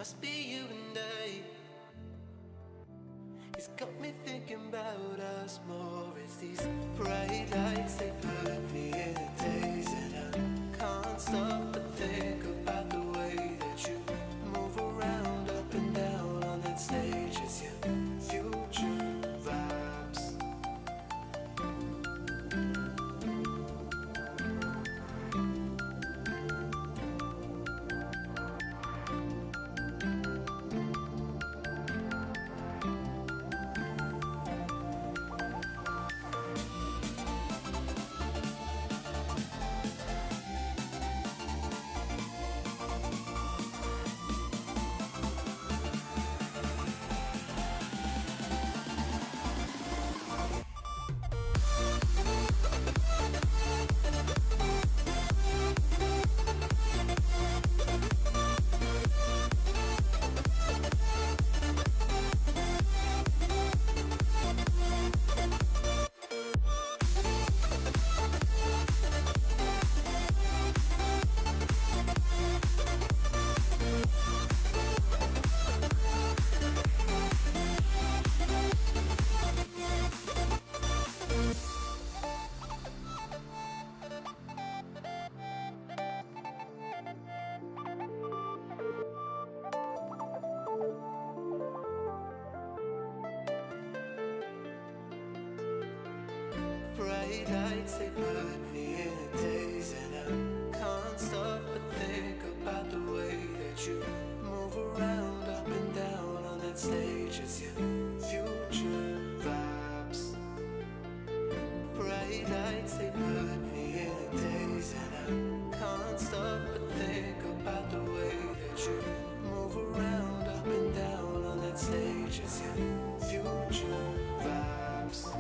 must be you and I. It's got me thinking about us more. It's these bright lights, they put me in a daze, and I can't stop but think about the way that you move around up and down on that stage. It's your future vibes. Bright lights, they put me in a daze, and I can't stop but think about the way that you move around up and down on that stage. It's your future vibes. Bright lights, they put me in a daze, and I can't stop but think about the way that you move around up and down on that stage. It's your future vibes.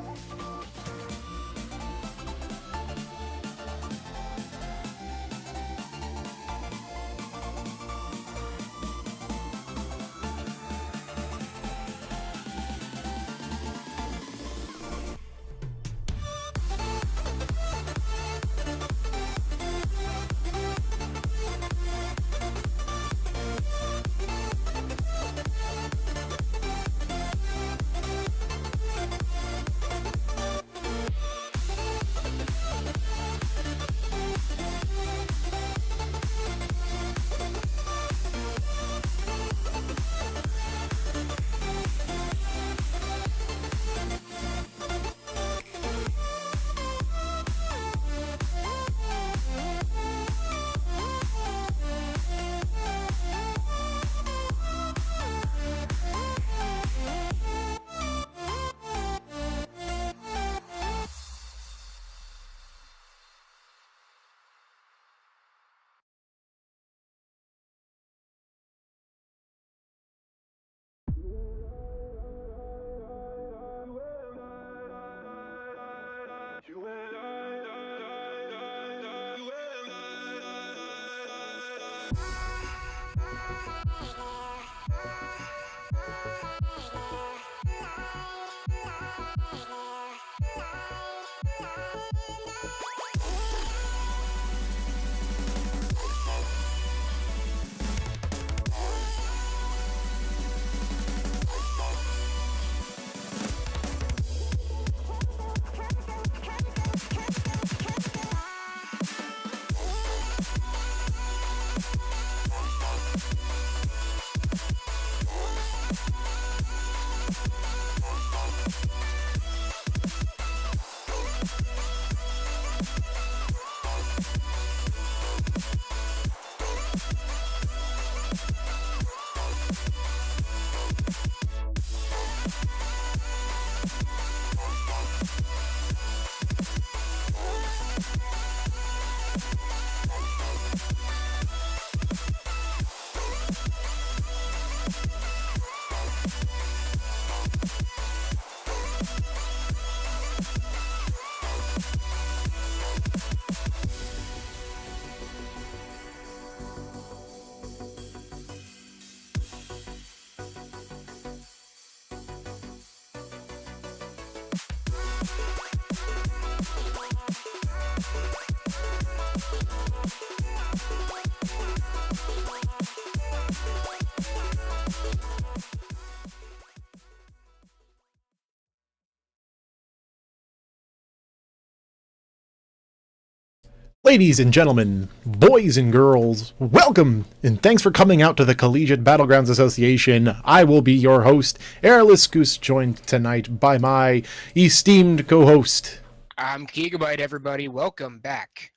Ladies and gentlemen, boys and girls, welcome and thanks for coming out to the Collegiate Battlegrounds Association. I will be your host, Airless Goose, joined tonight by my esteemed co-host. I'm Gigabyte, everybody. Welcome back.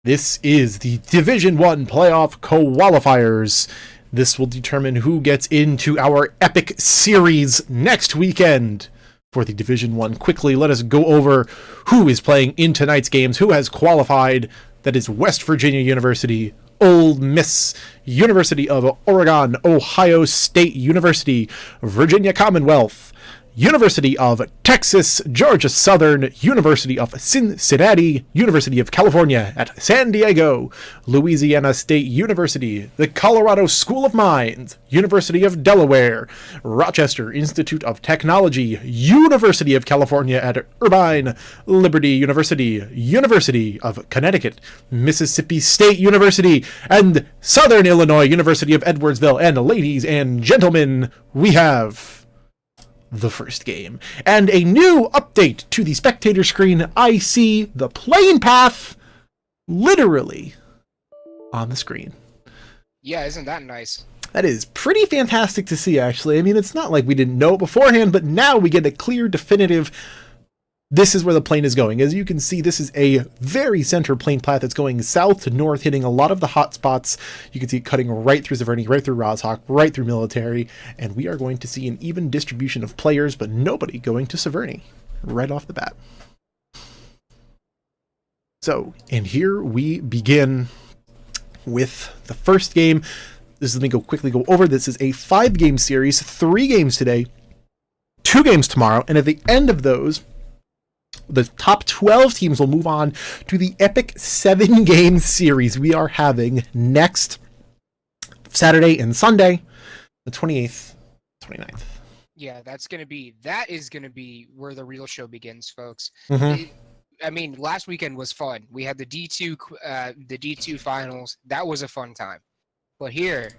This is the Division 1 Playoff Qualifiers. This will determine who gets into our epic series next weekend. For the Division 1, quickly let us go over who is playing in tonight's games, who has qualified. That is West Virginia University, Ole Miss, University of Oregon, Ohio State University, Virginia Commonwealth, University of Texas, Georgia Southern, University of Cincinnati, University of California at San Diego, Louisiana State University, the Colorado School of Mines, University of Delaware, Rochester Institute of Technology, University of California at Irvine, Liberty University, University of Connecticut, Mississippi State University, and Southern Illinois University of Edwardsville. And ladies and gentlemen, we have the first game. And a new update to the spectator screen. I see the playing path literally on the screen. Yeah, isn't that nice? That is pretty fantastic to see, actually. I mean, it's not like we didn't know it beforehand, but now we get a clear, definitive, this is where the plane is going. As you can see, this is a very center plane path that's going south to north, hitting a lot of the hot spots. You can see it cutting right through Severny, right through Roshawk, right through military, and we are going to see an even distribution of players, but nobody going to Severny right off the bat. So, and here we begin with the first game. Let me quickly go over. This is a 5-game series, 3 games today, 2 games tomorrow, and at the end of those, the top 12 teams will move on to the epic 7-game series we are having next Saturday and Sunday, the 28th, 29th. Yeah, that is gonna be where the real show begins, folks. Mm-hmm. I mean, last weekend was fun. We had the D2 finals. That was a fun time. But here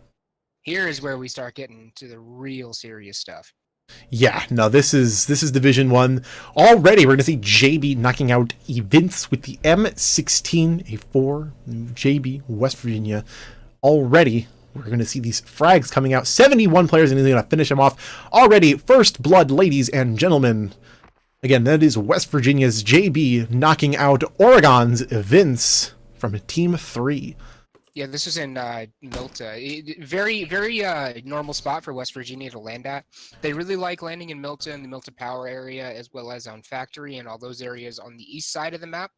is where we start getting to the real serious stuff. Yeah, no, this is Division 1. Already, we're going to see JB knocking out Events with the M16, a 4 JB, West Virginia. Already, we're going to see these frags coming out. 71 players, and he's going to finish them off. Already, first blood, ladies and gentlemen. Again, that is West Virginia's JB knocking out Oregon's Events from Team 3. Yeah, this was in Milta. Very, very normal spot for West Virginia to land at. They really like landing in Milta and the Milta Power area, as well as on Factory and all those areas on the east side of the map.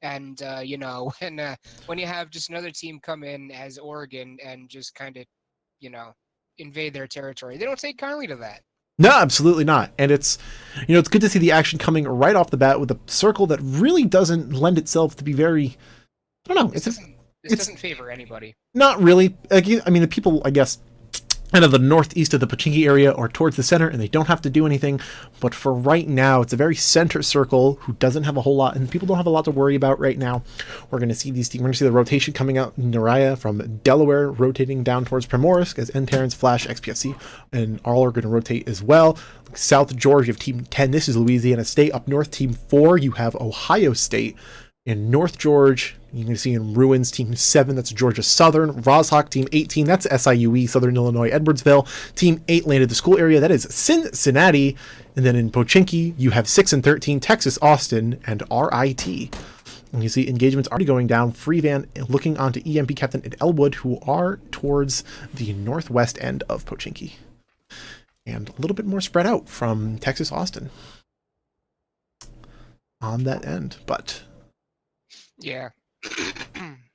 And, when you have just another team come in as Oregon and just kind of, invade their territory, they don't take kindly to that. No, absolutely not. And it's good to see the action coming right off the bat with a circle that really doesn't lend itself to be very, I don't know. This doesn't favor anybody. Not really. I mean, the people, I guess, kind of the northeast of the Pochinki area or towards the center, and they don't have to do anything. But for right now, it's a very center circle who doesn't have a whole lot, and people don't have a lot to worry about right now. We're going to see these teams. We're going to see the rotation coming out. Naraya from Delaware rotating down towards Primorsk as N-Terrans, Flash, XPFC, and all are going to rotate as well. South Georgia, you have Team 10. This is Louisiana State. Up north, Team 4, you have Ohio State. In North Georgia, you can see in Ruins, Team 7, that's Georgia Southern. Roshawk, Team 18, that's SIUE, Southern Illinois, Edwardsville. Team 8 landed the school area, that is Cincinnati. And then in Pochinki, you have 6 and 13, Texas, Austin, and RIT. And you see engagements already going down. Freevan looking onto EMP Captain at Elwood, who are towards the northwest end of Pochinki. And a little bit more spread out from Texas, Austin on that end, but yeah.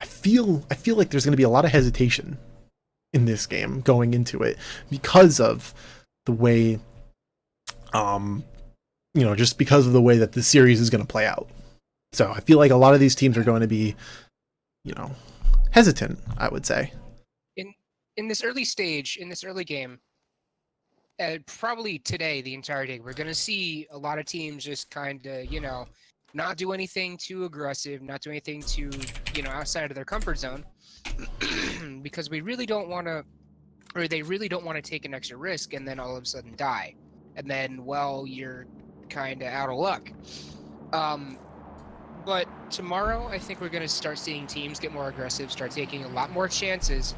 I feel like there's going to be a lot of hesitation in this game going into it because of the way, just because of the way that the series is going to play out. So I feel like a lot of these teams are going to be, hesitant, I would say. In this early stage, in this early game, probably today, the entire day, we're going to see a lot of teams just kind of, not do anything too aggressive, not do anything too, outside of their comfort zone, because we really don't want to or they really don't want to take an extra risk and then all of a sudden die. And then, well, you're kind of out of luck. But tomorrow, I think we're going to start seeing teams get more aggressive, start taking a lot more chances,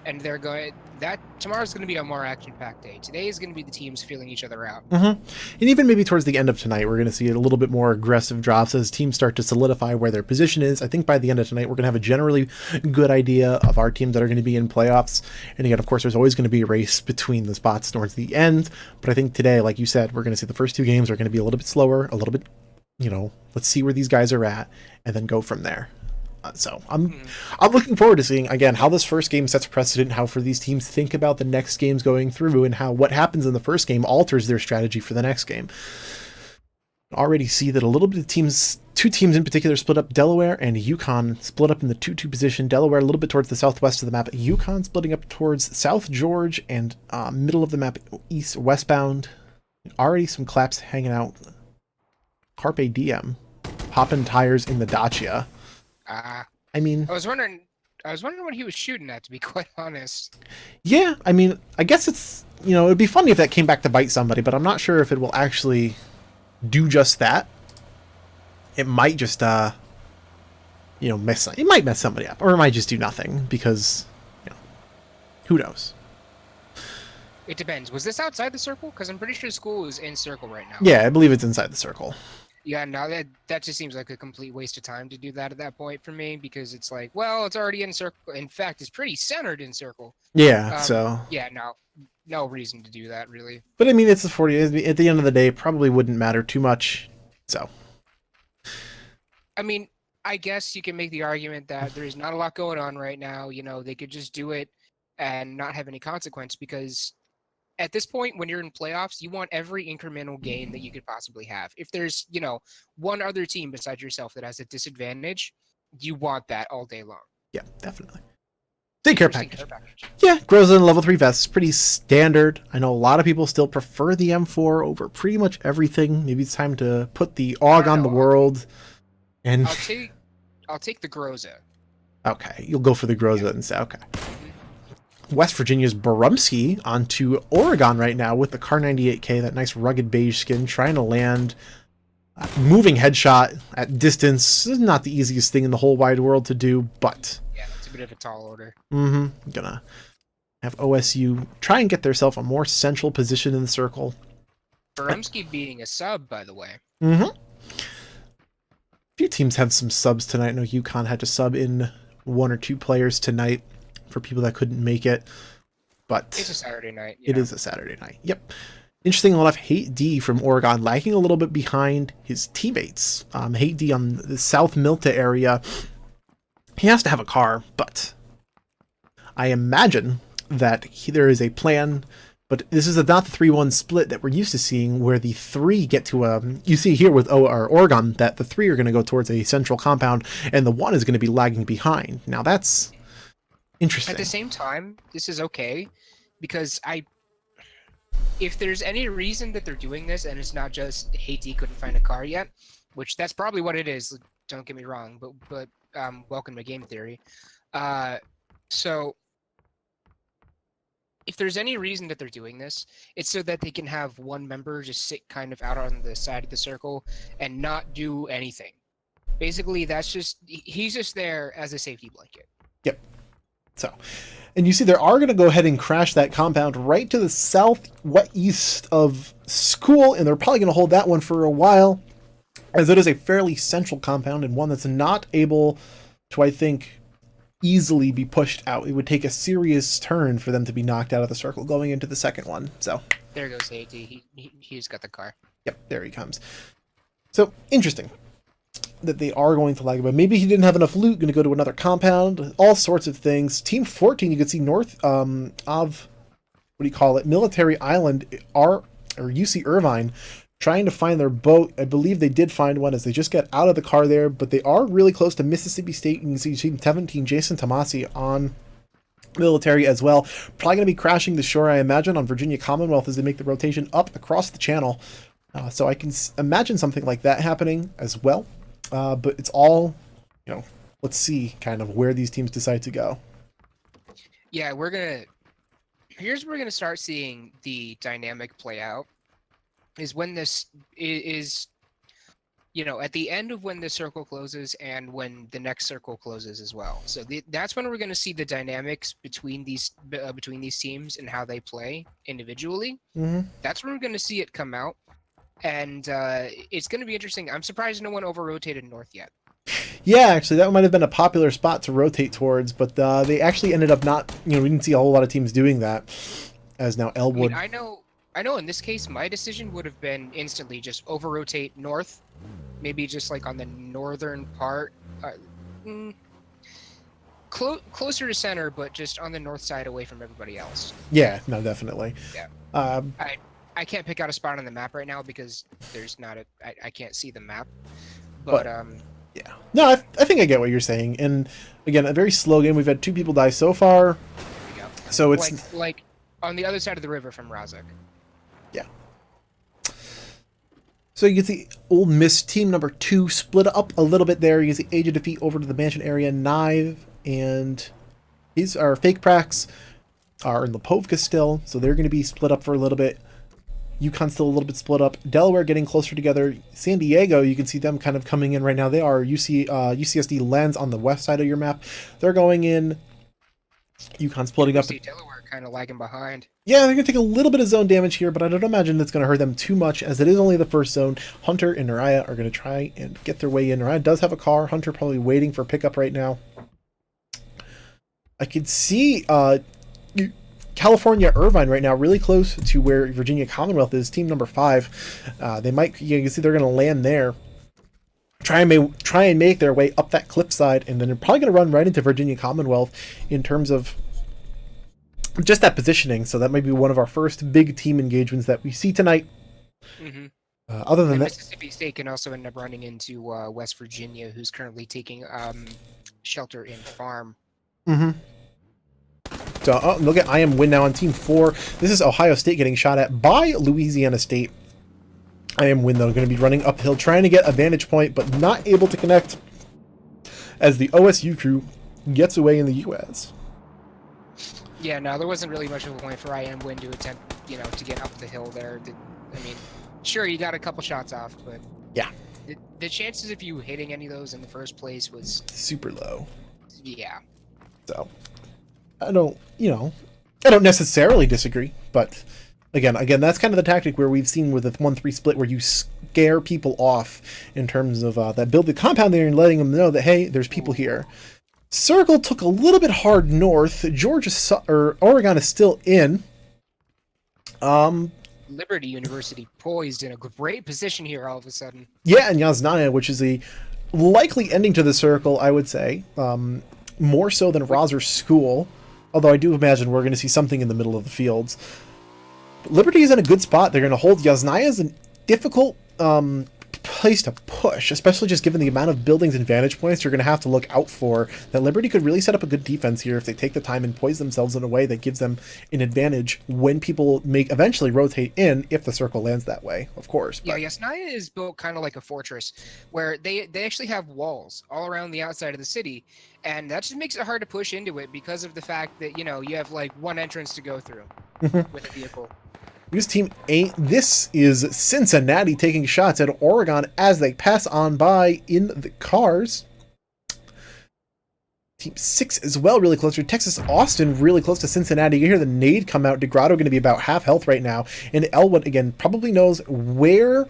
and tomorrow's going to be a more action-packed day. Today is going to be the teams feeling each other out. And even maybe towards the end of tonight, we're going to see a little bit more aggressive drops as teams start to solidify where their position is. I think by the end of tonight, we're going to have a generally good idea of our teams that are going to be in playoffs. And again, of course, there's always going to be a race between the spots towards the end. But I think today, like you said, we're going to see the first 2 games are going to be a little bit slower, a little bit, let's see where these guys are at, and then go from there. So I'm looking forward to seeing, again, how this first game sets precedent, how for these teams think about the next games going through, and how what happens in the first game alters their strategy for the next game. Already see that a little bit of teams, 2 teams in particular, split up. Delaware and Yukon split up in the 2-2 position. Delaware a little bit towards the southwest of the map. Yukon splitting up towards South George and middle of the map, east westbound. Already some claps hanging out. Carpe diem, popping tires in the Dacia. I mean, I was wondering what he was shooting at, to be quite honest. Yeah, I mean, I guess it's, it'd be funny if that came back to bite somebody, but I'm not sure if it will actually do just that. It might just, it might mess somebody up, or it might just do nothing, because, who knows? It depends. Was this outside the circle? Because I'm pretty sure school is in circle right now. Yeah, I believe it's inside the circle. Yeah, no, that just seems like a complete waste of time to do that at that point for me, because it's like, well, it's already in circle. In fact, it's pretty centered in circle. Yeah, so... Yeah, no reason to do that, really. But I mean, it's a 40. At the end of the day, probably wouldn't matter too much, so... I mean, I guess you can make the argument that there's not a lot going on right now. They could just do it and not have any consequence, because... At this point, when you're in playoffs, you want every incremental gain that you could possibly have. If there's, one other team besides yourself that has a disadvantage, you want that all day long. Yeah, definitely. Care package. Yeah, grows in level 3 vests. Pretty standard. I know a lot of people still prefer the M4 over pretty much everything. Maybe it's time to put the AUG on the world. And I'll take the Groza. Okay, you'll go for the Groza instead. Okay. West Virginia's Borumski onto Oregon right now with the Kar 98K, that nice rugged beige skin, trying to land moving headshot at distance. This is not the easiest thing in the whole wide world to do, but... Yeah, it's a bit of a tall order. Gonna have OSU try and get themselves a more central position in the circle. Borumski being a sub, by the way. A few teams have some subs tonight. I know UConn had to sub in 1 or 2 players tonight. For people that couldn't make it, but it's a Saturday night. It is a Saturday night. Yep. Interesting enough, Hate D from Oregon lagging a little bit behind his teammates. Hate D on the South Milta area. He has to have a car, but I imagine that there is a plan. But this is not the 3-1 split that we're used to seeing, where the 3 get to you see here with Oregon that the 3 are going to go towards a central compound, and the 1 is going to be lagging behind. Now that's interesting. At the same time, this is okay, because if there's any reason that they're doing this, and it's not just Haiti couldn't find a car yet, which that's probably what it is. Don't get me wrong, but welcome to game theory. So if there's any reason that they're doing this, it's so that they can have one member just sit kind of out on the side of the circle and not do anything. Basically, he's just there as a safety blanket. Yep. So, and you see, they are going to go ahead and crash that compound right to the southwest of school, and they're probably going to hold that one for a while, as it is a fairly central compound and one that's not able to, I think, easily be pushed out. It would take a serious turn for them to be knocked out of the circle going into the second one. So there goes AT. He's got the car. Yep, there he comes. So interesting that they are going to lag, but maybe he didn't have enough loot, going to go to another compound, all sorts of things. Team 14, you can see north of, Military Island, or UC Irvine, trying to find their boat. I believe they did find one as they just got out of the car there, but they are really close to Mississippi State. You can see Team 17, Jason Tomasi on Military as well. Probably going to be crashing the shore, I imagine, on Virginia Commonwealth as they make the rotation up across the channel. So I can imagine something like that happening as well. But it's all, let's see kind of where these teams decide to go. Yeah, we're going to... here's where we're going to start seeing the dynamic play out. Is when this is, at the end of when the circle closes and when the next circle closes as well. So that's when we're going to see the dynamics between these teams and how they play individually. That's where we're going to see it come out, and it's going to be interesting. I'm surprised no one over-rotated north yet. Yeah, actually, that might have been a popular spot to rotate towards, but they actually ended up not. We didn't see a whole lot of teams doing that. As now Elwood. I know. In this case, my decision would have been instantly just over-rotate north. Maybe just like on the northern part, closer to center, but just on the north side away from everybody else. Yeah, no, definitely. Yeah. I can't pick out a spot on the map right now because there's not I can't see the map. But yeah. No, I think I get what you're saying. And again, a very slow game. We've had 2 people die so far. There we go. So it's like on the other side of the river from Razak. Yeah. So you get the Ole Miss team number 2 split up a little bit there. You get the Age of Defeat over to the Mansion area. Knive and these are Fake Prax are in Lipovka still, so they're going to be split up for a little bit. UConn still a little bit split up. Delaware getting closer together. San Diego, you can see them kind of coming in right now. They are UCSD Lens on the west side of your map. They're going in. UConn splitting up. Delaware kind of lagging behind. Yeah, they're going to take a little bit of zone damage here, but I don't imagine that's going to hurt them too much, as it is only the first zone. Hunter and Nariah are going to try and get their way in. Nariah does have a car. Hunter probably waiting for pickup right now. I could see California Irvine right now really close to where Virginia Commonwealth is, team number 5. They might, you can see they're going to land there. Try and make their way up that cliffside, and then they're probably going to run right into Virginia Commonwealth in terms of just that positioning. So that might be one of our first big team engagements that we see tonight. Other than that, Mississippi State can also end up running into West Virginia, who's currently taking shelter in Farm. So look at I am win now on team 4. This is Ohio State getting shot at by Louisiana State. I am win though going to be running uphill, trying to get a vantage point, but not able to connect as the OSU crew gets away in the US. Yeah, no, there wasn't really much of a point for I am win to attempt, to get up the hill there. I mean, sure, you got a couple shots off, but yeah, the chances of you hitting any of those in the first place was super low. Yeah. So I don't necessarily disagree, but again, that's kind of the tactic where we've seen with the 1-3 split, where you scare people off in terms of that build the compound there and letting them know that, hey, there's people here. Circle took a little bit hard north. Oregon is still in. Liberty University poised in a great position here all of a sudden. Yeah, and Yasnaya, which is a likely ending to the circle, I would say. More so than Rosser School. Although I do imagine we're going to see something in the middle of the fields. But Liberty is in a good spot. They're going to hold. Yasnaya is a difficult place to push, especially just given the amount of buildings and vantage points you're going to have to look out for. That Liberty could really set up a good defense here if they take the time and poise themselves in a way that gives them an advantage when people eventually rotate in, if the circle lands that way, of course. But yeah, Yasnaya is built kind of like a fortress, where they actually have walls all around the outside of the city, and that just makes it hard to push into it because of the fact that, you have like one entrance to go through with a vehicle. This team 8. This is Cincinnati taking shots at Oregon as they pass on by in the cars. Team 6 as well, really close to Texas Austin, really close to Cincinnati. You hear the nade come out. DeGrotto going to be about half health right now. And Elwood, again, probably knows where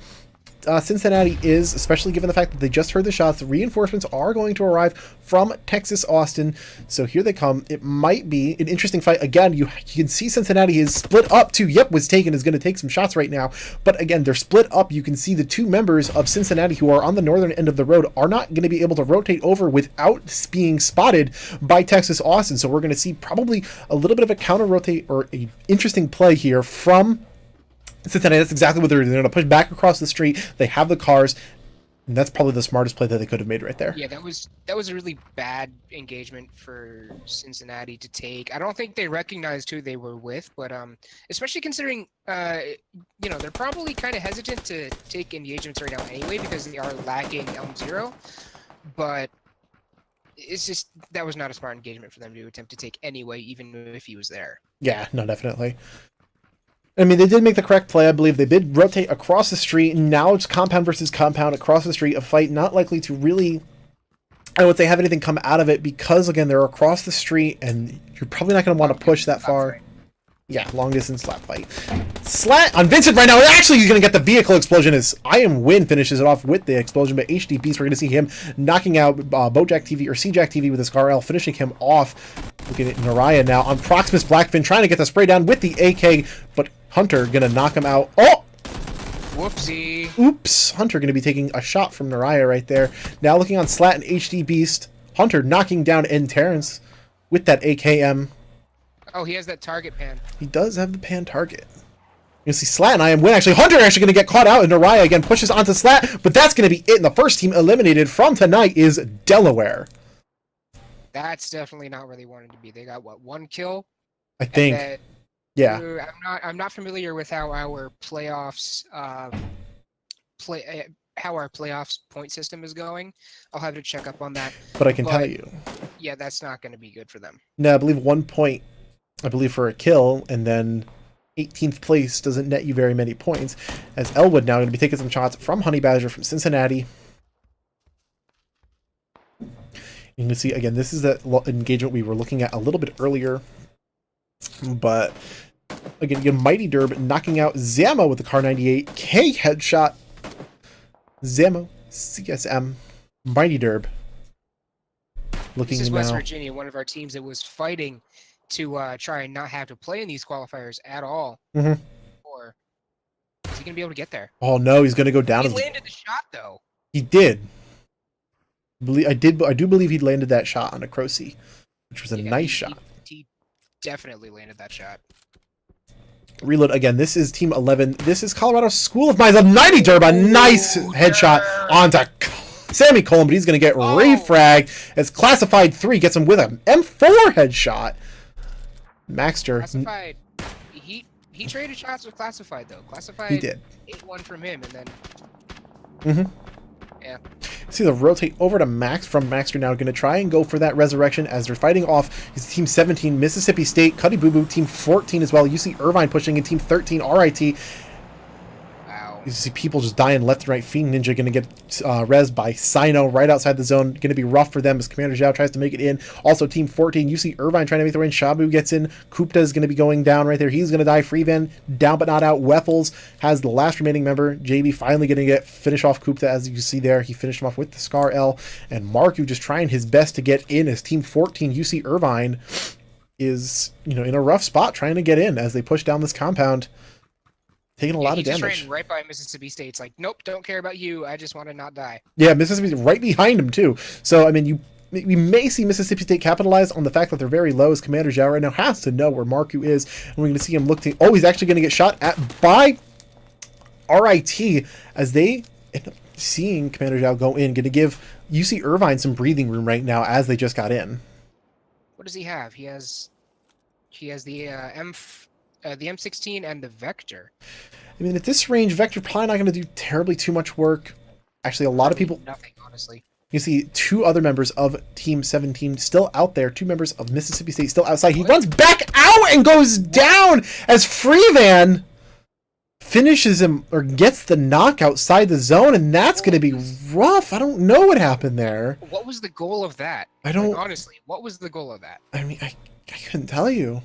Cincinnati is, especially given the fact that they just heard the shots. The reinforcements are going to arrive from Texas Austin, so here they come. It might be an interesting fight. Again, you can see Cincinnati is split up too. Yep, was taken, is going to take some shots right now, but again, they're split up. You can see the 2 members of Cincinnati who are on the northern end of the road are not going to be able to rotate over without being spotted by Texas Austin, so we're going to see probably a little bit of a counter rotate or a interesting play here from Cincinnati. That's exactly what they're doing. They're going to push back across the street. They have the cars. And that's probably the smartest play that they could have made right there. Yeah, that was a really bad engagement for Cincinnati to take. I don't think they recognized who they were with, but especially considering they're probably kind of hesitant to take engagements right now anyway because they are lacking Elm Zero. But it's just that was not a smart engagement for them to attempt to take anyway, even if he was there. Yeah, no, definitely. I mean, they did make the correct play, I believe. They did rotate across the street. Now it's compound versus compound across the street. A fight not likely to really, I would say, have anything come out of it because, again, they're across the street and you're probably not going to want to push that far. Yeah, long distance slap fight. Slat on Vincent right now. Actually, he's going to get the vehicle explosion as I Am Win finishes it off with the explosion. But HD Beast, we're going to see him knocking out Bojack TV or CJack TV with his Scar L, finishing him off. Looking at Naraya now on Proximus Blackfin, trying to get the spray down with the AK, but Hunter going to knock him out. Oh! Whoopsie. Oops. Hunter going to be taking a shot from Naraya right there. Now looking on Slat and HD Beast. Hunter knocking down N Terrence with that AKM. Oh, he has that target pan. He does have the pan target. You see Slat and I Am Win. Actually, Hunter actually going to get caught out, and Naraya again pushes onto Slat, but that's going to be it. And the first team eliminated from tonight is Delaware. That's definitely not where they wanted to be. They got what, 1 kill? I think. Then, Yeah. I'm not familiar with how our playoffs how our playoffs point system is going. I'll have to check up on that. But I can tell you. Yeah, that's not going to be good for them. No, I believe 1 point, for a kill, and then 18th place doesn't net you very many points, as Elwood now going to be taking some shots from Honey Badger from Cincinnati. You can see, again, this is that engagement we were looking at a little bit earlier, but again, Mighty Derb knocking out Zamo with the Car 98, K headshot, Zamo, CSM, Mighty Derb. Looking This is now. West Virginia, one of our teams that was fighting to try and not have to play in these qualifiers at all. Mhm. Or is he going to be able to get there? Oh no, he's going to go down. He landed the shot though. He did. I do believe he landed that shot on a Crocy, which was a nice shot. He definitely landed that shot. Reload again. This is Team 11. This is Colorado School of Mines. A 90 Derb, a nice headshot onto Sammy Colon, but he's going to get refrag as Classified 3 gets him with an M4 headshot. Maxter. Classified. He traded shots with Classified though. Classified. He did. Ate one from him and then. Mm-hmm. Yeah. See the rotate over to Max from Maxter now. Going to try and go for that resurrection as they're fighting off his Team 17, Mississippi State, Cuddy Boo Boo, Team 14 as well. You see Irvine pushing in Team 13, RIT. Wow. You see people just dying left and right. Fiend Ninja going to get rezzed by Sino right outside the zone. Going to be rough for them as Commander Zhao tries to make it in. Also, Team 14, you see Irvine trying to make the win. Shabu gets in. Kupta is going to be going down right there. He's going to die. Freevan down but not out. Weffels has the last remaining member. JB finally going to finish off Kupta, as you see there. He finished him off with the Scar L. And Marku just trying his best to get in as Team 14, you see Irvine is, in a rough spot trying to get in as they push down this compound. Taking a lot of damage. He just ran right by Mississippi State. It's like, nope, don't care about you. I just want to not die. Yeah, Mississippi's right behind him, too. So, I mean, we may see Mississippi State capitalize on the fact that they're very low, as Commander Zhao right now has to know where Marku is. And we're going to see him look to... Oh, he's actually going to get shot at by RIT as they end up seeing Commander Zhao go in. Going to give UC Irvine some breathing room right now as they just got in. What does he have? He has the M16 and the Vector. I mean, at this range, Vector probably not going to do terribly too much work. Actually, a lot of people... Nothing, honestly. You see 2 other members of Team 17 still out there. 2 members of Mississippi State still outside. He runs back out and goes down as Freevan finishes him or gets the knock outside the zone, and that's going to be rough. I don't know what happened there. What was the goal of that? I don't... honestly, what was the goal of that? I mean, I couldn't tell you.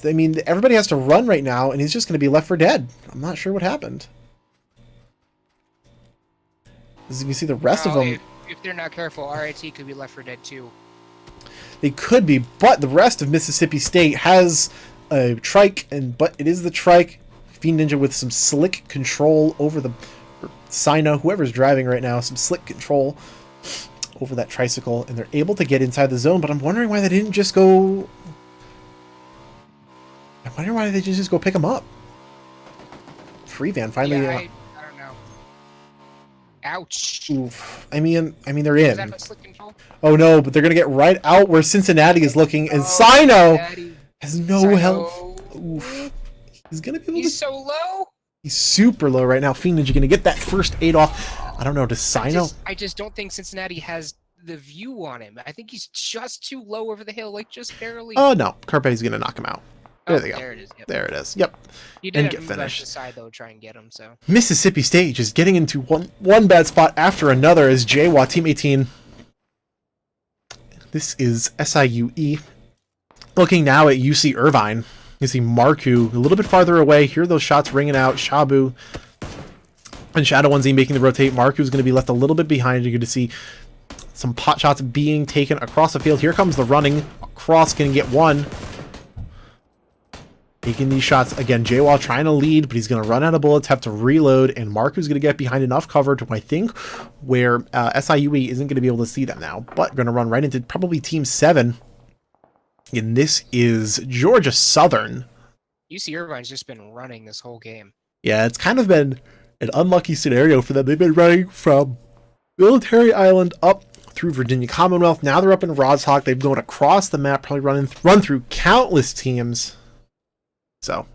I mean, everybody has to run right now, and he's just going to be left for dead. I'm not sure what happened. As you can see, the rest of them... If they're not careful, RIT could be left for dead too. They could be, but the rest of Mississippi State has a trike, but it is the trike. Fiend Ninja with some slick control over the... Sino, whoever's driving right now, some slick control over that tricycle, and they're able to get inside the zone, but I'm wondering why they didn't just go... I'm wondering why they didn't just go pick him up. Freevan finally... Yeah, I don't know. Ouch. Oof. I mean, they're in. Is that slick control? Oh no, but they're gonna get right out where Cincinnati is looking, and Sino has no health. Oof. He's gonna be able to... He's so low. He's super low right now. Fiend Ninja gonna get that first aid off. I don't know, does Sino... I just don't think Cincinnati has the view on him. I think he's just too low over the hill, like just barely. Oh, no. Carpe's going to knock him out. There they go. There it is. Yep. There it is. Yep. He did And have get to move out to finished. the side though, to try and get him. So Mississippi State just getting into one bad spot after another as JWA Team 18. This is SIUE. Looking now at UC Irvine. You see Marku a little bit farther away. Hear those shots ringing out. Shabu and Shadow Onesie making the rotate. Marku's going to be left a little bit behind. You're going to see some pot shots being taken across the field. Here comes the running. Cross going to get one. Taking these shots again. JWA trying to lead, but he's going to run out of bullets, have to reload, and Marku's going to get behind enough cover to, I think, where SIUE isn't going to be able to see them now. But going to run right into probably Team 7. And this is Georgia Southern. UC Irvine's just been running this whole game. Yeah, it's kind of been an unlucky scenario for them. They've been running from Military Island up through Virginia Commonwealth. Now they're up in Roshawk. They've gone across the map, probably run through countless teams. So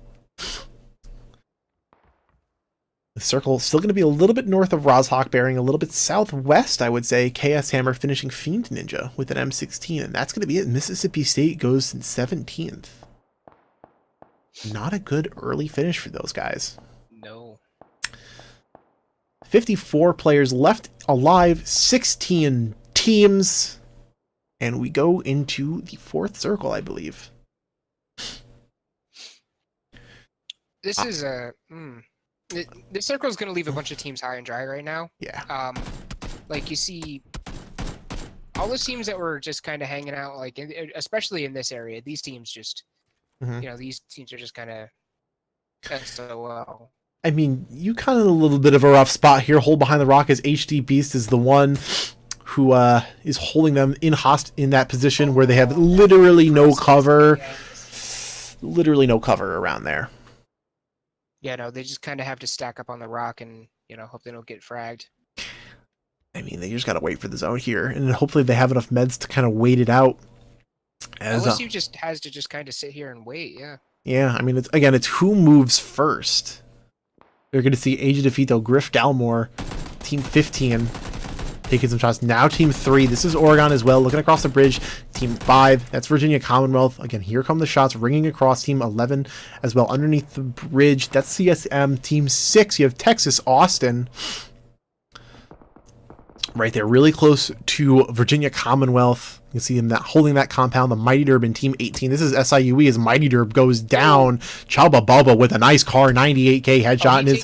the circle still going to be a little bit north of Roshawk, bearing a little bit southwest, I would say. KS Hammer finishing Fiend Ninja with an M16, and that's going to be it. Mississippi State goes in 17th. Not a good early finish for those guys. No. 54 players left alive, 16 teams, and we go into the fourth circle, I believe. This is a. This circle is going to leave a bunch of teams high and dry right now. Yeah. Like you see, all those teams that were just kind of hanging out, like especially in this area, these teams just, these teams are just kind of SOL. I mean, you kind of in a little bit of a rough spot here. Hold behind the rock as HD Beast is the one who is holding them in that position where they have literally no cover. Literally no cover around there. Yeah, no, they just kind of have to stack up on the rock and, hope they don't get fragged. I mean, they just got to wait for the zone here, and hopefully they have enough meds to kind of wait it out. LSU just has to just kind of sit here and wait, yeah. Yeah, I mean, it's who moves first. You're going to see Age of Defeat, Griff Dalmore, Team 15, taking some shots. Now Team 3, this is Oregon as well, looking across the bridge. Team 5, that's Virginia Commonwealth. Again, here come the shots ringing across. Team 11 as well underneath the bridge. That's CSM. Team 6, you have Texas Austin. Right there, really close to Virginia Commonwealth. You can see him holding that compound. The Mighty Derb in Team 18. This is SIUE as Mighty Derb goes down. Chubba Bubba with a nice car 98k headshot. He's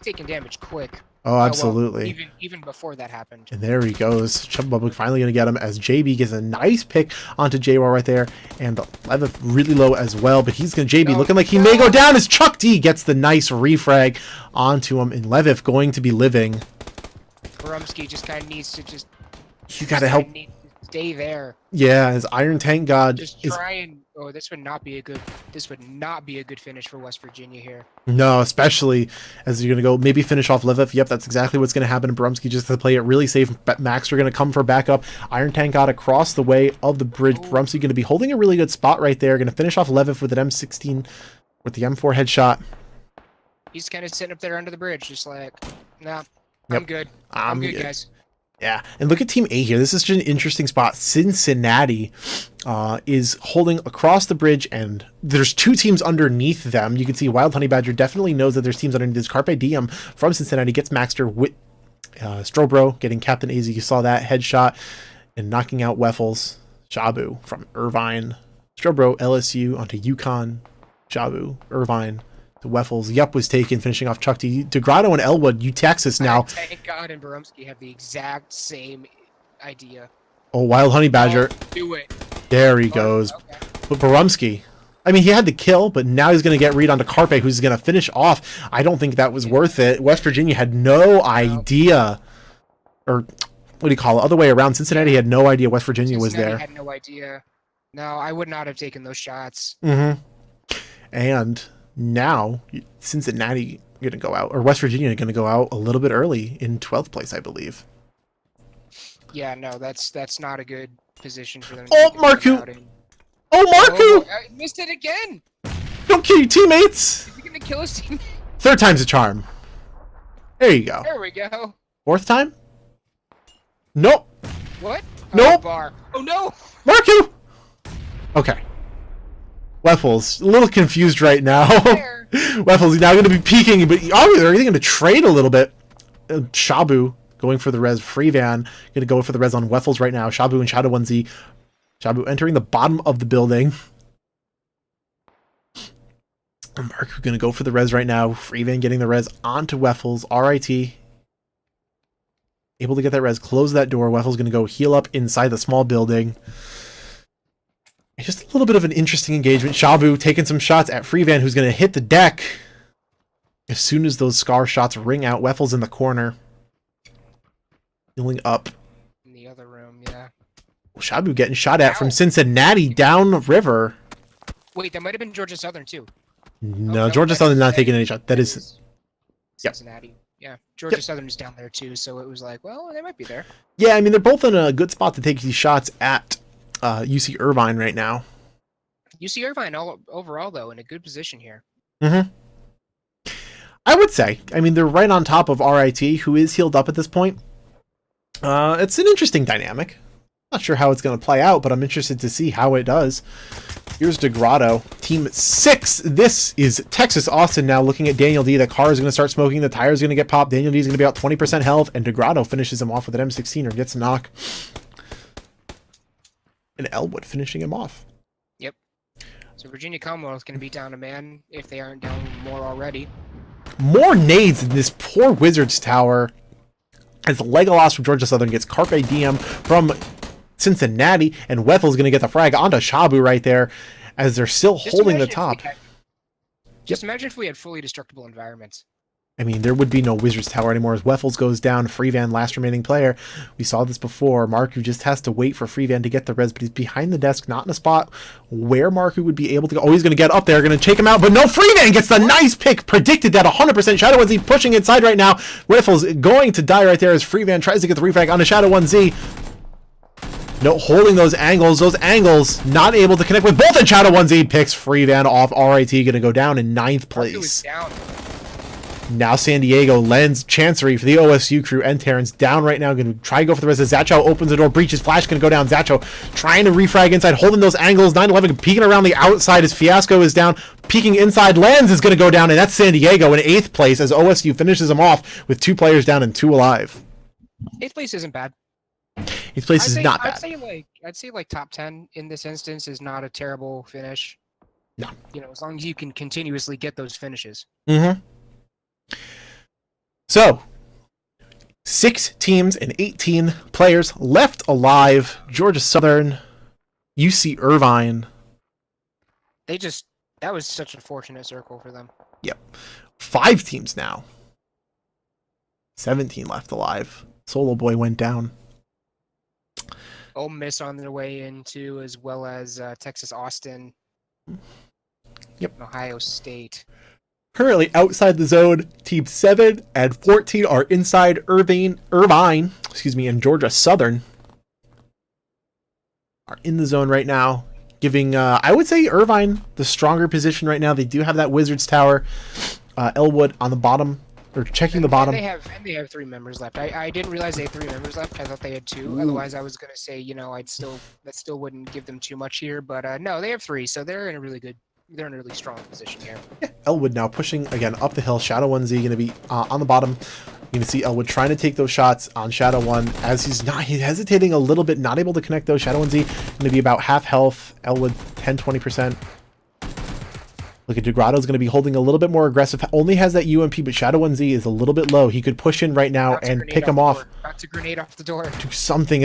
taking damage quick. Oh, absolutely. Well, even before that happened. And there he goes. Chubba Bubba finally going to get him as JB gets a nice pick onto JWar right there. And Levitt really low as well. But he's going to, JB looking like he may go down as Chuck D gets the nice refrag onto him. And Levitt going to be living. Barumsky just kind of needs to You got to help. Stay there. Yeah, as Iron Tank God just try and this would not be a good finish for West Virginia here. No, especially as you're gonna go maybe finish off Levitt. Yep, that's exactly what's gonna happen. Barumsky just to play it really safe. Max are gonna come for backup. Iron Tank God across the way of the bridge. Barumsky gonna be holding a really good spot right there. Gonna finish off Levitt with an M16 with the M4 headshot. He's kind of sitting up there under the bridge, just like, nah, Yep. I'm good. I'm good, guys. Yeah, and look at Team 8 here. This is just an interesting spot. Cincinnati is holding across the bridge, and there's two teams underneath them. You can see Wild Honey Badger definitely knows that there's teams underneath. This Carpe Diem from Cincinnati gets Maxter with Strobro getting Captain AZ. You saw that headshot and knocking out Weffels. Shabu from Irvine. Strobro, LSU onto UConn. Shabu, Irvine. Weffels. Yep was taken, finishing off Chuck D. DeGrotto and Elwood, Texas now. Thank God and Barumsky have the exact same idea. Oh, Wild Honey Badger. Do it. There he goes. Okay. But Barumsky, I mean, he had the kill, but now he's going to get read onto Carpe, who's going to finish off. I don't think that was worth it. West Virginia had no idea. Or, what do you call it? Other way around. Cincinnati had no idea West Virginia was there. Had no idea. No, I would not have taken those shots. Mm-hmm. And now Cincinnati going to go out, or West Virginia going to go out a little bit early in 12th place, I believe. Yeah, no, that's not a good position for them. Oh, Marku! Oh, Marku! I missed it again! Don't kill your teammates! Is he gonna kill his team? Third time's a charm. There you go. There we go. Fourth time? Nope. What? Nope. Oh, bar. Oh no! Marku! Okay. Weffels, a little confused right now. There. Weffels is now going to be peeking, but obviously they're going to trade a little bit. Shabu going for the res. Freevan going to go for the res on Weffels right now. Shabu and Shadow 1Z. Shabu entering the bottom of the building. Marku going to go for the res right now. Freevan getting the res onto Weffels. RIT. Able to get that res. Close that door. Weffels going to go heal up inside the small building. Just a little bit of an interesting engagement. Shabu taking some shots at Freevan, who's going to hit the deck. As soon as those Scar shots ring out, Weffel's in the corner. Healing up. In the other room, yeah. Shabu getting shot at from Cincinnati down river. Wait, that might have been Georgia Southern, too. No, Georgia Southern not taking any shot. That is Cincinnati. Yep. Yeah, Georgia Southern is down there, too, so it was like, well, they might be there. Yeah, I mean, they're both in a good spot to take these shots at UC Irvine right now. UC Irvine, overall, though, in a good position here. Mm-hmm. I would say. I mean, they're right on top of RIT, who is healed up at this point. It's an interesting dynamic. Not sure how it's going to play out, but I'm interested to see how it does. Here's DeGrotto. Team 6. This is Texas Austin now looking at Daniel D. The car is going to start smoking. The tire is going to get popped. Daniel D is going to be out 20% health, and DeGrotto finishes him off with an M16 or gets a knock. And Elwood finishing him off. Yep. So Virginia Commonwealth can beat down a man if they aren't down more already. More nades in this poor Wizards tower. As Legolas from Georgia Southern gets Carpe Diem from Cincinnati, and Weffel's going to get the frag onto Shabu right there as they're still holding the top. Just imagine if we had fully destructible environments. I mean, there would be no Wizards tower anymore as Weffels goes down. Freevan, last remaining player. We saw this before. Marku just has to wait for Freevan to get the res, but he's behind the desk, not in a spot where Marku would be able to go. Oh, he's going to get up there, going to take him out, but no, Freevan gets the nice pick. Predicted that 100%. Shadow 1Z pushing inside right now. Weffels going to die right there as Freevan tries to get the refrag onto Shadow 1Z. No, holding those angles, not able to connect with both, and Shadow 1Z picks Freevan off. RIT going to go down in 9th place. Down. Now San Diego lends Chancery for the OSU crew and Terrence down right now. Going to try to go for the rest of Zacho. Opens the door, breaches, flash going to go down. Zacho trying to refrag inside, holding those angles. 9-11 peeking around the outside as Fiasco is down. Peeking inside, Lands is going to go down, and that's San Diego in 8th place as OSU finishes them off with 2 players down and 2 alive. 8th place isn't bad. 8th place is not bad. I'd say like top 10 in this instance is not a terrible finish. No. You know, as long as you can continuously get those finishes. Mm-hmm. So, 6 teams and 18 players left alive. Georgia Southern, UC Irvine. That was such a fortunate circle for them. Yep. 5 teams now. 17 left alive. Solo Boy went down. Ole Miss on their way into, as well as Texas Austin. Yep. And Ohio State. Currently outside the zone, Team 7 and 14 are inside Irvine, and Georgia Southern are in the zone right now, giving, I would say, Irvine the stronger position right now. They do have that Wizards tower. Elwood on the bottom, or checking the bottom. And they have 3 members left. I didn't realize they had 3 members left. I thought they had 2. Ooh. Otherwise, I was going to say, that still wouldn't give them too much here. But no, they have 3, so they're in a really strong position here. Yeah. Elwood now pushing again up the hill. Shadow 1Z going to be on the bottom. You can see Elwood trying to take those shots on Shadow 1 as he's hesitating a little bit, not able to connect those. Shadow 1Z going to be about half health. Elwood 10-20%. Look at DeGrotto's going to be holding a little bit more aggressive. Only has that UMP, but Shadow 1Z is a little bit low. He could push in right now and pick him off. About to grenade off the door. Do something.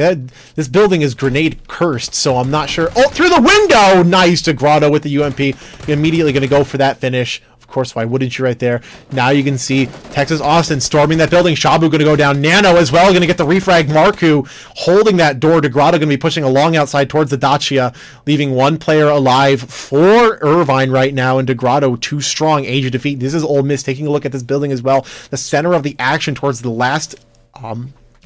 This building is grenade cursed, so I'm not sure. Oh, through the window! Nice, DeGrotto with the UMP. Immediately going to go for that finish. Of course, why wouldn't you right there? Now you can see Texas Austin storming that building. Shabu going to go down. Nano as well going to get the refrag. Marku holding that door. DeGrotto going to be pushing along outside towards the Dacia, leaving 1 player alive for Irvine right now. And DeGrotto too strong. Age of defeat. This is Ole Miss taking a look at this building as well. The center of the action towards the last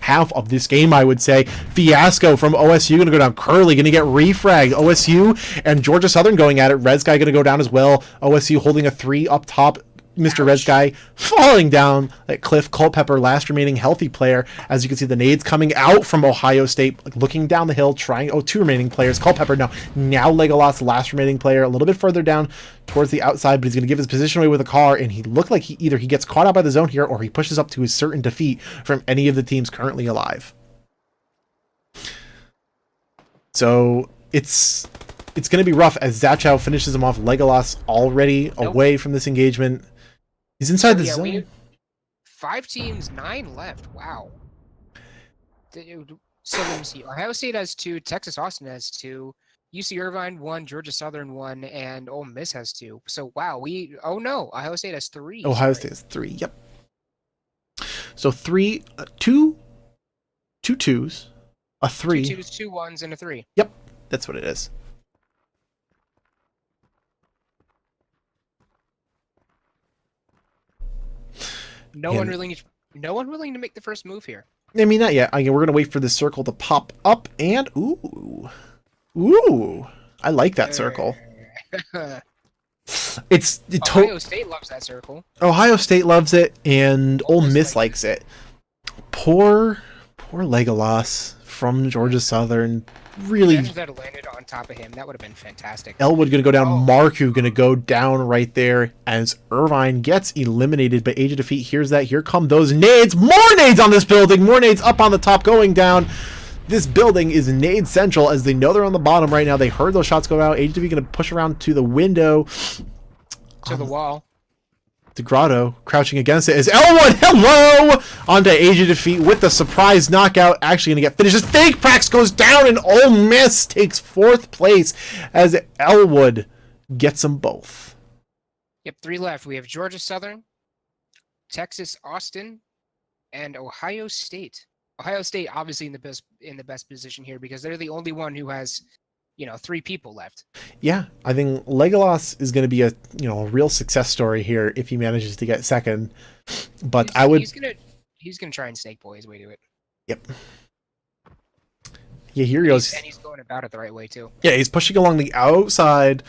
half of this game, I would say. Fiasco from OSU going to go down. Curly going to get refragged. OSU and Georgia Southern going at it. Red Sky going to go down as well. OSU holding a 3 up top. Mr. Res guy falling down that cliff. Culpepper, last remaining healthy player. As you can see, the nades coming out from Ohio State, like, looking down the hill, trying. Oh, two remaining players. Culpepper now Legolas, last remaining player, a little bit further down towards the outside, but he's going to give his position away with a car, and he looked like he gets caught out by the zone here, or he pushes up to his certain defeat from any of the teams currently alive. So it's going to be rough as Zachow finishes him off. Legolas already away from this engagement. He's inside the zone. 5 teams, 9 left. Wow. So let me see. Ohio State has 2. Texas Austin has 2. UC Irvine 1. Georgia Southern 1. And Ole Miss has 2. So wow, oh no, Ohio State has 3. Ohio State has 3. Yep. So 3, 2 twos, a 3. 2 twos, 2 ones, and a 3. Yep, that's what it is. No one willing to make the first move here. I mean, not yet. We're going to wait for this circle to pop up, and ooh, I like that circle. Ohio State loves that circle. Ohio State loves it, and Ole Miss likes it. Poor Legolas from Georgia Southern. Really, if that had landed on top of him, that would have been fantastic. Elwood going to go down. Marku going to go down right there as Irvine gets eliminated by age of defeat. Here's that. Here come those nades. More nades on this building. More nades up on the top going down. This building is nade central as they know they're on the bottom right now. They heard those shots go out. Age of defeat going to push around to the window. To the wall. DeGrotto crouching against it as Elwood, hello! Onto Age of Defeat with the surprise knockout. Actually going to get finished as Fake Prax goes down and Ole Miss takes 4th place as Elwood gets them both. Yep, 3 left. We have Georgia Southern, Texas Austin, and Ohio State. Ohio State obviously in the best position here because they're the only one who has 3 people left. Yeah, I think Legolas is going to be a real success story here if he manages to get second. But he's gonna try and snake boy his way to it. Yep. Yeah, here he goes. And he's going about it the right way too. Yeah, he's pushing along the outside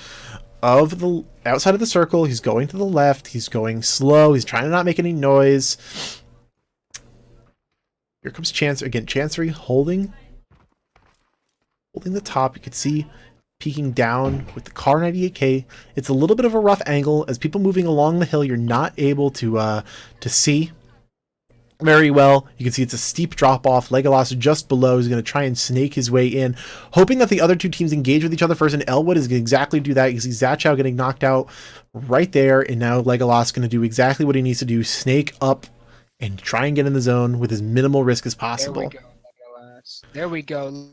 of the circle. He's going to the left. He's going slow. He's trying to not make any noise. Here comes Chancery again. Chancery holding the top. You can see peeking down with the car 98K. It's a little bit of a rough angle as people moving along the hill. You're not able to see very well. You can see it's a steep drop off. Legolas just below is going to try and snake his way in, hoping that the other 2 teams engage with each other first. And Elwood is going to exactly do that. You see Zachow getting knocked out right there, and now Legolas going to do exactly what he needs to do: snake up and try and get in the zone with as minimal risk as possible. There we go, Legolas. There we go.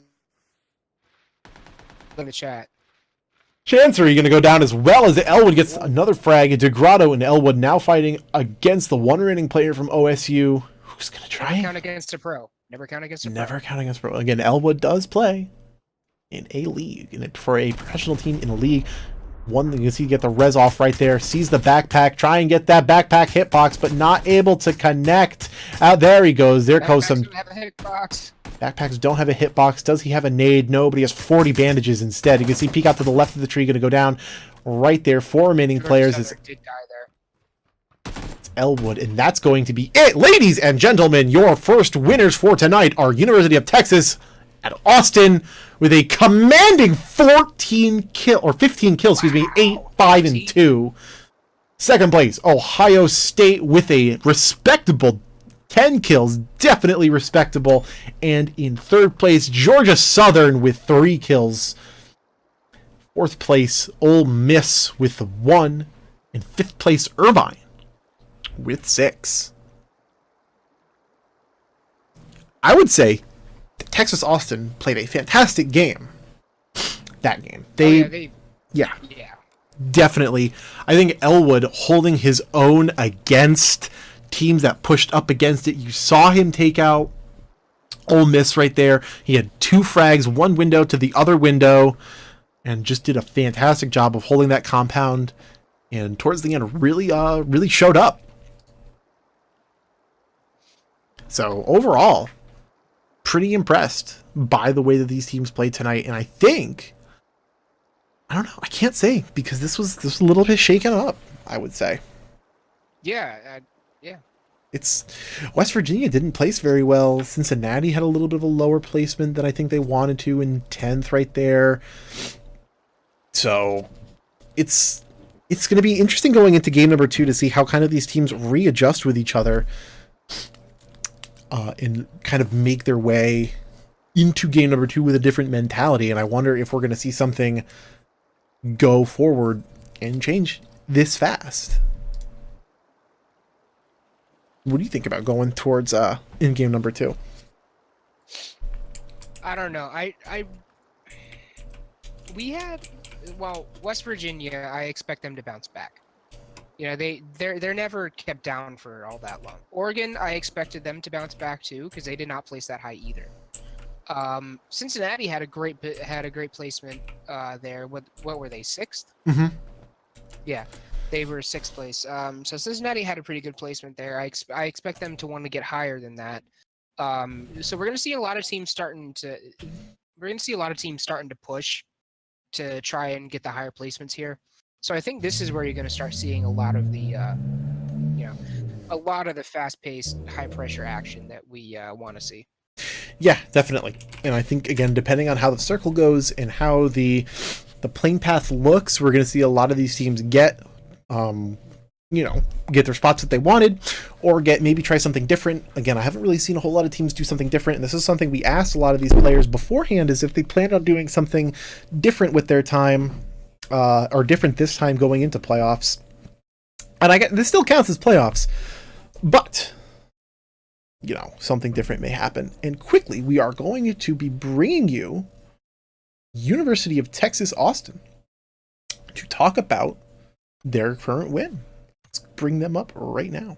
In the chat. Chancery going to go down as well as Elwood gets another frag. DeGrotto and Elwood now fighting against the one remaining player from OSU. Who's going to try? Never count against a pro. Never count against a pro. Never count against a pro. Again, Elwood does play in a league, for a professional team in a league. One thing you see, get the res off right there. Sees the backpack, try and get that backpack hitbox, but not able to connect. Out there he goes. There goes some. Have a hitbox. Backpacks don't have a hitbox. Does he have a nade? No, but he has 40 bandages instead. You can see peek out to the left of the tree, going to go down right there. 4 remaining players. Did die there. It's Elwood, and that's going to be it. Ladies and gentlemen, your first winners for tonight are University of Texas at Austin with a commanding 15 kills, 8, 5, and 2. Second place, Ohio State with a respectable 10 kills, definitely respectable. And in third place, Georgia Southern with 3 kills. Fourth place, Ole Miss with 1. And fifth place, Irvine with 6. I would say that Texas Austin played a fantastic game. That game. Yeah. Definitely. I think Elwood holding his own against teams that pushed up against it. You saw him take out Ole Miss right there. He had 2 frags, 1 window to the other window, and just did a fantastic job of holding that compound. And towards the end, really showed up. So overall, pretty impressed by the way that these teams played tonight. And I think, I don't know, I can't say, because this was a little bit shaken up, I would say. Yeah, yeah. It's West Virginia didn't place very well. Cincinnati had a little bit of a lower placement than I think they wanted to in 10th right there. So it's going to be interesting going into game number 2 to see how kind of these teams readjust with each other and kind of make their way into game number 2 with a different mentality. And I wonder if we're going to see something go forward and change this fast. What do you think about going towards in game number 2? I don't know. We had, well, West Virginia. I expect them to bounce back. You know, they're never kept down for all that long. Oregon, I expected them to bounce back too because they did not place that high either. Cincinnati had a great placement there. What were they, 6th? Mm-hmm. Yeah, they were 6th place. So Cincinnati had a pretty good placement there. I expect them to want to get higher than that. So we're gonna see a lot of teams starting to push to try and get the higher placements here. So I think this is where you're gonna start seeing a lot of the a lot of the fast-paced, high-pressure action that we want to see. Yeah, definitely. And I think again, depending on how the circle goes and how the playing path looks, we're going to see a lot of these teams get get their spots that they wanted, or maybe try something different. Again, I haven't really seen a whole lot of teams do something different, and this is something we asked a lot of these players beforehand, is if they planned on doing something different with their time, or different this time going into playoffs. And this still counts as playoffs, but something different may happen. And quickly, we are going to be bringing you University of Texas Austin to talk about their current win. Let's bring them up right now.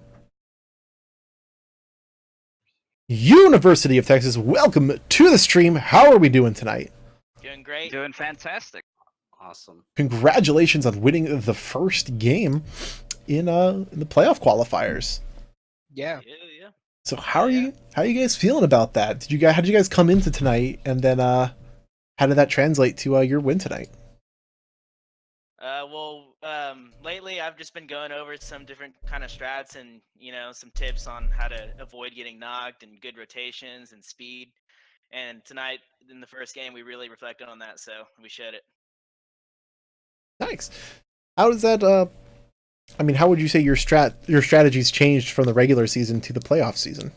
University of Texas, welcome to the stream. How are we doing tonight? Doing great. Doing fantastic. Awesome. Congratulations on winning the first game in the playoff qualifiers. Yeah. Yeah. So how are you guys feeling about that? How did you guys come into tonight, and then how did that translate to your win tonight? Lately I've just been going over some different kind of strats and some tips on how to avoid getting knocked and good rotations and speed. And tonight in the first game we really reflected on that, so we showed it. Nice. How does that? How would you say your strategies changed from the regular season to the playoff season,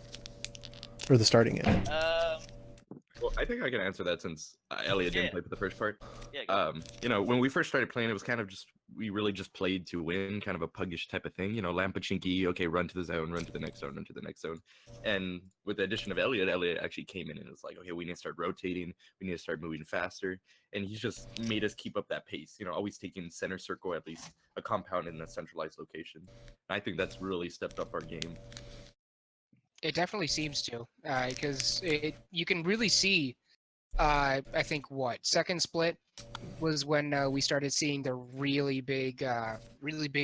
or the starting game? Well, I think I can answer that since Elliot didn't play for the first part. Yeah. When we first started playing, it was kind of we really just played to win, kind of a puggish type of thing. Lampachinki, okay, run to the zone, run to the next zone, run to the next zone. And with the addition of Elliot actually came in and was like, okay, we need to start rotating, we need to start moving faster. And he just made us keep up that pace, always taking center circle, at least a compound in a centralized location. And I think that's really stepped up our game. It definitely seems to, because you can really see. I think second split was when we started seeing the really big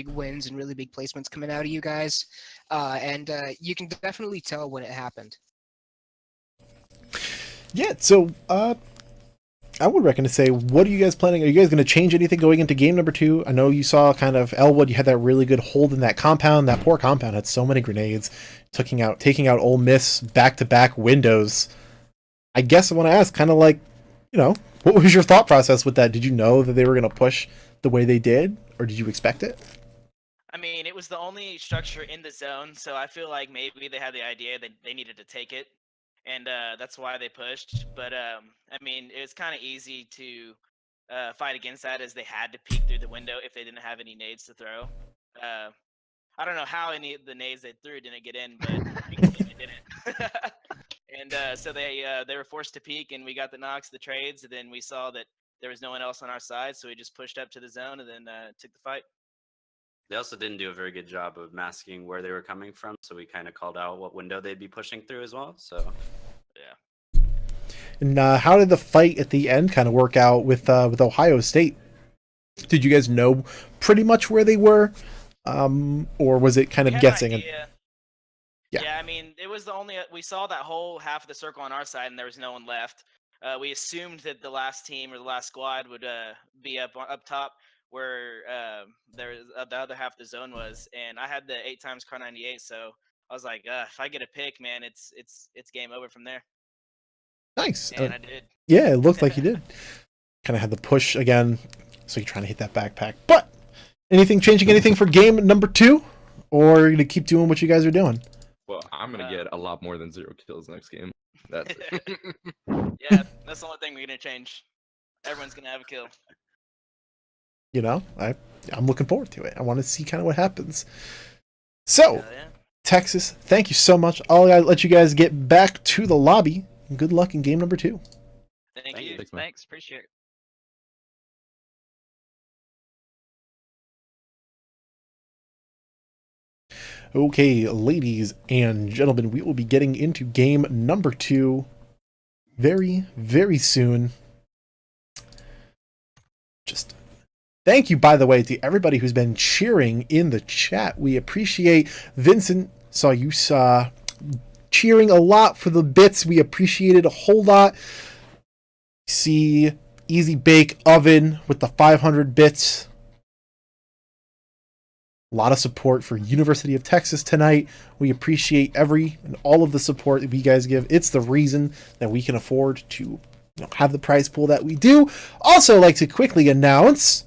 wins and really big placements coming out of you guys, and you can definitely tell when it happened. Yeah. So I would reckon to say, what are you guys planning? Are you guys going to change anything going into game number 2? I know you saw kind of Elwood. You had that really good hold in that compound. That poor compound had so many grenades, taking out Ole Miss back-to-back windows. I guess I want to ask, kind of like, what was your thought process with that? Did you know that they were going to push the way they did, or did you expect it? I mean, it was the only structure in the zone, so I feel like maybe they had the idea that they needed to take it, and that's why they pushed. But it was kind of easy to fight against that, as they had to peek through the window if they didn't have any nades to throw. I don't know how any of the nades they threw didn't get in, but they didn't. And so they were forced to peek, and we got the knocks, the trades, and then we saw that there was no one else on our side, so we just pushed up to the zone and then took the fight. They also didn't do a very good job of masking where they were coming from, so we kind of called out what window they'd be pushing through as well. So, yeah. And how did the fight at the end kind of work out with Ohio State? Did you guys know pretty much where they were, or was it kind of guessing? Yeah, it was we saw that whole half of the circle on our side, and there was no one left. We assumed that the last team or the last squad would be up top, where the other half of the zone was, and I had the 8x car 98, so I was like, if I get a pick, man, it's game over from there. Nice. And I did. Yeah, it looked like you did. Kind of had the push again, so you're trying to hit that backpack. But changing anything for game number 2, or you're gonna keep doing what you guys are doing? Well, I'm gonna get a lot more than 0 kills next game. That's it. Yeah, that's the only thing we're gonna change. Everyone's gonna have a kill. I'm looking forward to it. I want to see kind of what happens. So, Yeah. Texas, thank you so much. I'll let you guys get back to the lobby. And good luck in game number 2. Thank you. Thanks, Appreciate it. Okay, ladies and gentlemen, we will be getting into game number 2 very, very soon. Just thank you, by the way, to everybody who's been cheering in the chat. We appreciate Vincent. Saw you cheering a lot for the bits. We appreciate it a whole lot. See Easy Bake Oven with the 500 bits. A lot of support for University of Texas tonight. We appreciate every and all of the support that you guys give. It's the reason that we can afford to have the prize pool that we do. Also, like to quickly announce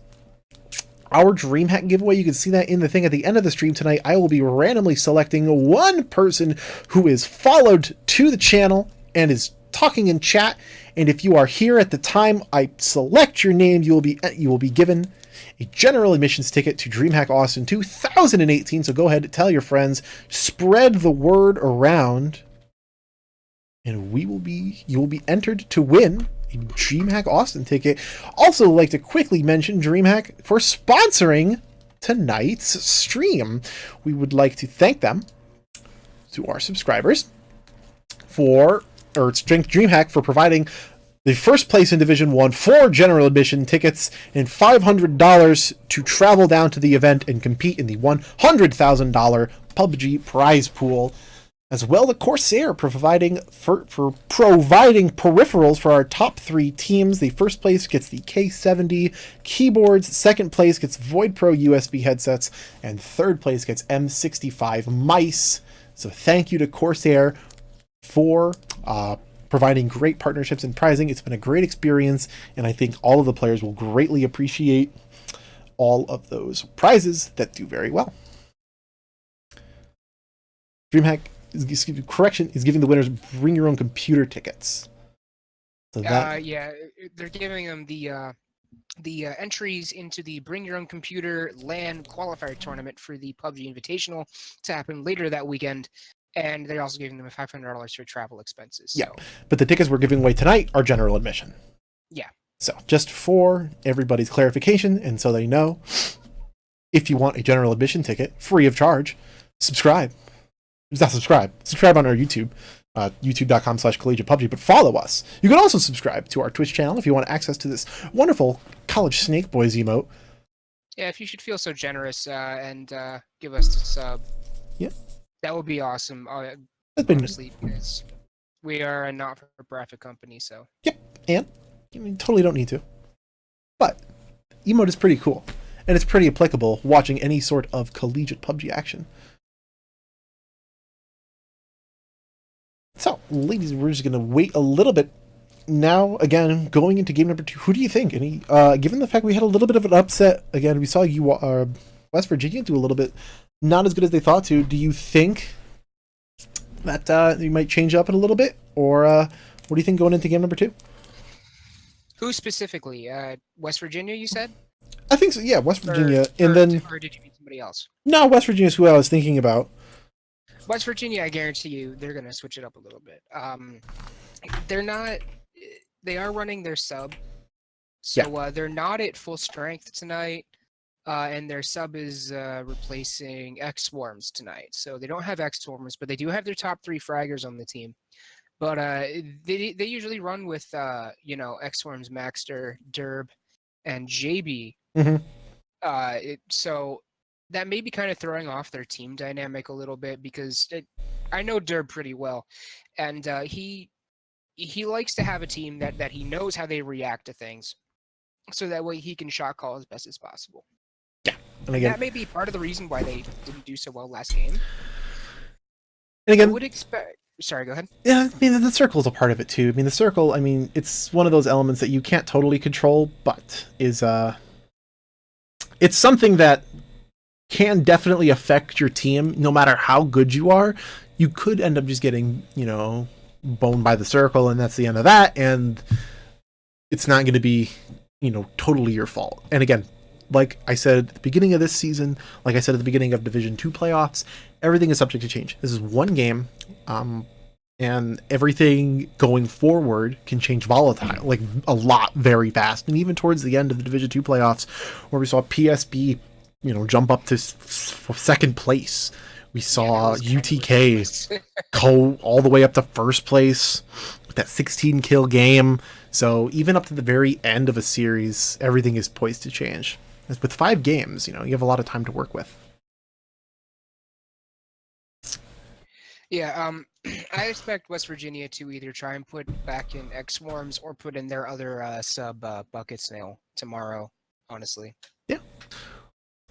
our DreamHack giveaway. You can see that in the thing at the end of the stream tonight. I will be randomly selecting one person who is followed to the channel and is talking in chat. And if you are here at the time I select your name, you will be given a general admissions ticket to DreamHack Austin 2018. So go ahead and tell your friends, spread the word around, and you will be entered to win a DreamHack Austin ticket. Also, like to quickly mention DreamHack for sponsoring tonight's stream. We would like to thank them, to our subscribers, DreamHack for providing the first place in Division 1 for general admission tickets and $500 to travel down to the event and compete in the $100,000 PUBG prize pool. As well, the Corsair providing peripherals for our top 3 teams. The first place gets the K70 keyboards, second place gets Void Pro USB headsets, and third place gets M65 mice. So thank you to Corsair for providing great partnerships and prizing. It's been a great experience, and I think all of the players will greatly appreciate all of those prizes that do very well. DreamHack is giving the winners bring your own computer tickets. So yeah, they're giving them the entries into the Bring Your Own Computer LAN qualifier tournament for the PUBG Invitational to happen later that weekend. And they're also giving them $500 for travel expenses. So. Yeah, but the tickets we're giving away tonight are general admission. Yeah. So just for everybody's clarification, and so they know, if you want a general admission ticket free of charge, subscribe. It's not subscribe on our YouTube, youtube.com/Collegiate PUBG, but follow us. You can also subscribe to our Twitch channel if you want access to this wonderful College Snake Boys emote. Yeah, if you should feel so generous and give us a sub. Yeah. That would be awesome. Honestly, because we are a not-for-profit company, so. Yep, and totally don't need to. But emote is pretty cool, and it's pretty applicable watching any sort of collegiate PUBG action. So, ladies, we're just going to wait a little bit. Now, again, going into game number 2, who do you think? Given the fact we had a little bit of an upset, again, we saw West Virginia do a little bit not as good as they thought to. Do you think that you might change up it a little bit? Or what do you think going into game number 2? Who specifically? West Virginia, you said? I think so, yeah, West Virginia. Or then did you mean somebody else? No, West Virginia is who I was thinking about. West Virginia, I guarantee you, they're going to switch it up a little bit. They are running their sub. So they're not at full strength tonight. And their sub is replacing X-Swarms tonight. So they don't have X-Swarms, but they do have their top 3 fraggers on the team. But they usually run with, X-Swarms, Maxter, Derb, and JB. Mm-hmm. So that may be kind of throwing off their team dynamic a little bit because I know Derb pretty well. And he likes to have a team that he knows how they react to things. so that way he can shot call as best as possible. And again, That may be part of the reason why they didn't do so well last game. and I again, would expect. Sorry, go ahead. yeah, I mean, the circle is a part of it too. I mean, the circle, I mean, it's one of those elements that you can't totally control, but is it's something that can definitely affect your team no matter how good you are. You could end up just getting, boned by the circle, and that's the end of that, and it's not going to be, totally your fault. And again, like I said at the beginning of this season, like I said at the beginning of Division 2 playoffs, everything is subject to change. This is one game, and everything going forward can change volatile, like a lot, very fast. And even towards the end of the Division 2 playoffs, where we saw PSB, jump up to second place, we saw UTK go all the way up to first place with that 16 kill game. So even up to the very end of a series, everything is poised to change. With 5 games, you have a lot of time to work with. Yeah, I expect West Virginia to either try and put back in X Swarms or put in their other sub bucket snail tomorrow, honestly. Yeah.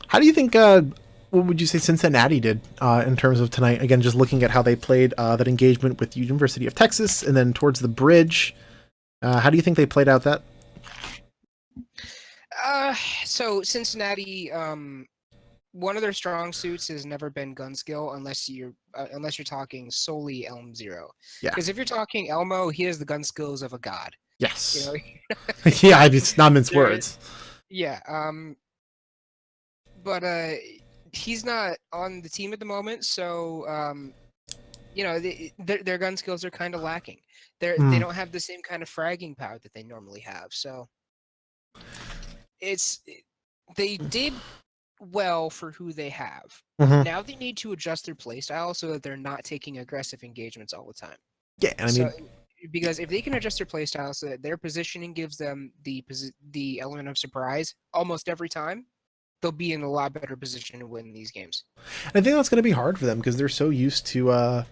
How do you think, what would you say Cincinnati did in terms of tonight? Again, just looking at how they played that engagement with University of Texas and then towards the bridge. How do you think they played out that? So Cincinnati, one of their strong suits has never been gun skill unless you're talking solely Elm Zero. Yeah. Because if you're talking Elmo, he has the gun skills of a god. Yes. Yeah, it's not mince words. Yeah. But he's not on the team at the moment, so their gun skills are kind of lacking. They don't have the same kind of fragging power that they normally have. So they did well for who they have. Mm-hmm. Now they need to adjust their playstyle so that they're not taking aggressive engagements all the time. Yeah, I mean, because if they can adjust their playstyle so that their positioning gives them the element of surprise almost every time, they'll be in a lot better position to win these games. I think that's going to be hard for them because they're so used to, I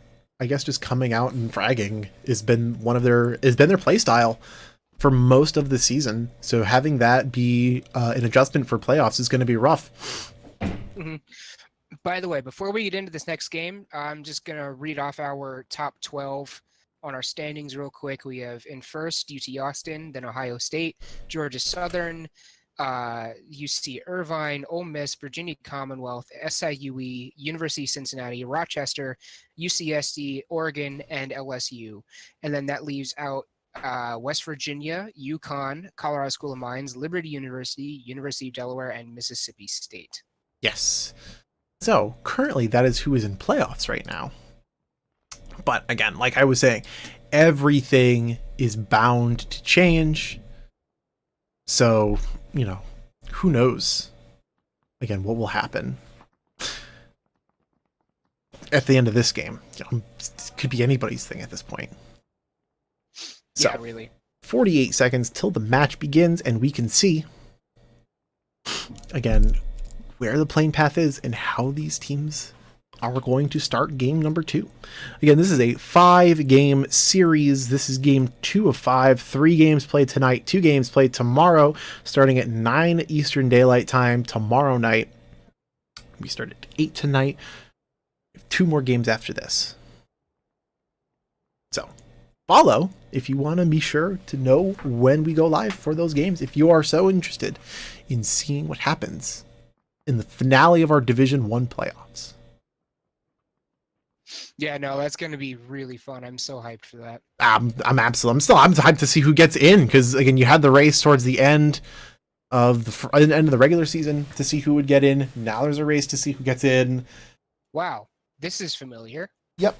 guess, just coming out and fragging has been their play style for most of the season. So having that be an adjustment for playoffs is going to be rough. Mm-hmm. By the way, before we get into this next game, I'm just going to read off our top 12 on our standings real quick. We have in first UT Austin, then Ohio State, Georgia Southern, UC Irvine, Ole Miss, Virginia Commonwealth, SIUE, University of Cincinnati, Rochester, UCSD, Oregon, and LSU. And then that leaves out West Virginia, UConn, Colorado School of Mines, Liberty University, University of Delaware, and Mississippi State. Yes. So currently that is who is in playoffs right now. But again, like I was saying, everything is bound to change. So, who knows, again, what will happen at the end of this game. It could be anybody's thing at this point. So, yeah, really. 48 seconds till the match begins, and we can see, again, where the playing path is and how these teams are going to start game number 2. Again, this is a 5-game series. This is game 2 of 5. 3 games played tonight, 2 games played tomorrow, starting at 9 Eastern Daylight Time tomorrow night. We start at 8 tonight. 2 more games after this. So, follow if you want to be sure to know when we go live for those games, if you are so interested in seeing what happens in the finale of our Division 1 playoffs. Yeah, no, that's going to be really fun. I'm so hyped for that. I'm hyped to see who gets in, because again, you had the race towards the end of the regular season to see who would get in. Now there's a race to see who gets in. Wow, this is familiar. Yep,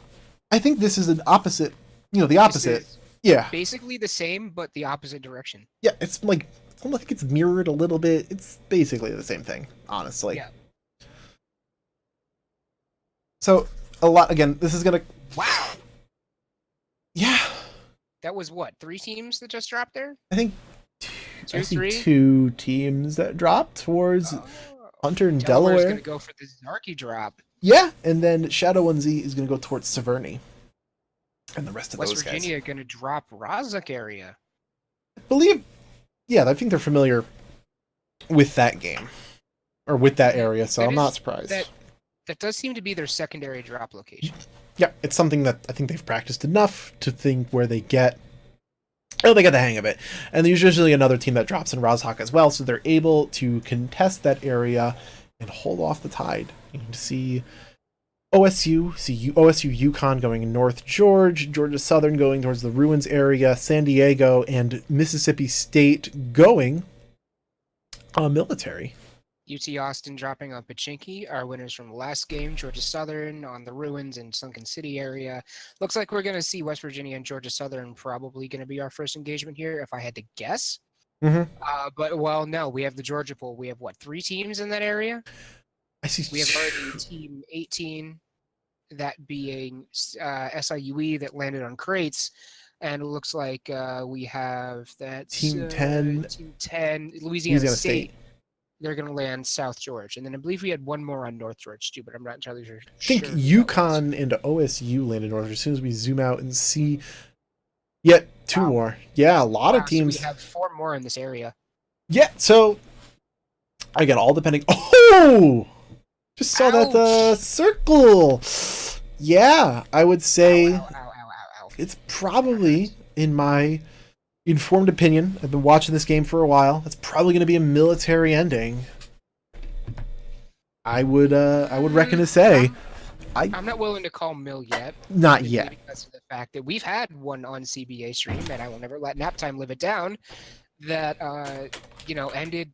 I think this is an opposite. The opposite. Yeah, basically the same, but the opposite direction. Yeah, it's almost like it's mirrored a little bit. It's basically the same thing, honestly. Yeah. So a lot again. This is gonna. Wow. Yeah. That was what, 3 teams that just dropped there? I think I see 2 teams that dropped towards Hunter and Delaware. Delaware's gonna go for the Zarky drop. Yeah, and then Shadow 1Z is gonna go towards Severny. And the rest of West those Virginia guys. gonna drop Razak area. I believe Yeah, I think they're familiar with that game or with that area, so That I'm not is- surprised. That does seem to be their secondary drop location. Yeah, it's something that I think they've practiced enough to think where they get the hang of it. And there's usually another team that drops in Rozhok as well, so they're able to contest that area and hold off the tide. You can see OSU Yukon going North George, Georgia Southern going towards the Ruins area, San Diego, and Mississippi State going military. UT Austin dropping on Pachinki. Our winners from the last game, Georgia Southern on the Ruins and Sunken City area. Looks like we're going to see West Virginia and Georgia Southern probably going to be our first engagement here, if I had to guess. Mm-hmm. But, well, no, we have the Georgia pool. We have, 3 teams in that area? I see. We have already Team 18, that being SIUE that landed on crates. And it looks like we have that Team 10. Team 10, Louisiana State. They're going to land South George. And then I believe we had one more on North George too, but I'm not entirely sure. I think Yukon and OSU landed north. As soon as we zoom out and see yet 2 more. Yeah, a lot of teams. So we have 4 more in this area. Yeah, so again, all depending. Oh! Just saw that circle. Yeah, I would say Ow. it's probably, in my informed opinion, I've been watching this game for a while, it's probably going to be a military ending. I would reckon to say. I'm not willing to call Mill yet. Not yet. Because of the fact that we've had one on CBA stream, and I will never let Naptime live it down, that, ended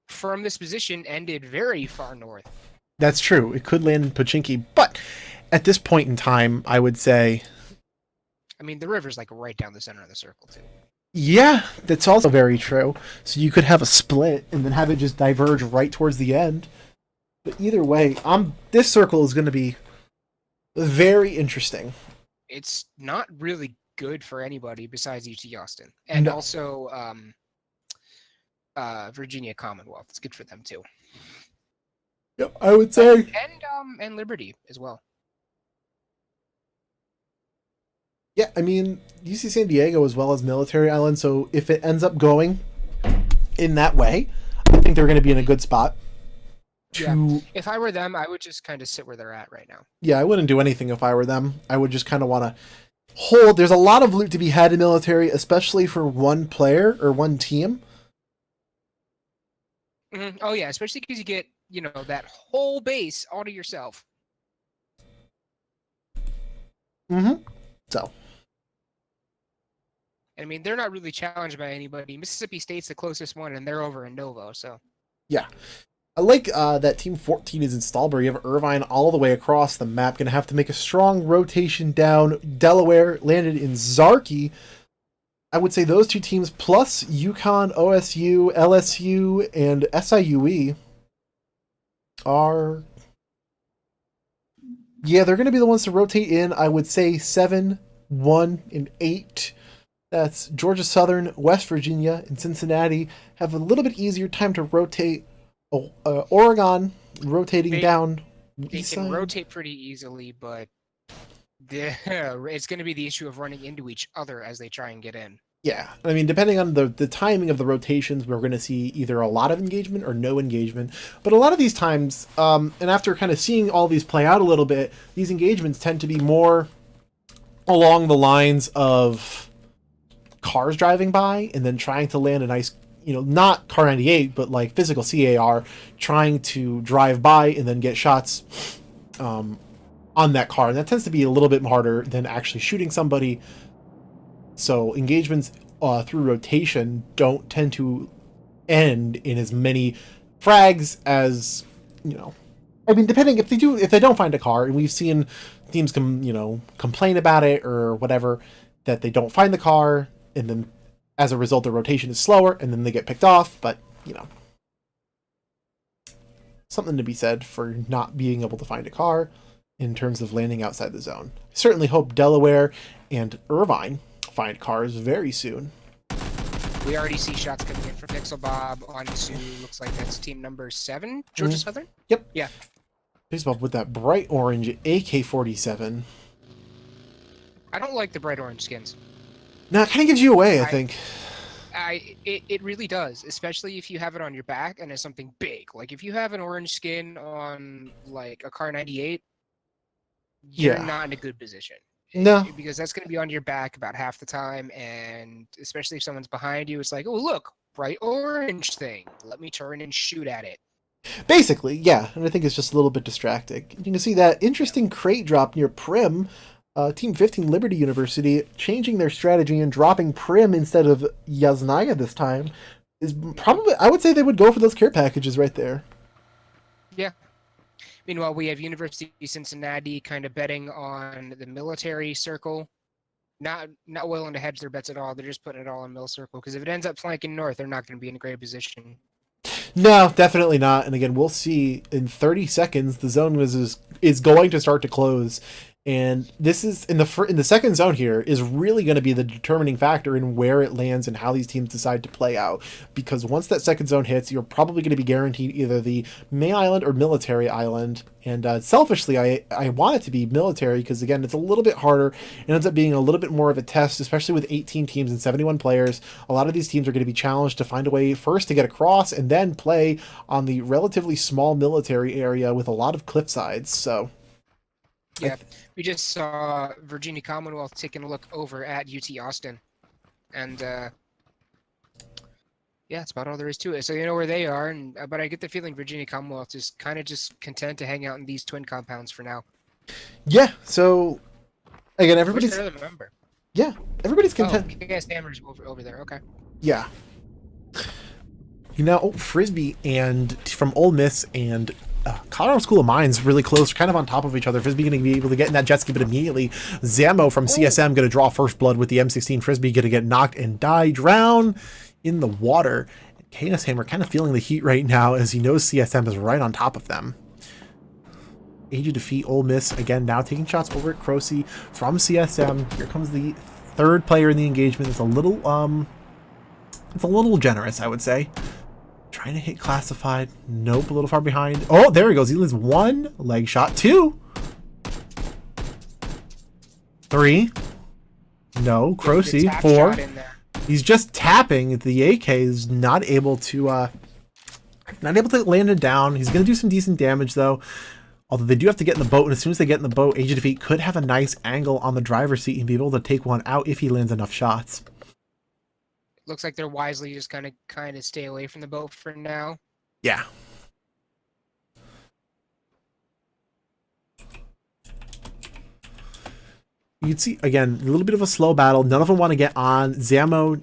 from this position, ended very far north. That's true. It could land in Pachinki, but at this point in time, I would say... I mean, the river's like right down the center of the circle, too. Yeah, that's also very true. So you could have a split and then have it just diverge right towards the end. But either way, this circle is going to be very interesting. It's not really good for anybody besides UT Austin. And also Virginia Commonwealth. It's good for them, too. Yep, I would say. And Liberty as well. Yeah, I mean, UC San Diego as well as Military Island, so if it ends up going in that way, I think they're going to be in a good spot. Yeah. If I were them, I would just kind of sit where they're at right now. Yeah, I wouldn't do anything if I were them. I would just kind of want to hold. There's a lot of loot to be had in Military, especially for one player or one team. Mm-hmm. Oh, yeah, especially because you get, that whole base all to yourself. Mm-hmm. So. I mean, they're not really challenged by anybody. Mississippi State's the closest one, and they're over in Novo, so. Yeah. I like that Team 14 is in Stallbury. You have Irvine all the way across the map. Going to have to make a strong rotation down. Delaware landed in Zarki. I would say those 2 teams, plus Yukon, OSU, LSU, and SIUE, are... Yeah, they're going to be the ones to rotate in. I would say 7, 1, and 8. That's Georgia Southern, West Virginia, and Cincinnati have a little bit easier time to rotate. Oregon rotating down. They can rotate pretty easily, but it's going to be the issue of running into each other as they try and get in. Yeah, I mean, depending on the timing of the rotations, we're going to see either a lot of engagement or no engagement. But a lot of these times, and after kind of seeing all these play out a little bit, these engagements tend to be more along the lines of cars driving by and then trying to land a nice, not Car 98, but like physical CAR, trying to drive by and then get shots on that car. And that tends to be a little bit harder than actually shooting somebody. So engagements through rotation don't tend to end in as many frags as, I mean, depending if they don't find a car, and we've seen teams complain about it or whatever, that they don't find the car, and then as a result the rotation is slower, and then they get picked off. But something to be said for not being able to find a car in terms of landing outside the zone. I certainly hope Delaware and Irvine find cars very soon. We already see shots coming in from Pixel Bob onto, looks like that's team number 7, Georgia Southern? Yep. Yeah. Pixel Bob with that bright orange AK-47. I don't like the bright orange skins. No, it kind of gives you away, I think. It really does, especially if you have it on your back and it's something big. Like if you have an orange skin on like a car 98, you're Yeah. not in a good position. No. Because that's going to be on your back about half the time, and especially if someone's behind you, it's like, oh look, bright orange thing. Let me turn and shoot at it. Basically, yeah, and I think it's just a little bit distracting. You can see that interesting crate drop near Prim. Team 15 Liberty University changing their strategy and dropping Prim instead of Yasnaya this time is probably, I would say they would go for those care packages right there. Yeah. Meanwhile, we have University of Cincinnati kind of betting on the military circle. Not willing to hedge their bets at all. They're just putting it all in mill circle, because if it ends up flanking north, they're not going to be in a great position. No, definitely not. And again, we'll see in 30 seconds the zone is going to start to close. And this is in the second zone here is really going to be the determining factor in where it lands and how these teams decide to play out. Because once that second zone hits, you're probably going to be guaranteed either the May Island or Military Island. And selfishly, I want it to be Military because, again, it's a little bit harder. It ends up being a little bit more of a test, especially with 18 teams and 71 players. A lot of these teams are going to be challenged to find a way first to get across and then play on the relatively small military area with a lot of cliff sides. So... Yeah, we just saw Virginia Commonwealth taking a look over at UT Austin. And, yeah, that's about all there is to it. So you know where they are, but I get the feeling Virginia Commonwealth is kind of just content to hang out in these twin compounds for now. Yeah, so, again, everybody's... Where's their other member? Yeah, everybody's content. Oh, KS Hammer's over there, okay. Yeah. You know, Frisbee and from Ole Miss and Colorado School of Mines really close, kind of on top of each other. Frisbee going to be able to get in that jet ski, but immediately Zammo from CSM going to draw first blood with the M16. Frisbee going to get knocked and drown in the water. KS Hammer kind of feeling the heat right now as he knows CSM is right on top of them. Age of defeat Ole Miss again now taking shots over at Croce from CSM. Here comes the third player in the engagement. It's a little generous, I would say. Trying to hit classified. Nope, a little far behind. Oh, there he goes. He lands one leg shot. Two. Three. No, Croce. Four. He's just tapping. The AK is not able to land it down. He's going to do some decent damage though. Although they do have to get in the boat, and as soon as they get in the boat, Age of Defeat could have a nice angle on the driver's seat and be able to take one out if he lands enough shots. Looks like they're wisely just kind of stay away from the boat for now. Yeah. You'd see, again, a little bit of a slow battle. None of them want to get on. Zammo,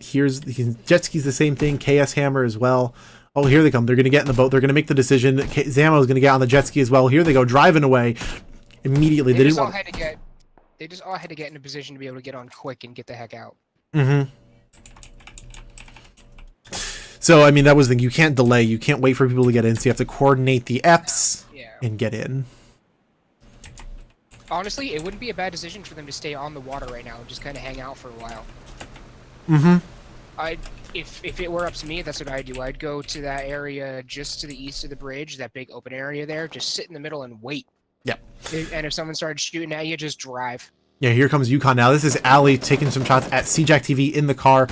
jet skis the same thing. KS Hammer as well. Oh, here they come. They're going to get in the boat. They're going to make the decision. Zammo is going to get on the jet ski as well. Here they go, driving away. Immediately. They just all had to get in a position to be able to get on quick and get the heck out. Mm-hmm. So, I mean, that was the thing. You can't delay. You can't wait for people to get in. So you have to coordinate the Fs and get in. Honestly, it wouldn't be a bad decision for them to stay on the water right now and just kind of hang out for a while. Mm-hmm. If it were up to me, that's what I'd do. I'd go to that area just to the east of the bridge, that big open area there, just sit in the middle and wait. Yep. And if someone started shooting at you, just drive. Yeah, here comes UConn now. This is Ali taking some shots at CJack TV in the car.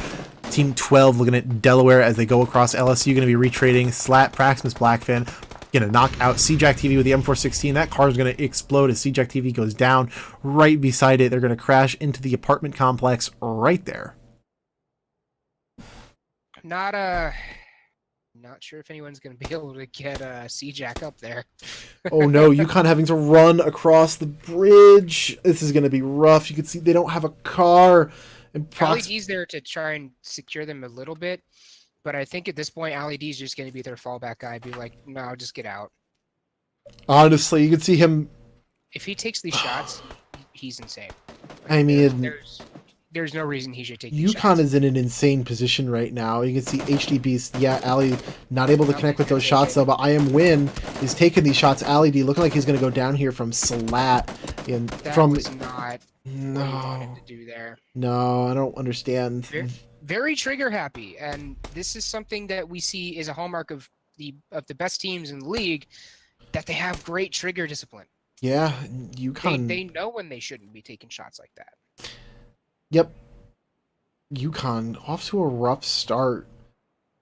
Team 12 looking at Delaware as they go across LSU. Going to be retrading. Slat, Praxmas, Blackfin. Going to knock out CJack TV with the M416. That car is going to explode as CJack TV goes down. Right beside it, they're going to crash into the apartment complex right there. Not sure if anyone's going to be able to get CJack up there. Oh no, UConn having to run across the bridge. This is going to be rough. You can see they don't have a car. LED's there to try and secure them a little bit, but I think at this point, LED's just going to be their fallback guy. Be like, no, just get out. Honestly, you can see him. If he takes these shots, he's insane. I mean, there's no reason he should take these shots. UConn is in an insane position right now. You can see HD Beast, Ali not able to connect with those shots though, but I Am Win is taking these shots. Ali D looking like he's going to go down here from Slat. And that was not what he wanted to do there. No, I don't understand. Very trigger happy, and this is something that we see is a hallmark of the best teams in the league, that they have great trigger discipline. Yeah, UConn. They know when they shouldn't be taking shots like that. Yep. Yukon off to a rough start.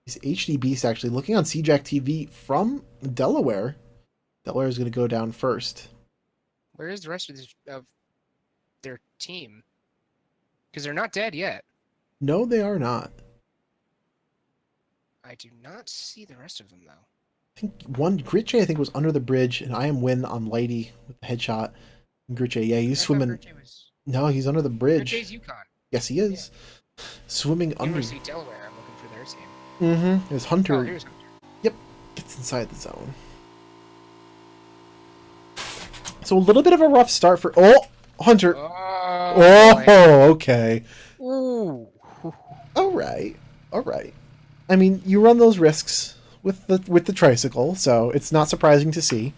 These HD Beasts actually looking on CJack TV from Delaware. Delaware is going to go down first. Where is the rest of their team? Because they're not dead yet. No, they are not. I do not see the rest of them though. I think one Gritche I think was under the bridge, and I am win on Lighty with the headshot. Gritche, yeah, he's swimming. No, he's under the bridge. Gritche's Yukon. Yes, he is. Swimming under. University of Delaware. I'm looking for their team. Mm-hmm. There's Hunter. Oh, here's Hunter. Yep, gets inside the zone. So a little bit of a rough start for Hunter. Oh, Okay. Ooh. All right. I mean, you run those risks with the tricycle, so it's not surprising to see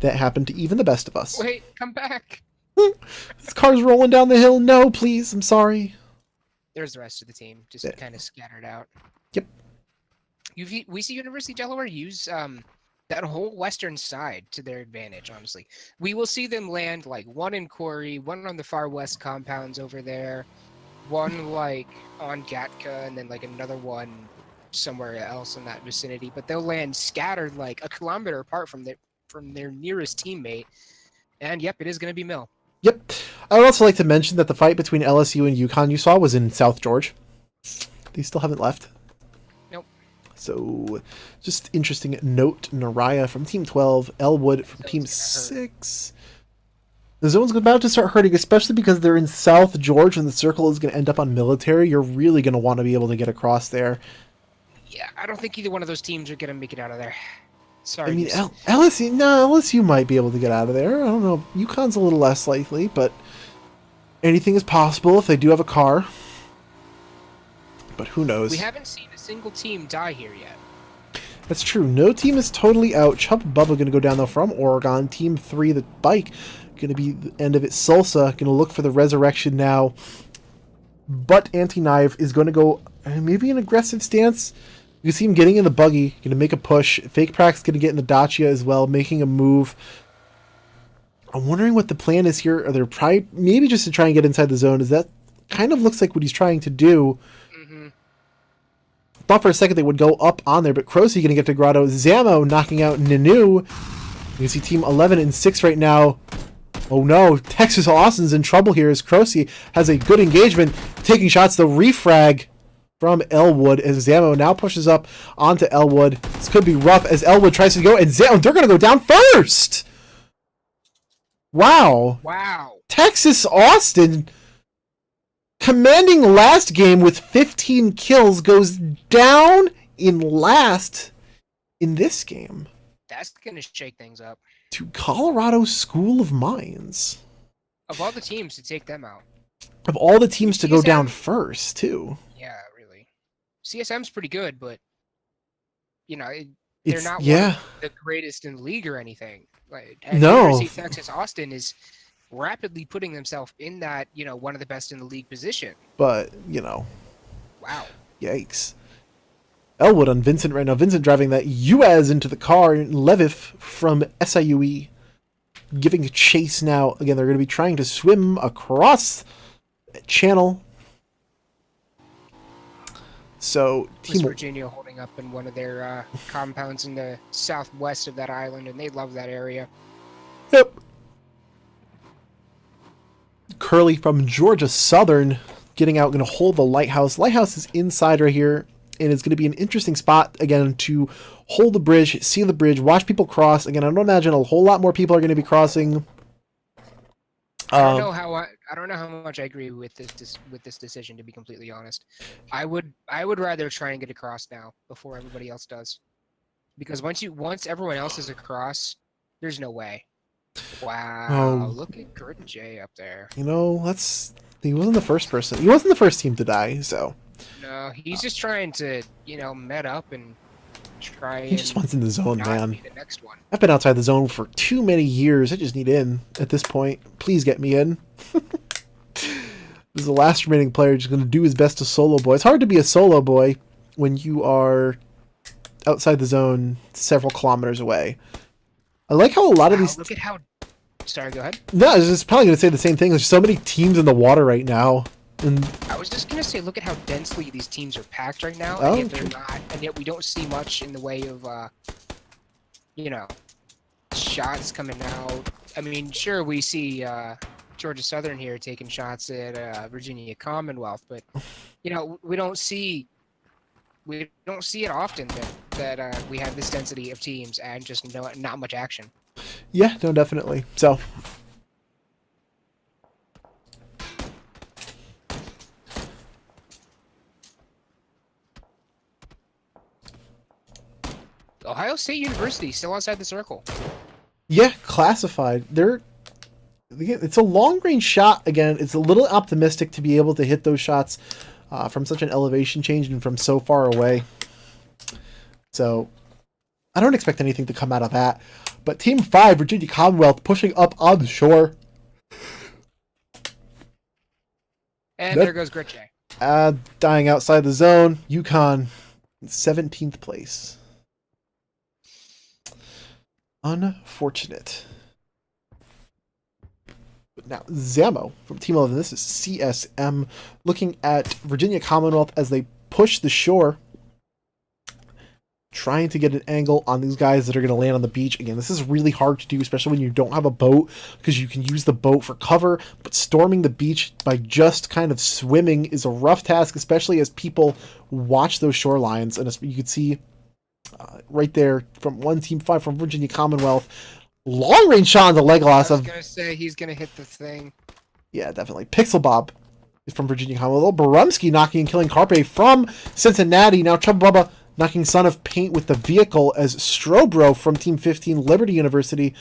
that happen to even the best of us. Wait, come back. This car's rolling down the hill. No, please. I'm sorry. There's the rest of the team, just Yeah. kind of scattered out. Yep. We see University of Delaware use that whole western side to their advantage. Honestly, we will see them land like one in Quarry, one on the far west compounds over there, one like on Gatka, and then like another one somewhere else in that vicinity. But they'll land scattered like a kilometer apart from their nearest teammate. And yep, it is going to be Mill. Yep. I would also like to mention that the fight between LSU and UConn you saw was in South George. They still haven't left. Nope. So, just interesting note. Naraya from Team 12, Elwood from Team 6. The zone's about to start hurting, especially because they're in South George and the circle is going to end up on military. You're really going to want to be able to get across there. Yeah, I don't think either one of those teams are going to make it out of there. Sorry. I mean, LSU might be able to get out of there. I don't know. UConn's a little less likely, but anything is possible if they do have a car. But who knows? We haven't seen a single team die here yet. That's true. No team is totally out. Chubb Bubba going to go down, though, from Oregon. Team 3, the bike, going to be the end of it. Salsa going to look for the resurrection now. But Anti-Knife is going to go maybe an aggressive stance. You can see him getting in the buggy, going to make a push. Fake Prax going to get in the Dacia as well, making a move. I'm wondering what the plan is here. Are they probably maybe just to try and get inside the zone? Is that kind of looks like what he's trying to do? Mm-hmm. Thought for a second they would go up on there, but Crocy going to get to Grotto. Zamo knocking out Nanu. You can see Team 11 and 6 right now. Oh no, Texas Austin's in trouble here as Crocy has a good engagement, taking shots. The refrag from Elwood as Zamo now pushes up onto Elwood. This could be rough as Elwood tries to go, and Zamo, they're going to go down first! Wow. Texas Austin, commanding last game with 15 kills, goes down in last in this game. That's going to shake things up. To Colorado School of Mines. Of all the teams to take them out. Of all the teams to go CSM down first, too. Yeah, really. CSM's pretty good, but, you know, they're not one of the greatest in the league or anything. Like, University of Texas Austin is rapidly putting themselves in that, you know, one of the best in the league position. But, you know. Wow. Yikes. Elwood on Vincent right now. Vincent driving that UAZ into the car. Leviv from SIUE giving chase now. Again, they're going to be trying to swim across the channel. So, West Virginia holding up in one of their compounds in the southwest of that island, and they love that area. Yep. Curly from Georgia Southern getting out, going to hold the Lighthouse. Lighthouse is inside right here, and it's going to be an interesting spot, again, to hold the bridge, see the bridge, watch people cross. Again, I don't imagine a whole lot more people are going to be crossing. I don't know how much I agree with this decision, to be completely honest. I would rather try and get across now before everybody else does, because once everyone else is across, there's no way. Wow, look at Gordon J up there. You know, he wasn't the first person. He wasn't the first team to die, so. No, he's just trying to, you know, met up and try. He just wants in the zone, man. The next one. I've been outside the zone for too many years. I just need in at this point. Please get me in. This is the last remaining player just going to do his best to solo boy. It's hard to be a solo boy when you are outside the zone several kilometers away. I like how a lot of these... Look at how... Sorry, go ahead. No, I was just probably going to say the same thing. There's so many teams in the water right now. And I was just gonna say, look at how densely these teams are packed right now, Oh, and yet they're true. not, and yet we don't see much in the way of, you know, shots coming out. I mean, sure, we see Georgia Southern here taking shots at Virginia Commonwealth, but you know, we don't see it often that we have this density of teams and just not much action. yeah, no, definitely. So Ohio State University still outside the circle. yeah, classified. It's a long range shot. Again, it's a little optimistic to be able to hit those shots from such an elevation change and from so far away. So I don't expect anything to come out of that. But Team 5, Virginia Commonwealth, pushing up on the shore. And there goes Gritche. Dying outside the zone. UConn, 17th place. Unfortunate. But now, Zamo from Team 11. This is CSM looking at Virginia Commonwealth as they push the shore. Trying to get an angle on these guys that are going to land on the beach. Again, this is really hard to do, especially when you don't have a boat, because you can use the boat for cover, but storming the beach by just kind of swimming is a rough task, especially as people watch those shorelines. And as you can see right there from one Team 5 from Virginia Commonwealth, long range shot on the leg loss I was of... gonna say he's gonna hit the thing. Yeah, definitely. Pixel Bob is from Virginia Commonwealth. Barumsky knocking and killing Carpe from Cincinnati. Now Chubba Bubba knocking Son of Paint with the vehicle as Strobro from Team 15 Liberty University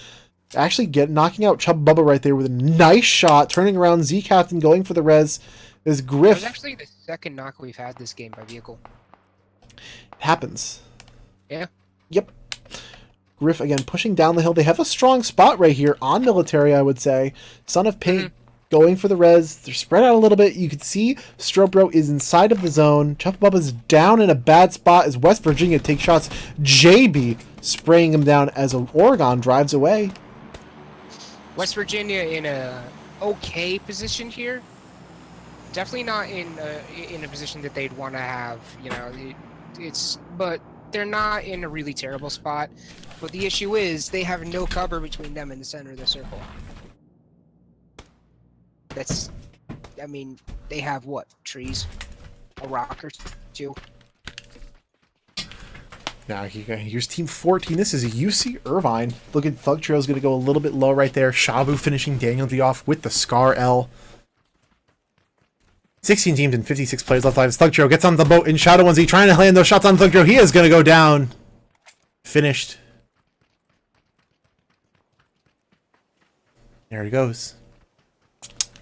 actually knocking out Chubba Bubba right there with a nice shot, turning around Z Captain going for the res as That Griff. was actually the second knock we've had this game by vehicle. Happens. Yeah. Yep. Griff again pushing down the hill. They have a strong spot right here on military, I would say. Son of Paint going for the res. They're spread out a little bit. You can see Strobro is inside of the zone. Chubba Bubba's down in a bad spot as West Virginia takes shots. JB spraying him down as Oregon drives away. West Virginia in a okay position here. Definitely not in a position that they'd want to have. You know, but they're not in a really terrible spot. But the issue is they have no cover between them and the center of the circle. I mean, they have what? Trees? A rock or two? Now here's Team 14. This is UC Irvine. Look at Thug Trail's going to go a little bit low right there. Shabu finishing Daniel D off with the Scar L. 16 teams and 56 players left alive. Thug Trail gets on the boat in Shadow 1Z trying to land those shots on Thug Trail. He is going to go down. Finished. There he goes.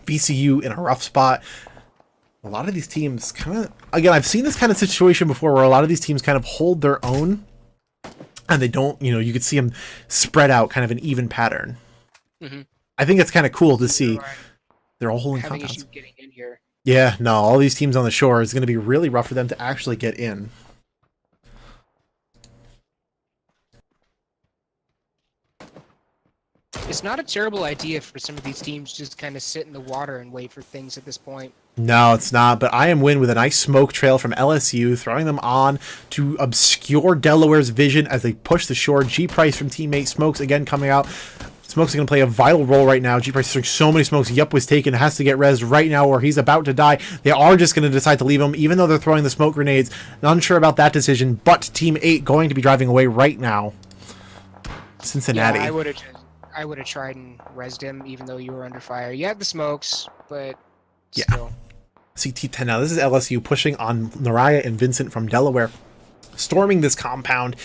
VCU in a rough spot. A lot of these teams kind of... Again, I've seen this kind of situation before where a lot of these teams kind of hold their own and they don't, you know, you could see them spread out kind of an even pattern. Mm-hmm. I think it's kind of cool to see. They're all holding Having compounds. issues getting in here. Yeah, no, all these teams on the shore is going to be really rough for them to actually get in. It's not a terrible idea for some of these teams to just kind of sit in the water and wait for things at this point. No, it's not, but I am win with a nice smoke trail from LSU, throwing them on to obscure Delaware's vision as they push the shore. G Price from teammate Smokes again coming out. Smokes is going to play a vital role right now. G Price is throwing so many smokes. Yup was taken, has to get rezzed right now or he's about to die. They are just going to decide to leave him, even though they're throwing the smoke grenades. Unsure about that decision, but Team 8 going to be driving away right now. Cincinnati. Yeah, I would have tried and rezzed him, even though you were under fire. You had the smokes, but still. CT10 now. This is LSU pushing on Naraya and Vincent from Delaware. Storming this compound.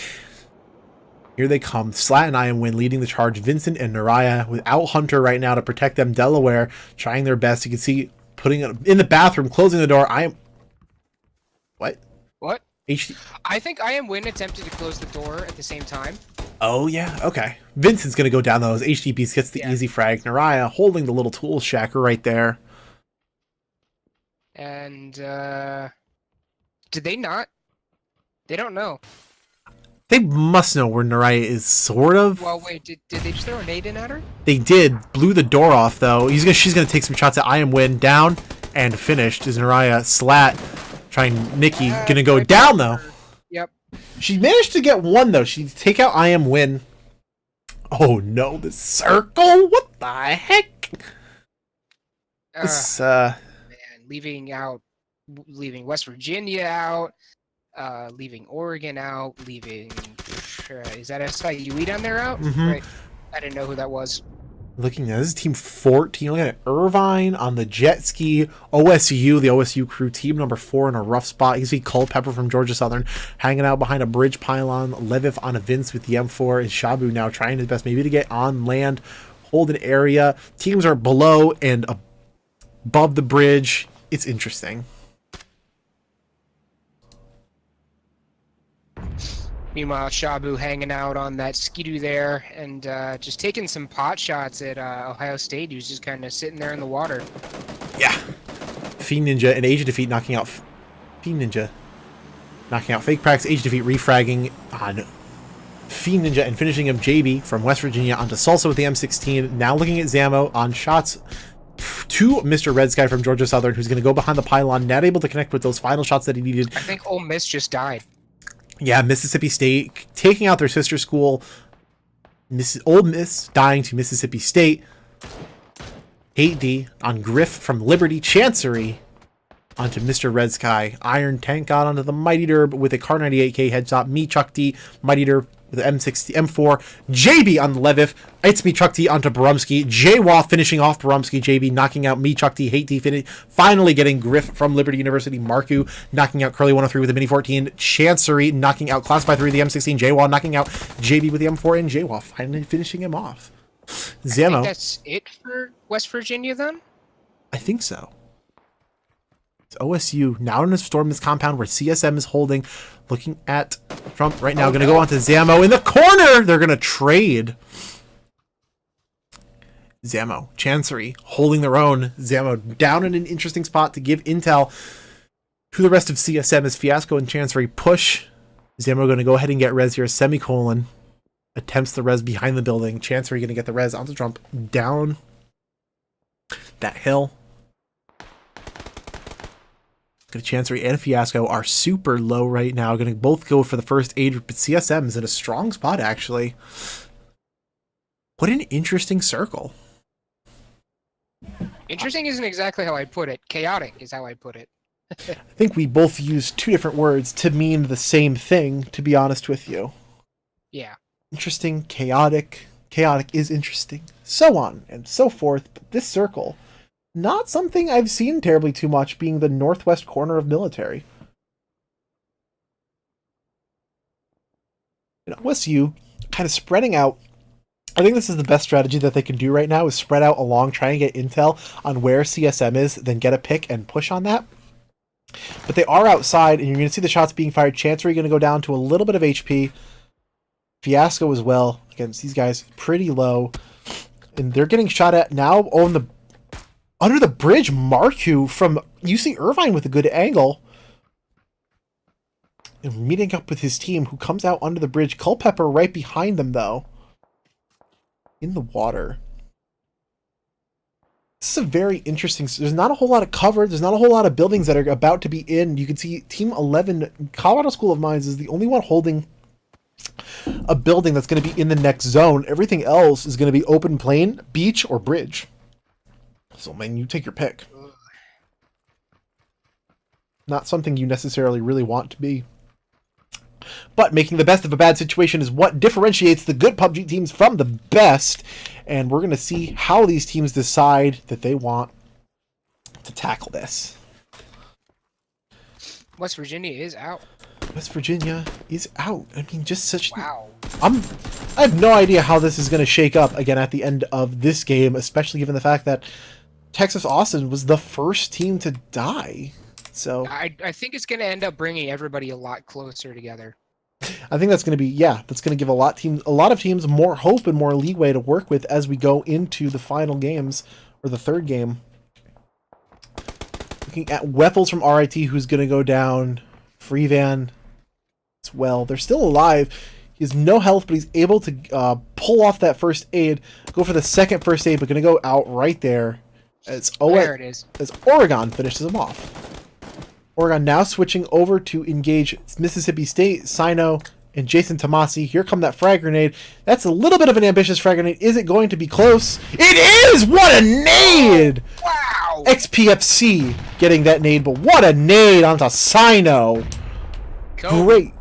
Here they come. Slat and I am win leading the charge. Vincent and Naraya without Hunter right now to protect them. Delaware trying their best. You can see putting it in the bathroom, closing the door. I am... What? What? HD... I think I am win attempted to close the door at the same time. Oh, yeah. Okay. Vincent's going to go down those. HD Beast gets the easy frag. Naraya holding the little tool shacker right there. And, did they not? They don't know. They must know where Naraya is, sort of. Well, wait, did they just throw a nade in at her? They did. Blew the door off, though. She's going to take some shots at I Am Win. Down. and finished. Is Naraya Slat trying Nikki gonna go down though? Yep. She managed to get one though. She take out I am win. Oh no, the circle! What the heck? This Man, leaving West Virginia out, leaving Oregon out, leaving is that SIUE down there out? Mhm. Right. I didn't know who that was. Looking at this is team 14. Looking at Irvine on the jet ski. OSU, the OSU crew, team number 4 in a rough spot. You see Culpeper from Georgia Southern hanging out behind a bridge pylon. Leviv on a Vince with the M4. And Shabu now trying his best maybe to get on land, hold an area. Teams are below and above the bridge. It's interesting. Meanwhile, Shabu hanging out on that skidoo there and just taking some pot shots at Ohio State. He was just kind of sitting there in the water. Yeah. Fiend Ninja and Age of Defeat knocking out Fiend Ninja. Knocking out Fake Prax, Age of Defeat refragging on Fiend Ninja and finishing him JB from West Virginia onto Salsa with the M16. Now looking at Zamo on shots to Mr. Red Sky from Georgia Southern, who's going to go behind the pylon, not able to connect with those final shots that he needed. I think Ole Miss just died. Yeah, Mississippi State taking out their sister school. Ole Miss dying to Mississippi State. 8D on Griff from Liberty. Chancery onto Mr. Red Sky. Iron Tank got onto the Mighty Derb with a Car 98K headshot. Me, Chuck D, Mighty Derb with the M4. JB on the Leviv. It's Me, Chuck D onto Barumski. Jwa finishing off Barumski. JB knocking out Me, Chuck D, Hate D. Finally getting Griff from Liberty University. Marku knocking out Curly 103 with the Mini 14. Chancery knocking out Classified 3 with the M16. Jwa knocking out JB with the M4. And Jwa finally finishing him off. I Zamo. think that's it for West Virginia then? I think so. It's OSU now in a Storm's compound where CSM is holding. Looking at Trump right now. Going to go on to Zamo in the corner. They're going to trade. Zamo, Chancery holding their own. Zamo down in an interesting spot to give intel to the rest of CSM as Fiasco and Chancery push. Zamo going to go ahead and get res here. Semicolon attempts the res behind the building. Chancery going to get the res onto Trump down that hill. Chancery and Fiasco are super low right now. Going to both go for the first aid, but CSM is in a strong spot, actually. What an interesting circle. Interesting isn't exactly how I'd put it. Chaotic is how I'd put it. I think we both used two different words to mean the same thing, to be honest with you. Yeah. Interesting, chaotic. Chaotic is interesting. So on and so forth. But this circle, not something I've seen terribly too much, being the northwest corner of military. OSU kind of spreading out. I think this is the best strategy that they can do right now, is spread out along, try and get intel on where CSM is, then get a pick and push on that. But they are outside, and you're going to see the shots being fired. Chancery going to go down to a little bit of HP. Fiasco as well. Against these guys, pretty low. And they're getting shot at now on the under the bridge. Marku from UC Irvine with a good angle. And meeting up with his team, who comes out under the bridge. Culpeper right behind them, though. In the water. This is a very interesting. There's not a whole lot of cover. There's not a whole lot of buildings that are about to be in. You can see Team 11, Colorado School of Mines, is the only one holding a building that's going to be in the next zone. Everything else is going to be open plain, beach, or bridge. So, man, you take your pick. Not something you necessarily really want to be. But making the best of a bad situation is what differentiates the good PUBG teams from the best. And we're going to see how these teams decide that they want to tackle this. West Virginia is out. West Virginia is out. I mean, just such... Wow. I have no idea how this is going to shake up again at the end of this game, especially given the fact that Texas Austin was the first team to die. So I think it's going to end up bringing everybody a lot closer together. I think that's going to be, that's going to give a lot of teams more hope and more leeway to work with as we go into the final games, or the third game. Looking at Weffels from RIT, who's going to go down. Freevan as well. They're still alive. He has no health, but he's able to pull off that first aid, go for the second first aid, but going to go out right there. as There it is. as Oregon finishes them off. Oregon now switching over to engage Mississippi State, Sino, and Jason Tomasi. Here come that frag grenade. That's a little bit of an ambitious frag grenade. Is it going to be close? It is! What a nade! Wow! XPFC getting that nade, but what a nade onto Sino. Kobe.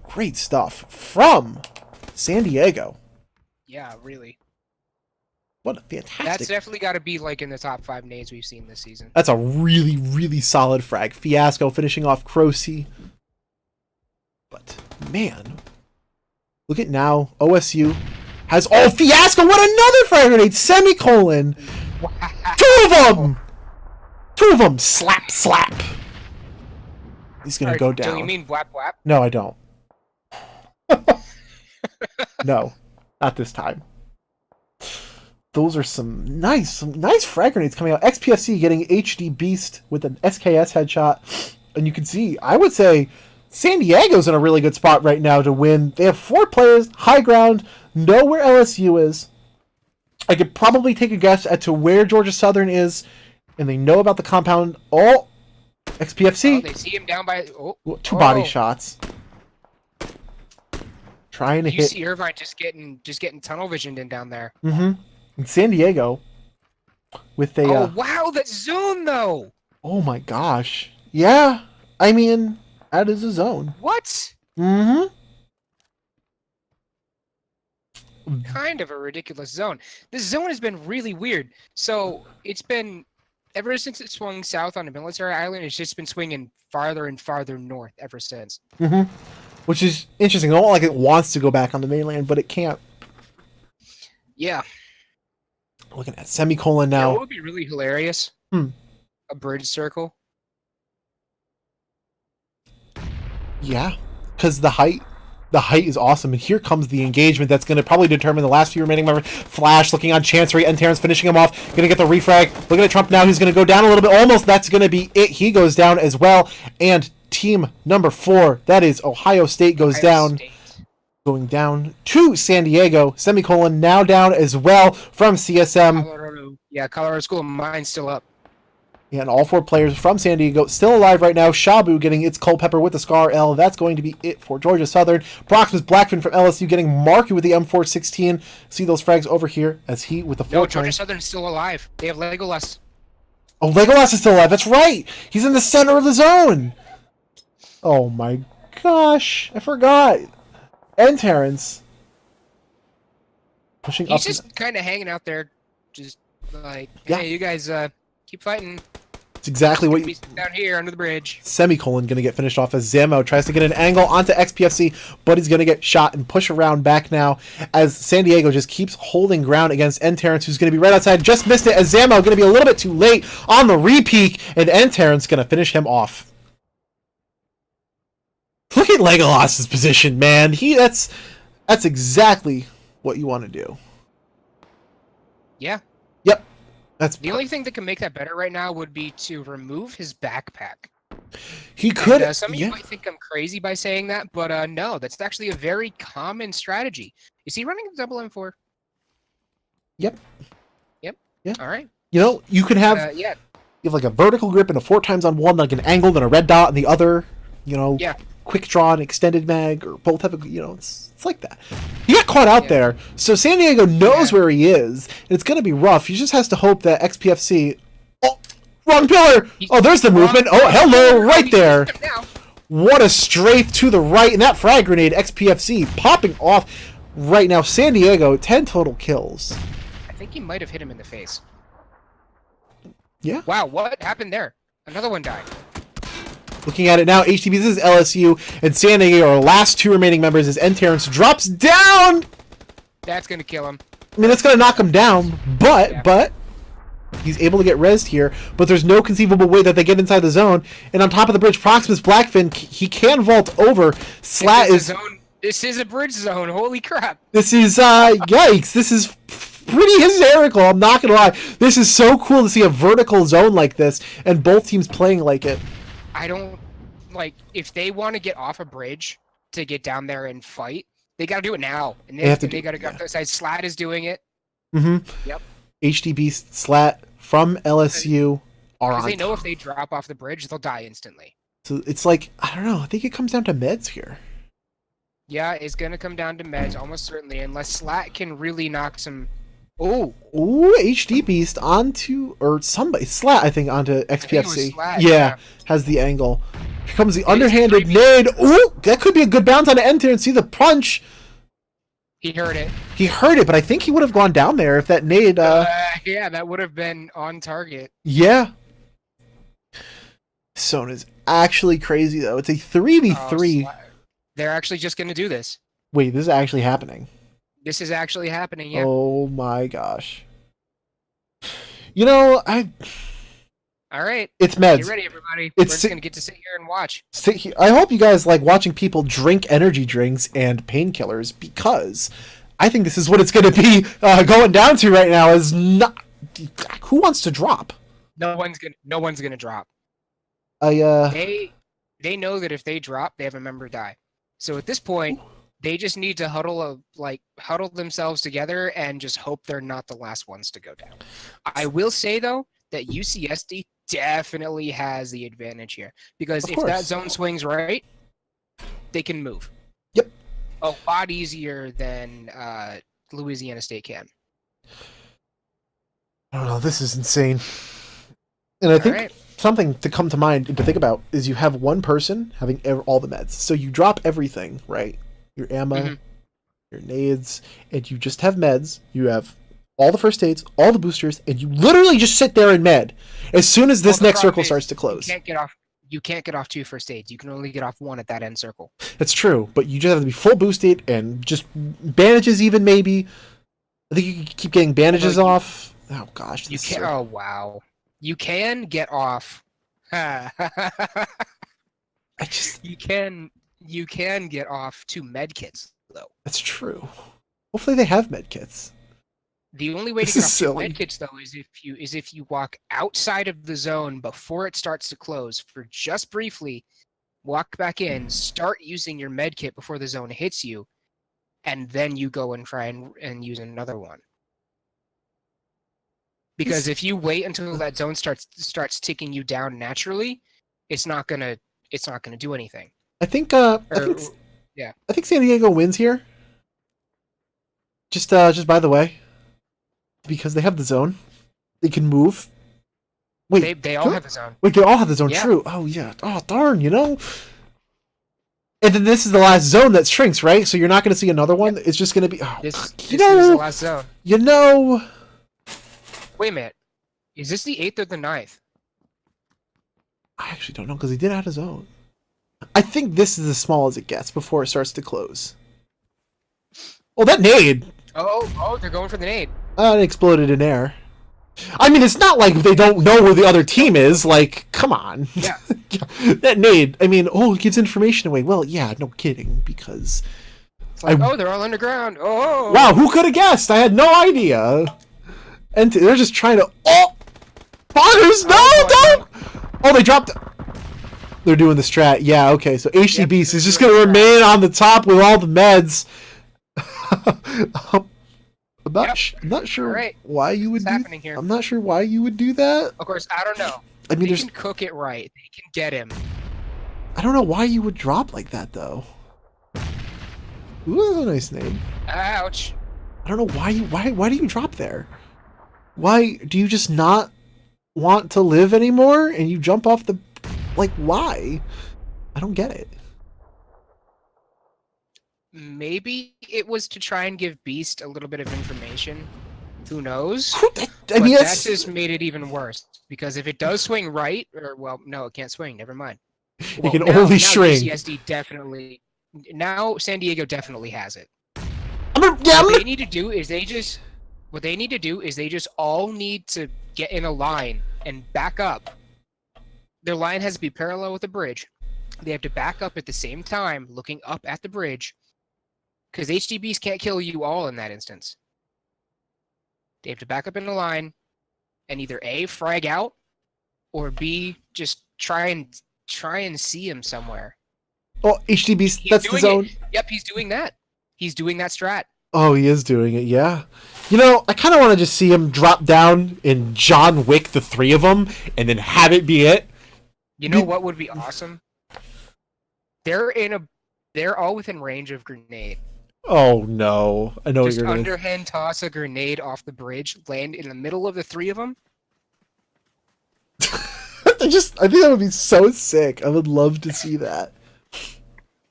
Great stuff from San Diego. Yeah, really. What a fantastic. That's definitely got to be like in the top 5 nades we've seen this season. That's a really, really solid frag. Fiasco finishing off Croce. But, man. Look at now. OSU has... Oh, Fiasco! What another frag grenade! Semicolon! Wow. Two of them! Two of them! Slap, slap! He's gonna go down. Do you mean whap whap? No, I don't. No. Not this time. Those are some nice frag grenades coming out. XPFC getting HD Beast with an SKS headshot. And you can see, I would say, San Diego's in a really good spot right now to win. They have 4 players, high ground, know where LSU is. I could probably take a guess as to where Georgia Southern is, and they know about the compound. Oh, XPFC. Oh, they see him down by... Oh, 2 body shots. Trying to you hit. see Irvine just getting tunnel visioned in down there. Mm-hmm. In San Diego, with a... Oh, wow, that zone, though! Oh, my gosh. Yeah, I mean, that is a zone. What? Mm-hmm. Kind of a ridiculous zone. This zone has been really weird. So, it's been... Ever since it swung south on a military island, it's just been swinging farther and farther north ever since. Mm-hmm. Which is interesting. It's not like it wants to go back on the mainland, but it can't. Yeah. Looking at semicolon You know now. what would be really hilarious? A bridge circle. Yeah, because the height is awesome, and here comes the engagement that's going to probably determine the last few remaining members. Flash looking on Chancery, and Terrence finishing him off. Going to get the refrag. Looking at Trump now. He's going to go down a little bit. Almost. That's going to be it. He goes down as well. And team number 4, that is Ohio State, goes down. State. Going down to San Diego. Semicolon now down as well from CSM. Colorado. Yeah, Colorado School of Mines still up. And all 4 players from San Diego still alive right now. Shabu getting its Culpepper with the Scar L. That's going to be it for Georgia Southern. Proximus Blackfin from LSU getting Marky with the M416. See those frags over here as he with the 4 No, Georgia Southern's still alive. They have Legolas. Oh, Legolas is still alive. That's right. He's in the center of the zone. Oh my gosh. I forgot. And Terrence. Pushing up. He's just kind of hanging out there. Just like, Yeah. hey, you guys keep fighting. It's exactly what you... Down here under the bridge. Semicolon going to get finished off as Zamo tries to get an angle onto XPFC, but he's going to get shot and push around back now as San Diego just keeps holding ground against N Terrence, who's going to be right outside. Just missed it as Zamo going to be a little bit too late on the repeat, and N Terrence going to finish him off. Look at Legolas's position, man. That's exactly what you want to do. Yeah. Yep. That's The only thing that can make that better right now would be to remove his backpack. he could. And, some of you Yeah. might think I'm crazy by saying that, but no, that's actually a very common strategy. Is he running the double M4? Yep. Yep. Yeah. All right. You know, you can have Yeah. you have like a vertical grip and a 4 times on one, like an angle, and a red dot on the other. You know. Yeah. Quick draw and extended mag, or both have a, it's like that. He got caught out there, so San Diego knows where he is, and it's going to be rough. He just has to hope that XPFC... Oh, wrong pillar! Oh, there's the movement. Oh, hello, right there. What a strafe to the right, and that frag grenade, XPFC, popping off right now. San Diego, 10 total kills. I think he might have hit him in the face. Yeah. Wow, what happened there? Another one died. Looking at it now, HTB, this is LSU, and San Diego, our last 2 remaining members, as N Terrence drops down! That's going to kill him. I mean, that's going to knock him down, but he's able to get rezzed here, but there's no conceivable way that they get inside the zone, and on top of the bridge, Proximus Blackfin, he can vault over. Slat is... This is a bridge zone, holy crap. This is, yikes, this is pretty hysterical, I'm not going to lie. This is so cool to see a vertical zone like this, and both teams playing like it. I don't, if they want to get off a bridge to get down there and fight, they got to do it now. And they got to go outside. Slat is doing it. Mm-hmm. Yep. HDB Slat from LSU are Because on they know top. if they drop off the bridge, they'll die instantly. So it's like, I don't know. I think it comes down to meds here. Yeah, it's gonna come down to meds almost certainly, unless Slat can really knock some. Oh, Ooh, HD Beast onto, or somebody, Slat, I think, onto I think it was XPFC. Slat, yeah, has the angle. Here comes the is underhanded 3v. nade. Ooh, that could be a good bounce on the end here and see the punch. He heard it. He heard it, but I think he would have gone down there if that nade, Yeah, that would have been on target. yeah. Zone is actually crazy, though. It's a 3v3. Slat. They're actually just gonna do this. Wait, this is actually happening. This is actually happening. Yeah. Oh my gosh. You know, All right. it's meds. Get ready, everybody. It's We're just gonna get to sit here and watch. I hope you guys like watching people drink energy drinks and painkillers, because I think this is what it's going to be going down to right now. Is not who wants to drop? No one's gonna drop. I They know that if they drop, they have a member die. So at this point, they just need to huddle themselves together and just hope they're not the last ones to go down. I will say though that UCSD definitely has the advantage here, because Of if that course. zone swings right, they can move. Yep. A lot easier than Louisiana State can. I don't know. This is insane. And I think Alright. something to come to mind and to think about is you have one person having all the meds, so you drop everything, right? Your ammo, Mhm. your nades, and you just have meds. You have all the first aids, all the boosters, and you literally just sit there in med. As soon as this Well, the next problem circle is starts to close. You can't get off 2 first aids. You can only get off 1 at that end circle. That's true, but you just have to be full boosted and just bandages even maybe. I think you can keep getting bandages Although off. Oh gosh. You this is can. so- Oh wow. You can get off. I just You can get off 2 med kits though. that's true. Hopefully they have med kits. The only way This to get is off 2 silly. med kits though is if you walk outside of the zone before it starts to close for just briefly, walk back in, start using your med kit before the zone hits you, and then you go and try and use another one. Because if you wait until that zone starts ticking you down naturally, it's not gonna do anything. I think Yeah. I think San Diego wins here. Just by the way, because they have the zone, they can move. Wait, They all have the zone. wait, they all have the zone. Yeah. True. Oh yeah. Oh darn. You know. And then this is the last zone that shrinks, right? So you're not going to see another one. It's just going to be. Oh, This you is the know. last zone. You know. Wait a minute. Is this the 8th or the 9th? I actually don't know because he did have his own. I think this is as small as it gets before it starts to close. Oh, that nade! Oh, they're going for the nade. It exploded in air. I mean, it's not like they don't know where the other team is. Like, come on. Yeah. That nade. I mean, it gives information away. Well, yeah, no kidding. Because It's like, they're all underground. Oh. wow, who could have guessed? I had no idea. And they're just trying to. Oh, Poggers, no, don't! Oh, they dropped. They're doing the strat. Yeah, okay. So HD Yep, Beast they're is just doing gonna the strat. remain on the top with all the meds. I'm not. Yep. I'm not sure Alright. why you would What's do. happening here? I'm not sure why you would do that. Of course, I don't know. I mean, They there's. can cook it right. They can get him. I don't know why you would drop like that though. Ooh, that's a nice name. Ouch. I don't know why you. Why do you drop there? Why do you just not want to live anymore and you jump off the? Like why? I don't get it. Maybe it was to try and give Beast a little bit of information. Who knows? I But mean, that that's just made it even worse. Because if it does swing right, or well, no, it can't swing. Never mind. it Well, can now only shrink. UCSD definitely. Now San Diego definitely has it. I'm What gonna, they need to do is they just all need to get in a line and back up. Their line has to be parallel with the bridge. They have to back up at the same time, looking up at the bridge, because HDBs can't kill you all in that instance. They have to back up in a line, and either A, frag out, or B, just try and see him somewhere. Oh, HDB. He's That's the doing zone. it. Yep, he's doing that. He's doing that strat. Oh, he is doing it, yeah. You know, I kind of want to just see him drop down in John Wick, the three of them, and then have it be it. You know what would be awesome? They're all within range of grenade. Oh no, I know Just what you're underhand toss a grenade off the bridge, land in the middle of the three of them. I think that would be so sick. I would love to see that.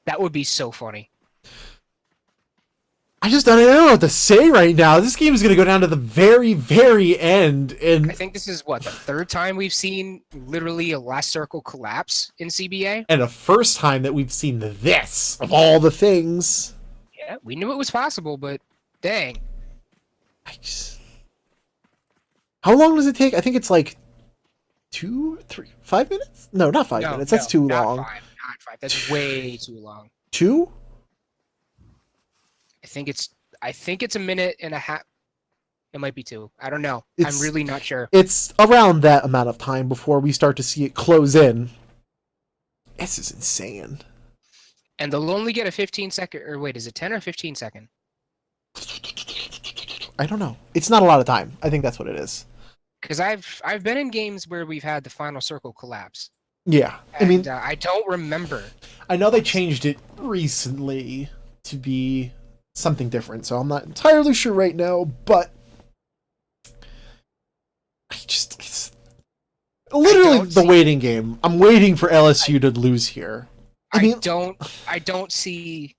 That would be so funny. I don't know what to say right now. This game is going to go down to the very, very end, and I think this is what the third time we've seen literally a last circle collapse in CBA. the first time that we've seen this of all the things. Yeah, we knew it was possible, but dang. How long does it take? I think it's like 2, 3, 5 minutes? No, not 5 minutes. That's too long. Not five. That's way too long. 2? I think it's a minute and a half. It might be 2. I don't know. It's- I'm really not sure. It's around that amount of time before we start to see it close in. This is insane. And they'll only get a 15-second, or wait, is it 10 or 15 second? I don't know. It's not a lot of time. I think that's what it is. Because I've been in games where we've had the final circle collapse. Yeah. And, I mean, I don't remember. I know they changed it recently to be something different, so I'm not entirely sure right now, but it's literally don't the see- waiting game. I'm waiting for LSU to lose here. I mean, I don't see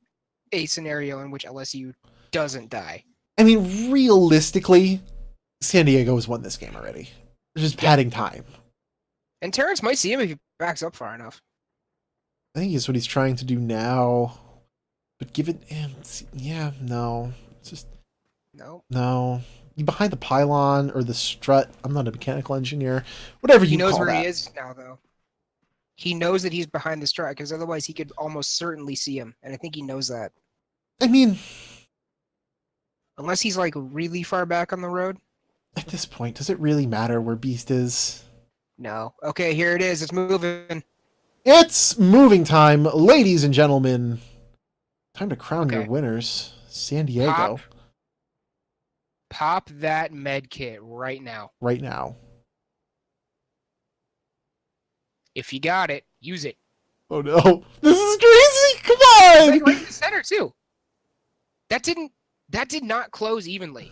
a scenario in which LSU doesn't die. realistically, San Diego has won this game already. They're just padding time. And Terrence might see him if he backs up far enough. I think it's what he's trying to do now. But no. It's just, No. no. You behind the pylon or the strut. I'm not a mechanical engineer. Whatever He you knows call where that. he is now, though. He knows that he's behind the strut, because otherwise he could almost certainly see him. And I think he knows that. I mean, Unless he's, like, really far back on the road. at this point, does it really matter where Beast is? No. Okay, here it is. It's moving. It's moving time, ladies and gentlemen. Time to crown your Okay. winners. San Diego, Pop that med kit right now. right now. If you got it, use it. Oh no. This is crazy! Come on! Right in the center, too. That did not close evenly.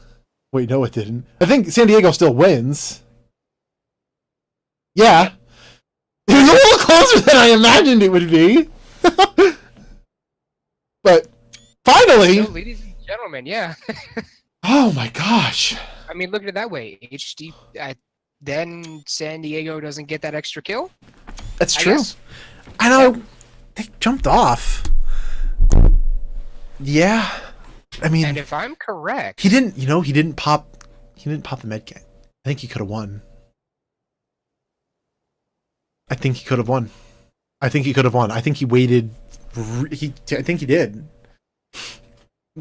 Wait, no, it didn't. I think San Diego still wins. Yeah. It was a little closer than I imagined it would be. But finally, So, ladies and gentlemen, yeah. oh my gosh. I mean, look at it that way. HD. Then San Diego doesn't get that extra kill. That's I true. guess. I know. They jumped off. Yeah. I mean, And if I'm correct, he didn't pop the med kit. I think he could have won. I think he waited. I think he did.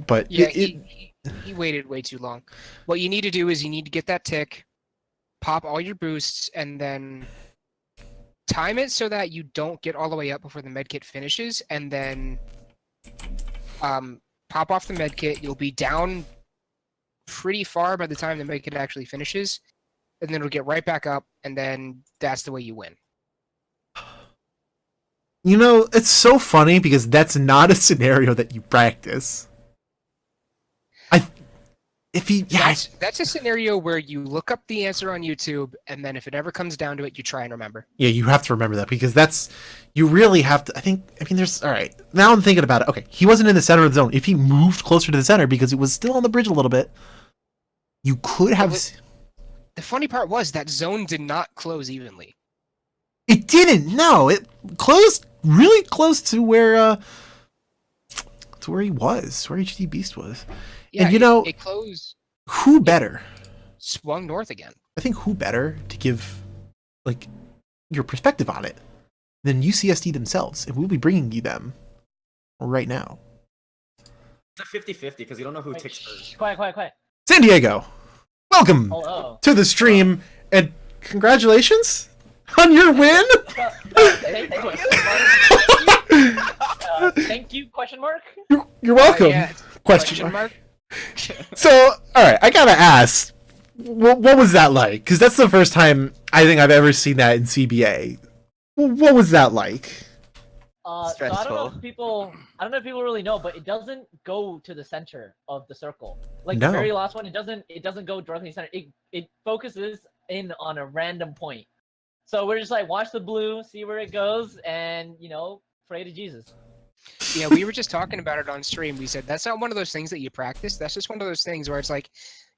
But yeah, he waited way too long. What you need to do is you need to get that tick, pop all your boosts, and then time it so that you don't get all the way up before the medkit finishes, and then pop off the medkit. You'll be down pretty far by the time the medkit actually finishes, and then it'll get right back up, and then that's the way you win. You know, it's so funny because that's not a scenario that you practice. That's a scenario where you look up the answer on YouTube, and then if it ever comes down to it, you try and remember. Yeah, you have to remember that because you really have to. There's all right. Now I'm thinking about it. Okay, he wasn't in the center of the zone. If he moved closer to the center because it was still on the bridge a little bit, you could have. The funny part was that zone did not close evenly. It didn't. No, it closed really close to where he was, where HD Beast was. Yeah, And it closed, who better? swung north again. I think who better to give like your perspective on it than UCSD themselves, and we'll be bringing you them right now. It's a 50-50 because you don't know who ticks first. Quiet. San Diego, welcome Hello. to the stream, and congratulations on your win. Thank you, question mark? You're welcome. Yeah, Question mark. So, all right, I gotta ask, what was that like? Because that's the first time I think I've ever seen that in CBA. What was that like? So I don't know Stressful. if people really know, but it doesn't go to the center of the circle. Like No. the very last one, it doesn't go directly center. It focuses in on a random point. So we're just like watch the blue, see where it goes, and pray to Jesus. Yeah, we were just talking about it on stream. We said that's not one of those things that you practice. That's just one of those things where it's like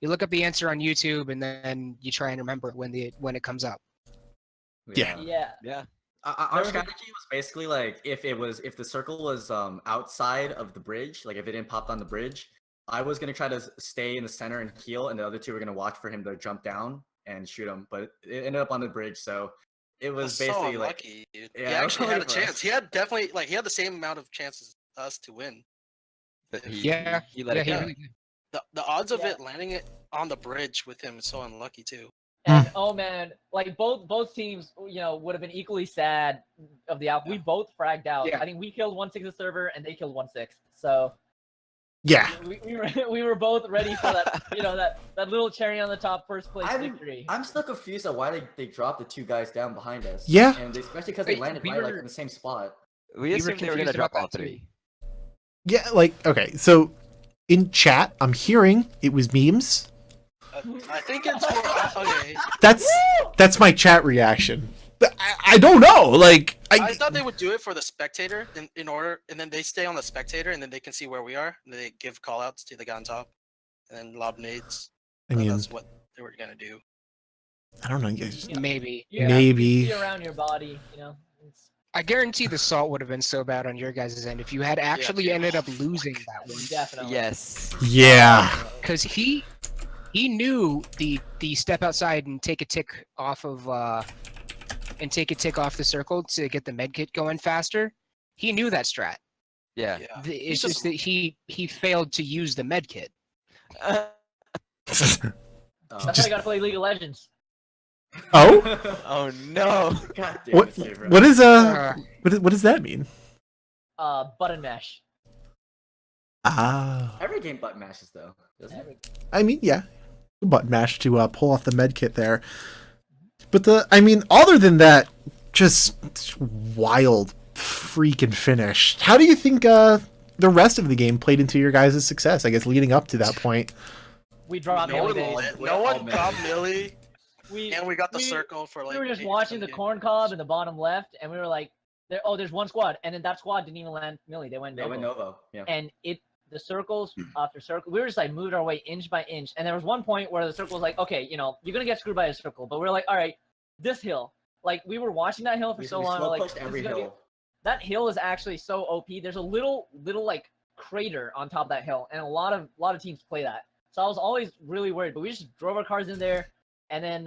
you look up the answer on YouTube and then you try and remember it when it comes up. Yeah. Yeah. Yeah. Our strategy was basically like if the circle was outside of the bridge, like if it didn't pop on the bridge, I was gonna try to stay in the center and heal, and the other two were gonna watch for him to jump down and shoot him. But it ended up on the bridge, so it was That's basically so like unlucky, dude. yeah, He it was actually had a lucky for us. chance. He had definitely he had the same amount of chances as us to win. But Yeah, he let yeah, it he go. really did. The odds of Yeah. it landing it on the bridge with him is so unlucky too. And oh man, like both teams, would have been equally sad of the outcome. We both fragged out. Yeah. I think we killed 1/6 server and they killed 1/6. So Yeah. we were both ready for that, that little cherry on the top first place victory. I'm still confused at why they dropped the two guys down behind us. Yeah. and especially because they Wait, landed we right like were- in the same spot. We were assumed they were gonna confused drop about all that, too. three. Yeah, like, okay, so in chat, I'm hearing it was memes. I think it's for okay. That's my chat reaction. But I don't know. Like, I thought they would do it for the spectator in order, and then they stay on the spectator, and then they can see where we are, and they give call outs to the guy on top, and then lob nades. I mean, That's what they were gonna do. I don't know. You guys, Maybe. You Maybe. see around your body, it's- I guarantee the salt would have been so bad on your guys' end if you had actually ended up losing that one. definitely. Yes. yeah. Because he knew the step outside and take a tick off of the circle to get the medkit going faster. He knew that strat. Yeah. Yeah. It's He's just that he failed to use the medkit. That's why I gotta play League of Legends. Oh? Oh no. God damn What? it, Sabra. What is Uh, what does that mean? Button mash. Ah. Every game button mashes though, doesn't it? I mean, yeah, button mash to pull off the med kit there. But other than that, just wild freaking finish. How do you think the rest of the game played into your guys' success? I guess leading up to that point. We dropped No one, Millie. no one got Millie, We and we got the we- circle for like. we were just 8% watching the game. corn cob in the bottom left, and we were like, there's one squad, and then that squad didn't even land Millie. They went They Novo. went Novo. Yeah. And the circles after circle, we were just like moved our way inch by inch, and there was one point where the circle was like, okay, you're gonna get screwed by a circle, but we're like, all right, this hill, like we were watching that hill for We so we long, slow like pushed this every is gonna be- hill. that hill is actually so OP. There's a little like crater on top of that hill, and a lot of teams play that. So I was always really worried, but we just drove our cars in there, and then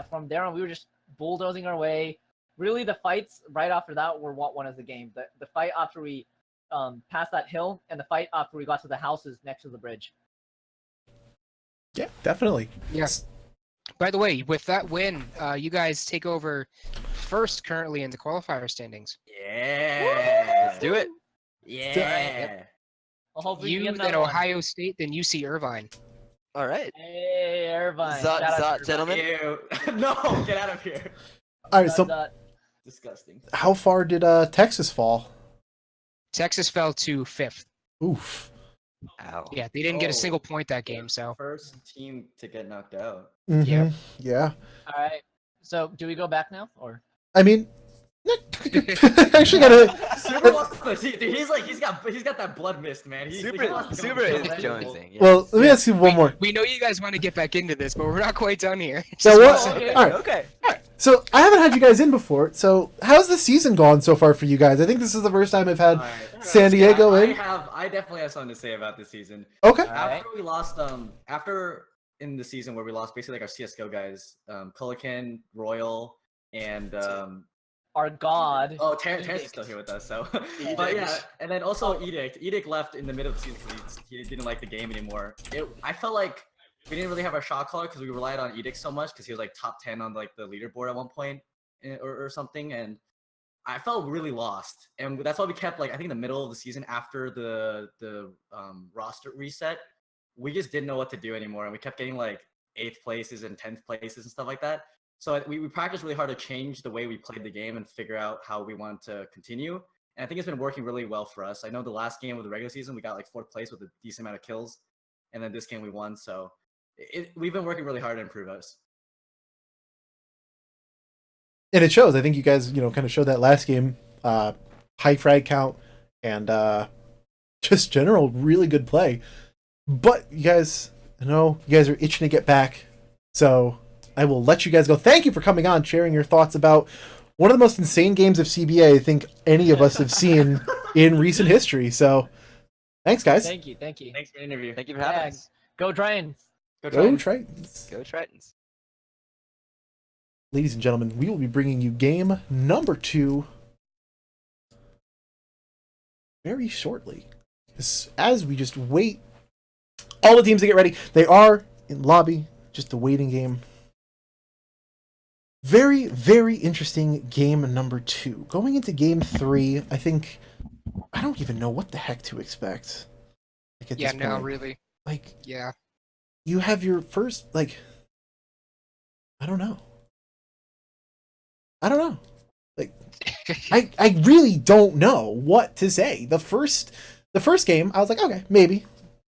from there on we were just bulldozing our way. Really, the fights right after that were what won us the game. The fight after we passed that hill, and the fight after we got to the houses next to the bridge. Yeah, definitely. Yes. By the way, with that win, you guys take over first currently in the qualifier standings. Yeah. Let's do it. Yeah. Well, hopefully we You get then another one. Ohio State, then UC Irvine. All right. Hey, Irvine. Zot, Shout out to zot, Irvine. gentlemen. Ew. No, get out of here. All right. Zot, So, zot. Disgusting. how far did Texas fall? Texas fell to 5th. Oof. Ow. Yeah, they didn't get a Oh. single point that game, so First team to get knocked out. Mhm. Yeah. All right. So do we go back now, or? I mean, actually gotta. Super lost the dude, he's got that blood mist, man. He lost the Super control. is jonesing. Yes. Well, let me ask you one more. we know you guys want to get back into this, but we're not quite done here. So Just what? wanna say- okay. All right. Okay. So I haven't had you guys in before. So how's the season gone so far for you guys? I think this is the first time I've had Alright. San Diego I in. I definitely have something to say about this season. Okay. Alright. After we lost, after in the season where we lost basically like our CS:GO guys, Collegiate, Royal, and Our god. oh, Terrence is still here with us. So, but yeah, and then also Edict. Edict left in the middle of the season because he didn't like the game anymore. I felt like we didn't really have our shot caller because we relied on Edict so much because he was like top 10 on like the leaderboard at one point or something, and I felt really lost. And that's why we kept like I think in the middle of the season after the roster reset, we just didn't know what to do anymore, and we kept getting like 8th places and 10th places and stuff like that. So we practiced really hard to change the way we played the game and figure out how we want to continue. And I think it's been working really well for us. I know the last game of the regular season, we got like 4th place with a decent amount of kills. And then this game we won. So we've been working really hard to improve us. And it shows. I think you guys, kind of showed that last game. High frag count and just general really good play. But you guys, I know you guys are itching to get back. So I will let you guys go. Thank you for coming on, sharing your thoughts about one of the most insane games of CBA I think any of us have seen in recent history. So thanks, guys. Thank you. Thanks for the interview. Thank you for having us. Go Dragons. Go Tritons. Go Tritons. Ladies and gentlemen, we will be bringing you game number 2 very shortly. As we just wait all the teams to get ready. They are in lobby, just a waiting game. Very, very interesting game number 2. Going into game 3, I don't even know what the heck to expect. Like at Yeah, this no, point. really. Like, Yeah. you have your first, I don't know. Like, I really don't know what to say. The first game, I was like, okay, maybe.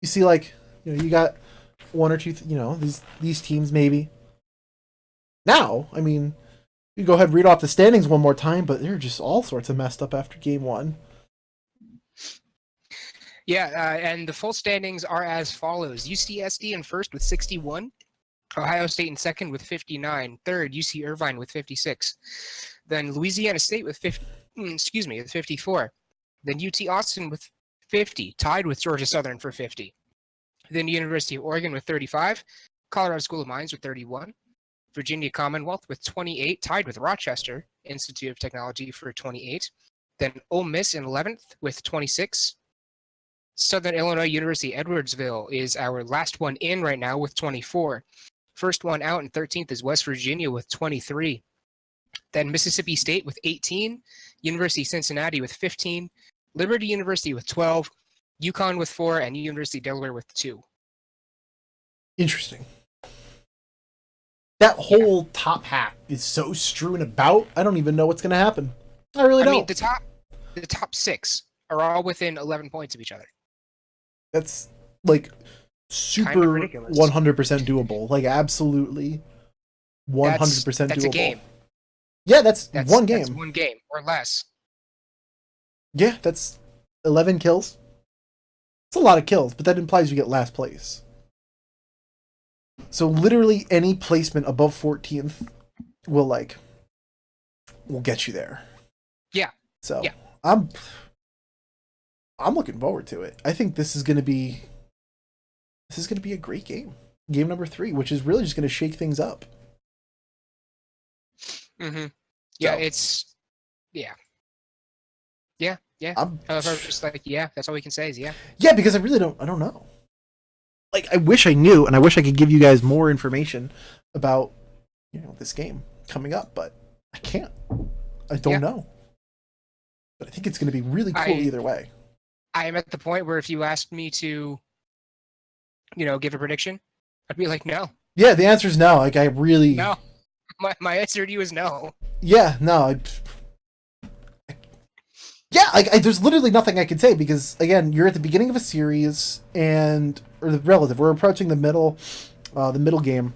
You see, you got one or two, these teams maybe. Now, I mean, you go ahead and read off the standings one more time, but they're just all sorts of messed up after game 1. Yeah, and the full standings are as follows. UCSD in first with 61. Ohio State in second with 59. Third, UC Irvine with 56. Then Louisiana State with 54. Then UT Austin with 50, tied with Georgia Southern for 50. Then University of Oregon with 35. Colorado School of Mines with 31. Virginia Commonwealth with 28, tied with Rochester Institute of Technology for 28. Then Ole Miss in 11th with 26. Southern Illinois University Edwardsville is our last one in right now with 24. First one out in 13th is West Virginia with 23. Then Mississippi State with 18. University of Cincinnati with 15. Liberty University with 12. UConn with 4. And University of Delaware with 2. Interesting. That whole top half is so strewn about. I don't even know what's going to happen. I really don't. I mean, the top 6 are all within 11 points of each other. That's super 100% doable. Absolutely 100% doable. That's a game. Yeah, that's one game. That's one game or less. Yeah, that's 11 kills. It's a lot of kills, but that implies you get last place. So literally any placement above 14th will get you there. Yeah. So yeah. I'm looking forward to it. I think this is going to be a great game. Game number 3, which is really just going to shake things up. Mm-hmm. Yeah, So, Yeah. I'm just that's all we can say is yeah. Yeah, because I don't know. I wish I knew, and I wish I could give you guys more information about, this game coming up, but I can't. I don't know. But I think it's going to be really cool either way. I am at the point where if you asked me to, give a prediction, I'd be like, no. Yeah, the answer is no. I really... No. My answer to you is no. Yeah, no. There's literally nothing I can say because, again, you're at the beginning of a series or the relative. We're approaching the middle game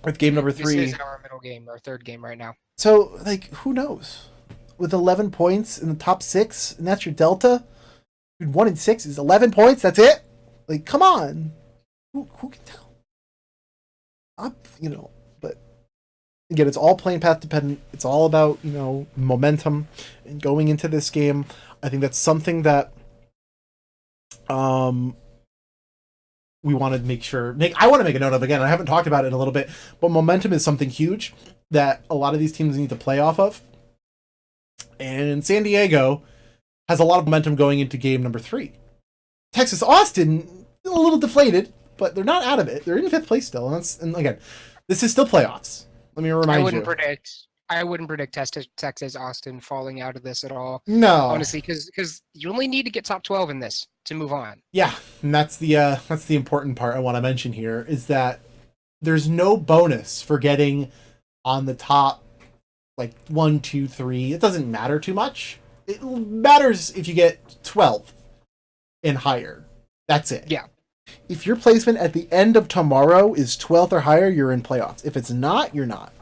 with game number 3. This is our middle game, our third game right now. So, who knows? With 11 points in the top 6, and that's your delta. 1 and 6 is 11 points. That's it. Come on. Who can tell? But again, it's all playing path dependent. It's all about momentum and going into this game. I think that's something that we want to make sure. I want to make a note of again. I haven't talked about it in a little bit, but momentum is something huge that a lot of these teams need to play off of. And San Diego has a lot of momentum going into game number 3. Texas Austin a little deflated, but they're not out of it. They're in 5th place still, and again, this is still playoffs. Let me remind you. I wouldn't predict I wouldn't predict Texas Austin falling out of this at all. No. Honestly, because you only need to get top 12 in this to move on. Yeah, and that's the important part I want to mention here is that there's no bonus for getting on the top, like 1, 2, 3. It doesn't matter too much. It matters if you get 12 and higher. That's it. Yeah. If your placement at the end of tomorrow is 12th or higher, you're in playoffs. If it's not, you're not.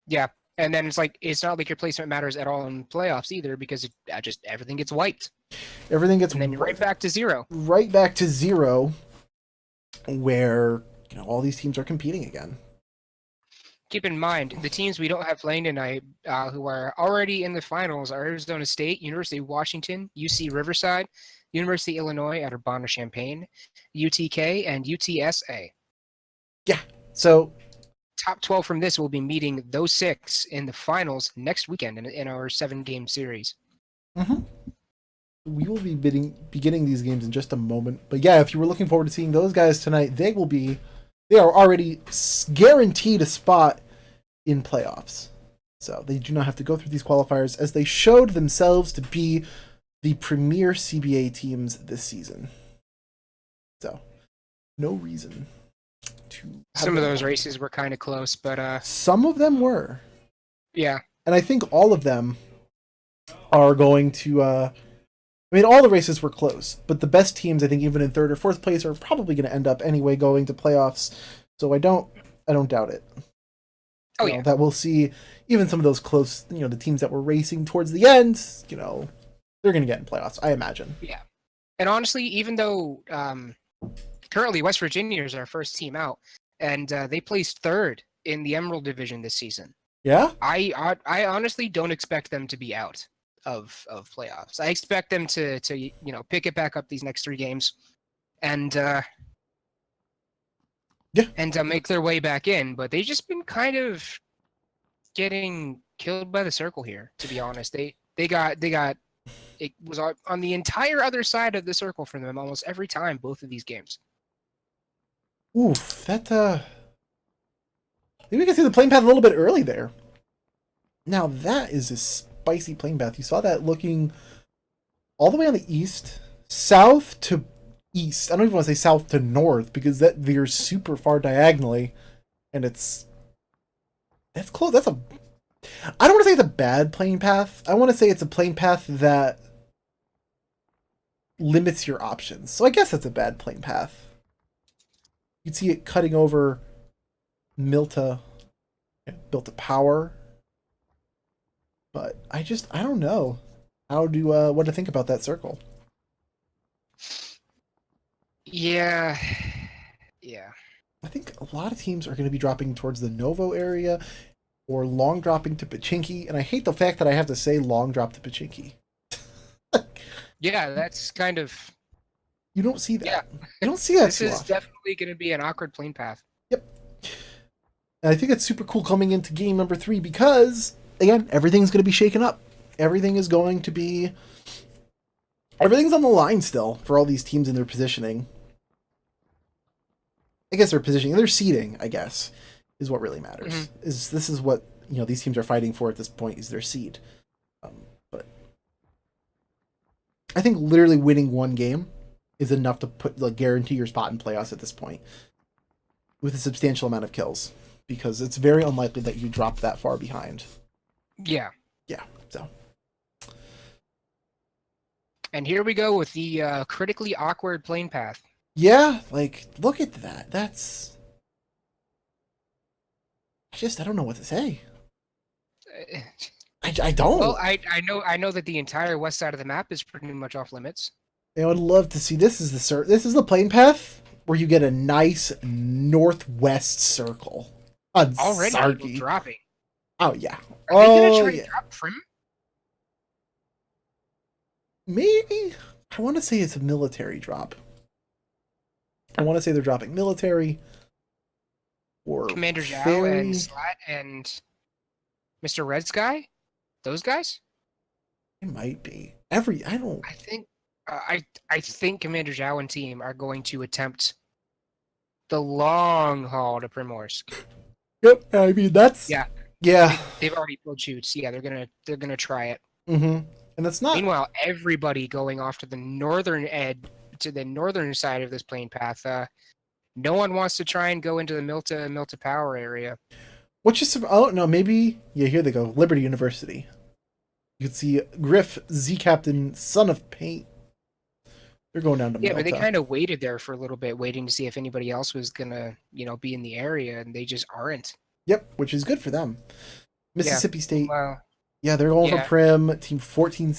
Yeah, and then it's not like your placement matters at all in playoffs either because just everything gets wiped. Everything gets and then you're right back to zero. Right back to zero, where all these teams are competing again. Keep in mind, the teams we don't have playing tonight who are already in the finals are Arizona State, University of Washington, UC Riverside, University of Illinois at Urbana-Champaign, UTK, and UTSA. Yeah, so top 12 from this will be meeting those 6 in the finals next weekend in our 7-game series. Mm-hmm. We will be beginning these games in just a moment. But yeah, if you were looking forward to seeing those guys tonight, they are already guaranteed a spot in playoffs. So they do not have to go through these qualifiers as they showed themselves to be the premier CBA teams this season. So no reason to... Some of those races were kind of close, but... Some of them were. Yeah. And I think all of them are going to... all the races were close, but the best teams, I think, even in 3rd or 4th place, are probably going to end up anyway going to playoffs. So I don't doubt it. Yeah. That we'll see even some of those close, the teams that were racing towards the end, they're going to get in playoffs, I imagine. Yeah. And honestly, even though currently West Virginia is our first team out, and they placed 3rd in the Emerald Division this season. Yeah? I honestly don't expect them to be out of playoffs. I expect them to pick it back up these next 3 games and make their way back in, but they've just been kind of getting killed by the circle here, to be honest. They got it was on the entire other side of the circle for them almost every time, both of these games. Oof, that maybe we can see the plane path a little bit early there. Now that is a spicy plane path. You saw that looking all the way on the east, south to east. I don't even want to say south to north because that veers super far diagonally, and that's close. I don't want to say it's a bad plane path. I want to say it's a plane path that limits your options. So I guess that's a bad plane path. You can see it cutting over Milta Power. But I don't know what to think about that circle. Yeah. I think a lot of teams are going to be dropping towards the Novo area or long dropping to Pachinki, and I hate the fact that I have to say long drop to Pachinki. Yeah, that's kind of... You don't see that. Yeah. You don't see that This is definitely going to be an awkward plane path. Yep. And I think it's super cool coming into game number 3 because, again, everything's going to be shaken up. Everything's on the line still for all these teams in their positioning. I guess their seeding, I guess, is what really matters. Mm-hmm. This is what these teams are fighting for at this point is their seed. But I think literally winning one game is enough to guarantee your spot in playoffs at this point with a substantial amount of kills because it's very unlikely that you drop that far behind. Yeah. Yeah. So. And here we go with the critically awkward plane path. Yeah, look at that. I don't know what to say. I don't. Well, I know that the entire west side of the map is pretty much off limits. I would love to see this is the plane path where you get a nice northwest circle. Already Sarky. dropping. Oh yeah. Are they gonna try to drop Prim? Maybe. I want to say it's a military drop. I want to say they're dropping military or Commander Zhao ferry. and Slat and Mr. Red Sky? Those guys? It might be. I think I think Commander Zhao and team are going to attempt the long haul to Primorsk. Yep, I mean that's Yeah. They've already pulled shoots. Yeah, they're gonna try it. Mm-hmm. And that's not. Meanwhile, everybody going off to the northern side of this plane path. No one wants to try and go into the Milta Power area. Which is, oh no, maybe, yeah, here they go. Liberty University. You can see Griff, Z Captain, Son of Paint. They're going down to Yeah, but they Milta. kind of waited there for a little bit, waiting to see if anybody else was gonna, be in the area, and they just aren't. Yep, which is good for them. Mississippi State. Well, Yeah, they're going yeah. for Prim. Team 14,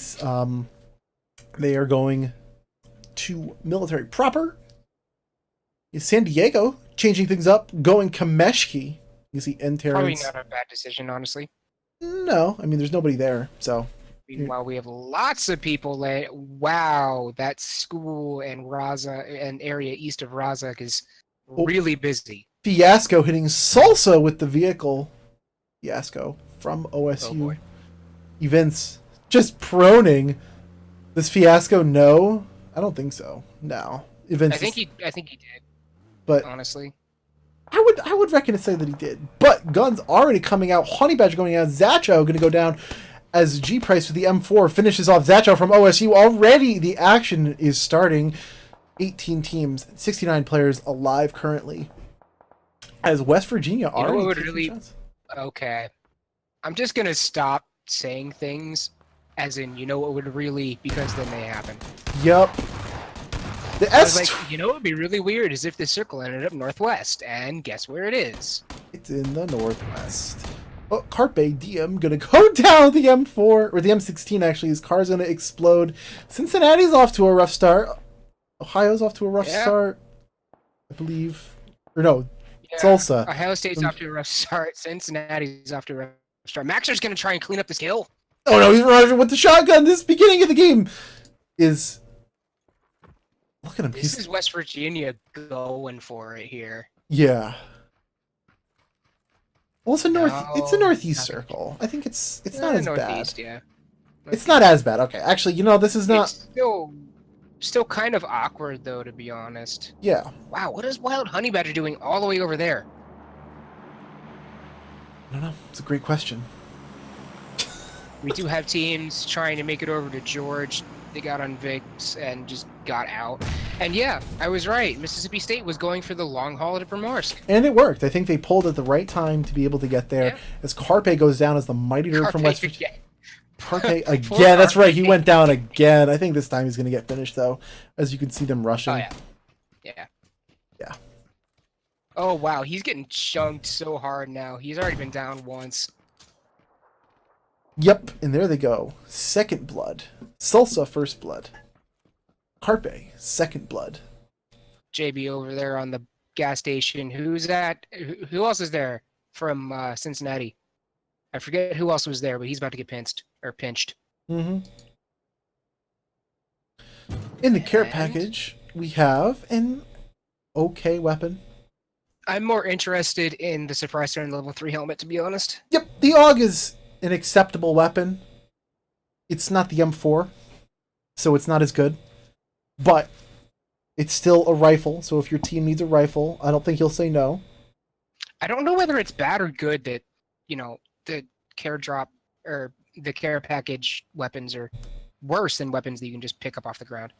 they are going to military proper. San Diego changing things up, going Kameshki. You see N Probably Terrence. not a bad decision, honestly. No, I mean there's nobody there, so Meanwhile, we have lots of people. Wow, that school and Raza and area east of Razak is Oh. really busy. Fiasco hitting Salsa with the vehicle. Fiasco from OSU. boy. Events just proning. Does Fiasco know? I don't think so. No. Events. I think he did. But Honestly, I would reckon to say that he did. But guns already coming out. Honey Badger going out. Zacho going to go down as G Price with the M4 finishes off Zacho from OSU. Already the action is starting. 18 teams, 69 players alive currently. As West Virginia You know already what would taking really- shots. okay. I'm just gonna stop saying things, as in, what would really, because then they happen. Yep. The I was S. like, what would be really weird is if the circle ended up northwest, and guess where it is? It's in the northwest. Oh, Carpe Diem gonna go down the M4 or the M16 actually. His car's gonna explode. Cincinnati's off to a rough start. Ohio's off to a rough Yeah. start, I believe. Or no, Yeah, Tulsa. Ohio State's off to a rough start. Cincinnati's off to a rough start. Maxer's gonna try and clean up this hill. Oh no, he's running with the shotgun. This beginning of the game is. Look at him. This He's is West Virginia going for it here. yeah. Well, it's a north. It's a No, northeast nothing. circle. I think it's not as bad. northeast, yeah. It's not as bad. Okay, actually, this is not. It's still kind of awkward though, to be honest. Yeah. Wow, what is Wild Honey Badger doing all the way over there? I don't know. It's a great question. We do have teams trying to make it over to George. They got on VIX and just got out. And yeah, I was right. Mississippi State was going for the long haul to Primorsk. And it worked. I think they pulled at the right time to be able to get there. Yeah. As Carpe goes down as the mighty Dirk from West Virginia. Again. Carpe Poor again. That's right. He Carpe. went down again. I think this time he's going to get finished, though. As you can see them rushing. Oh yeah. Yeah. Yeah. Oh wow, he's getting chunked so hard now. He's already been down once. Yep. And there they go. Second blood. Salsa first blood. Carpe second blood. JB over there on the gas station. Who's that? Who else is there from Cincinnati? I forget who else was there, but he's about to get pinched. Mm-hmm. In the care And- package, we have an okay weapon. I'm more interested in the suppressor and level 3 helmet, to be honest. Yep, the AUG is an acceptable weapon. It's not the M4, so it's not as good. But it's still a rifle, so if your team needs a rifle, I don't think he'll say no. I don't know whether it's bad or good that, the care drop or the care package weapons are worse than weapons that you can just pick up off the ground.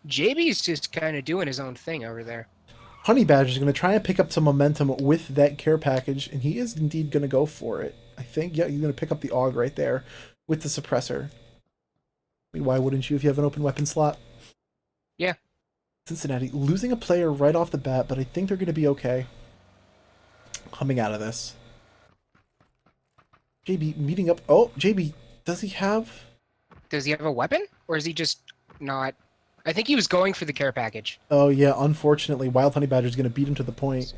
JB's just kind of doing his own thing over there. Honey Badger's going to try and pick up some momentum with that care package, and he is indeed going to go for it. I think, yeah, he's going to pick up the AUG right there with the suppressor. I mean, why wouldn't you if you have an open weapon slot? Yeah. Cincinnati losing a player right off the bat, but I think they're going to be okay coming out of this. JB meeting up. Oh, JB, does he have... Does he have a weapon? Or is he just not... I think he was going for the care package. Oh, yeah, unfortunately, Wild Honey Badger's going to beat him to the point.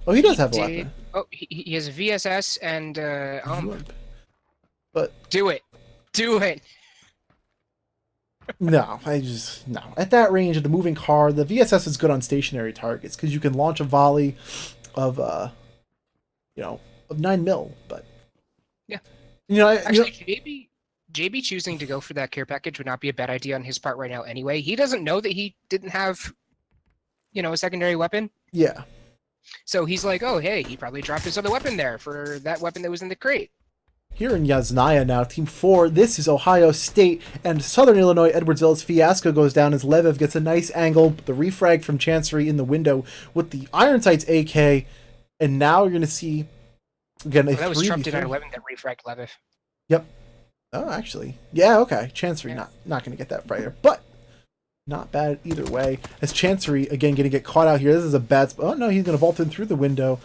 Oh, he does have a weapon. Oh, he has a VSS and But do it. Do it. no, no. At that range of the moving car, the VSS is good on stationary targets because you can launch a volley of, of 9 mil. But Yeah. Actually, JB choosing to go for that care package would not be a bad idea on his part right now anyway. He doesn't know that he didn't have, a secondary weapon. yeah. So he's like, oh, hey, he probably dropped his other weapon there for that weapon that was in the crate. Here in Yasnaya now, Team 4, this is Ohio State, and Southern Illinois, Edwardsville's Fiasco goes down as Leviv gets a nice angle, the refrag from Chancery in the window with the Iron Sights AK, and now you're going to see, again, a Well, that was Trump 3v3. 11 that refragged Leviv. Yep. Oh, actually. Yeah, okay. Chancery not going to get that fighter, but not bad either way. As Chancery, again, going to get caught out here. This is a bad spot. Oh, no, he's going to vault in through the window.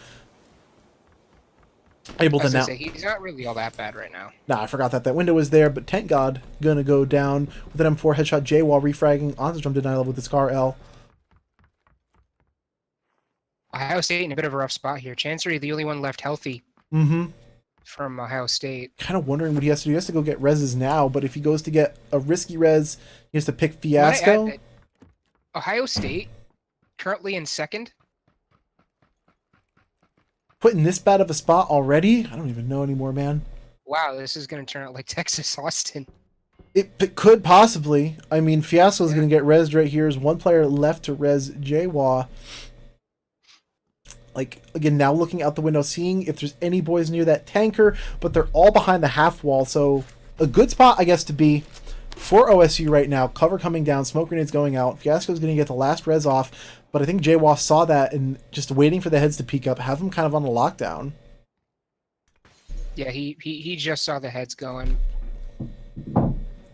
Able to now. He's not really all that bad right now. Nah, I forgot that window was there, but Tent God gonna go down with an M4 headshot J while refragging onto jump denial with the Scar L. Ohio State in a bit of a rough spot here. Chancery, the only one left healthy from Ohio State. Kind of wondering what he has to do. He has to go get reses now, but if he goes to get a risky res, he has to pick Fiasco. Ohio State, currently in second. Put in this bad of a spot already? I don't even know anymore, man. Wow, this is going to turn out like Texas Austin. It could possibly. I mean, Fiasco is going to get resed right here. There's one player left to res Jawa. Like, again, now looking out the window, seeing if there's any boys near that tanker, but they're all behind the half wall, so a good spot, I guess, to be for OSU right now. Cover coming down, smoke grenades going out. Fiasco's going to get the last res off, but I think Jawa saw that and just waiting for the heads to peek up, have them kind of on a lockdown. Yeah, he just saw the heads going.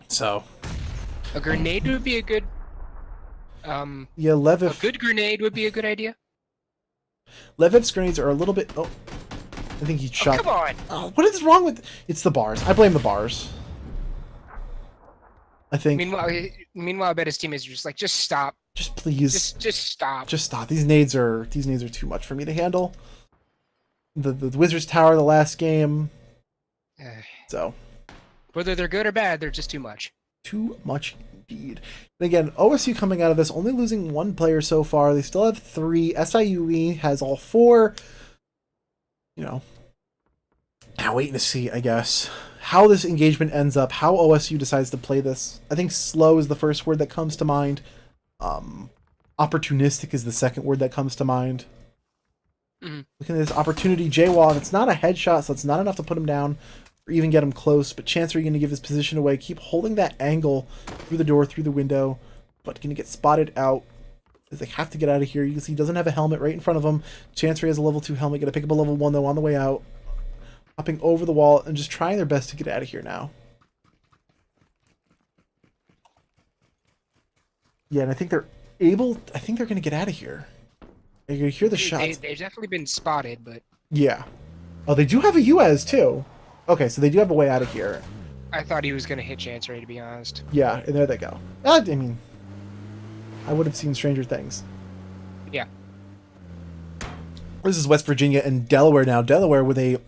So a grenade would be a good. Yeah, Leviv. A good grenade would be a good idea. Leviv's grenades are a little bit. Oh, I think he shot. Come on! Oh, what is wrong with? It's the bars. I blame the bars. I think. Meanwhile, I bet his team is just like, just stop. Just please. Just stop. Just stop. These nades are too much for me to handle. The Wizards Tower the last game. So. Whether they're good or bad, they're just too much. Too much indeed. And again, OSU coming out of this, only losing one player so far. They still have 3. SIUE has all 4. You know. Now waiting to see, I guess, how this engagement ends up, how OSU decides to play this. I think slow is the first word that comes to mind. Opportunistic is the second word that comes to mind. Looking at this opportunity, Jaywall, it's not a headshot, so it's not enough to put him down or even get him close, but Chancery going to give his position away, keep holding that angle through the door, through the window, but going to get spotted out as they have to get out of here. You can see he doesn't have a helmet right in front of him. Chancery has a level 2 helmet, going to pick up a level 1 though on the way out. Hopping over the wall and just trying their best to get out of here now. Yeah, and I think they're going to get out of here. You're going to hear the shots. They've definitely been spotted, but... Yeah. Oh, they do have a UAS, too. Okay, so they do have a way out of here. I thought he was going to hit Chancery, to be honest. Yeah, and there they go. I mean, I would have seen stranger things. Yeah. This is West Virginia and Delaware now. Delaware with a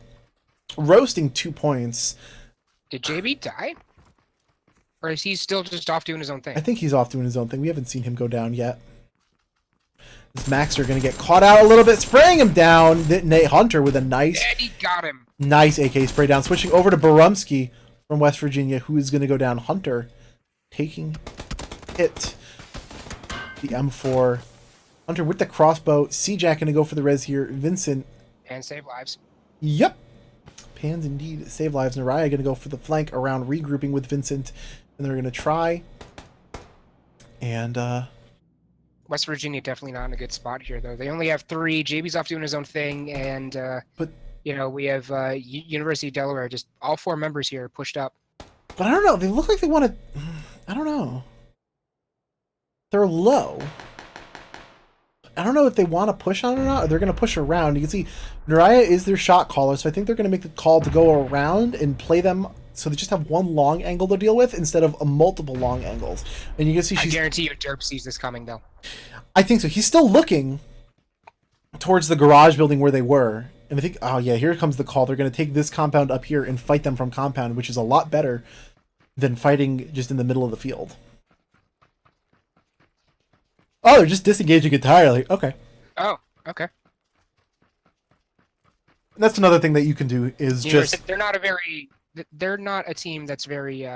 roasting 2 points. Did JB die? Or is he still just off doing his own thing? I think he's off doing his own thing. We haven't seen him go down yet. This Maxer going to get caught out a little bit, spraying him down. Nate Hunter with a nice... And he got him. Nice AK spray down. Switching over to Barumsky from West Virginia, who is going to go down. Hunter taking hit. The M4. Hunter with the crossbow. C-Jack going to go for the res here. Vincent. And save lives. Yep. Pans indeed save lives. Naraya going to go for the flank around, regrouping with Vincent. And they're going to try. And, West Virginia definitely not in a good spot here, though. They only have 3. JB's off doing his own thing, and you know, we have University of Delaware. Just all 4 members here pushed up. But I don't know. They look like they want to. I don't know. They're low. I don't know if they want to push on it or not, or they're going to push around. You can see Naraya is their shot caller, so I think they're going to make the call to go around and play them. So they just have one long angle to deal with instead of multiple long angles. And you can see she's... I guarantee you Derp sees this coming, though. I think so. He's still looking towards the garage building where they were. And I think, oh yeah, here comes the call. They're going to take this compound up here and fight them from compound, which is a lot better than fighting just in the middle of the field. Oh, they're just disengaging entirely. Okay. Oh, okay. That's another thing that you can do is just... They're not a team that's very,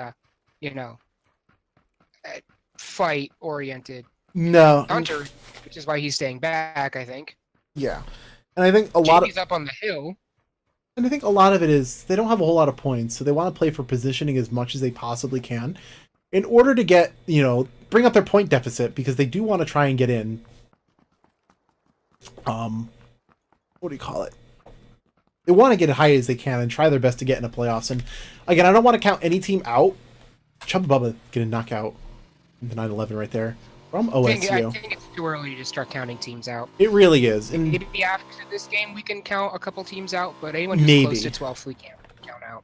fight-oriented. No. Hunter, which is why he's staying back, I think. Yeah. And I think a lot of... JB's up on the hill. And I think a lot of it is they don't have a whole lot of points, so they want to play for positioning as much as they possibly can in order to get, bring up their point deficit, because they do want to try and get in. What do you call it? They want to get as high as they can and try their best to get in the playoffs. And again, I don't want to count any team out. Chubba Bubba getting knockout in the 9-11 right there from OSU. I think it's too early to start counting teams out. It really is. And Maybe after this game we can count a couple teams out, but anyone who's Maybe. close to 12th we can't count out.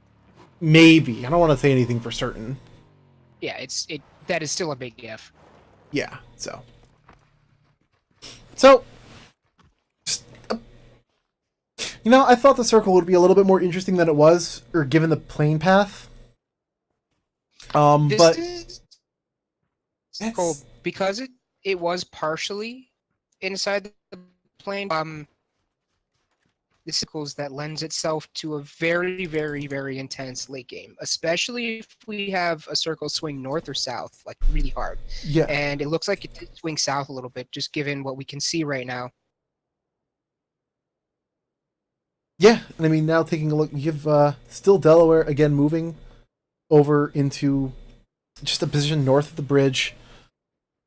maybe. I don't want to say anything for certain. Yeah, that is still a big if. Yeah, so just, I thought the circle would be a little bit more interesting than it was, or given the plane path. But is because it was partially inside the plane. The circles that lends itself to a very, very, very intense late game, especially if we have a circle swing north or south, like really hard. yeah, And it looks like it did swing south a little bit, just given what we can see right now. yeah, and I mean, now taking a look, you have still Delaware again moving over into just a position north of the bridge,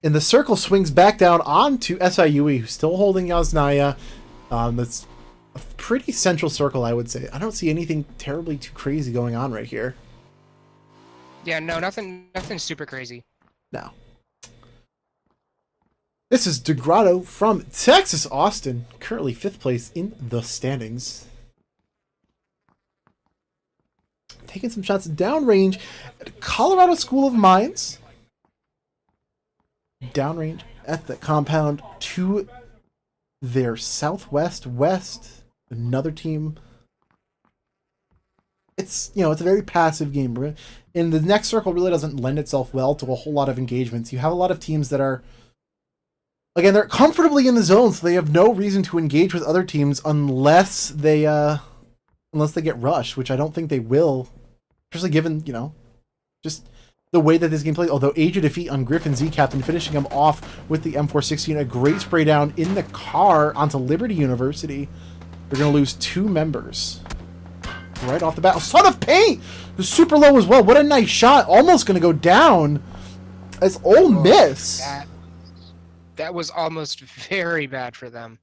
and the circle swings back down onto SIUE, who's still holding Yasnaya. That's a pretty central circle, I would say. I don't see anything terribly too crazy going on right here. Yeah, no, nothing super crazy. No. This is DeGrotto from Texas Austin, currently 5th place in the standings. Taking some shots downrange at Colorado School of Mines. Downrange at the compound to their southwest west. Another team. It's a very passive game, and the next circle really doesn't lend itself well to a whole lot of engagements. You have a lot of teams that are, again, they're comfortably in the zone, so they have no reason to engage with other teams unless they get rushed, which I don't think they will, especially given just the way that this game plays. Although Age of Defeat on Griffin Z Captain, finishing him off with the M416, a great spray down in the car onto Liberty University. They're going to lose 2 members right off the bat. Son of Paint! Was super low as well. What a nice shot. Almost going to go down as Ole Miss. That was almost very bad for them.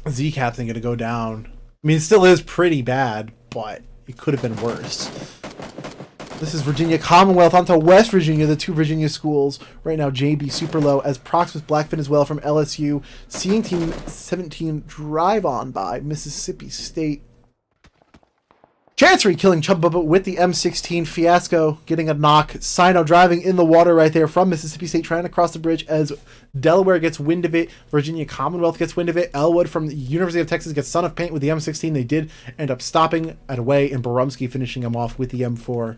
Z Captain going to go down. I mean, it still is pretty bad, but it could have been worse. This is Virginia Commonwealth onto West Virginia, the 2 Virginia schools. Right now, JB super low as Proximus Blackfin as well from LSU. Seeing Team 17 drive on by Mississippi State. Chancery killing Chubbubba with the M16. Fiasco getting a knock. Sino driving in the water right there from Mississippi State, trying to cross the bridge as Delaware gets wind of it. Virginia Commonwealth gets wind of it. Elwood from the University of Texas gets Son of Paint with the M16. They did end up stopping at away, and Borumsky finishing him off with the M4.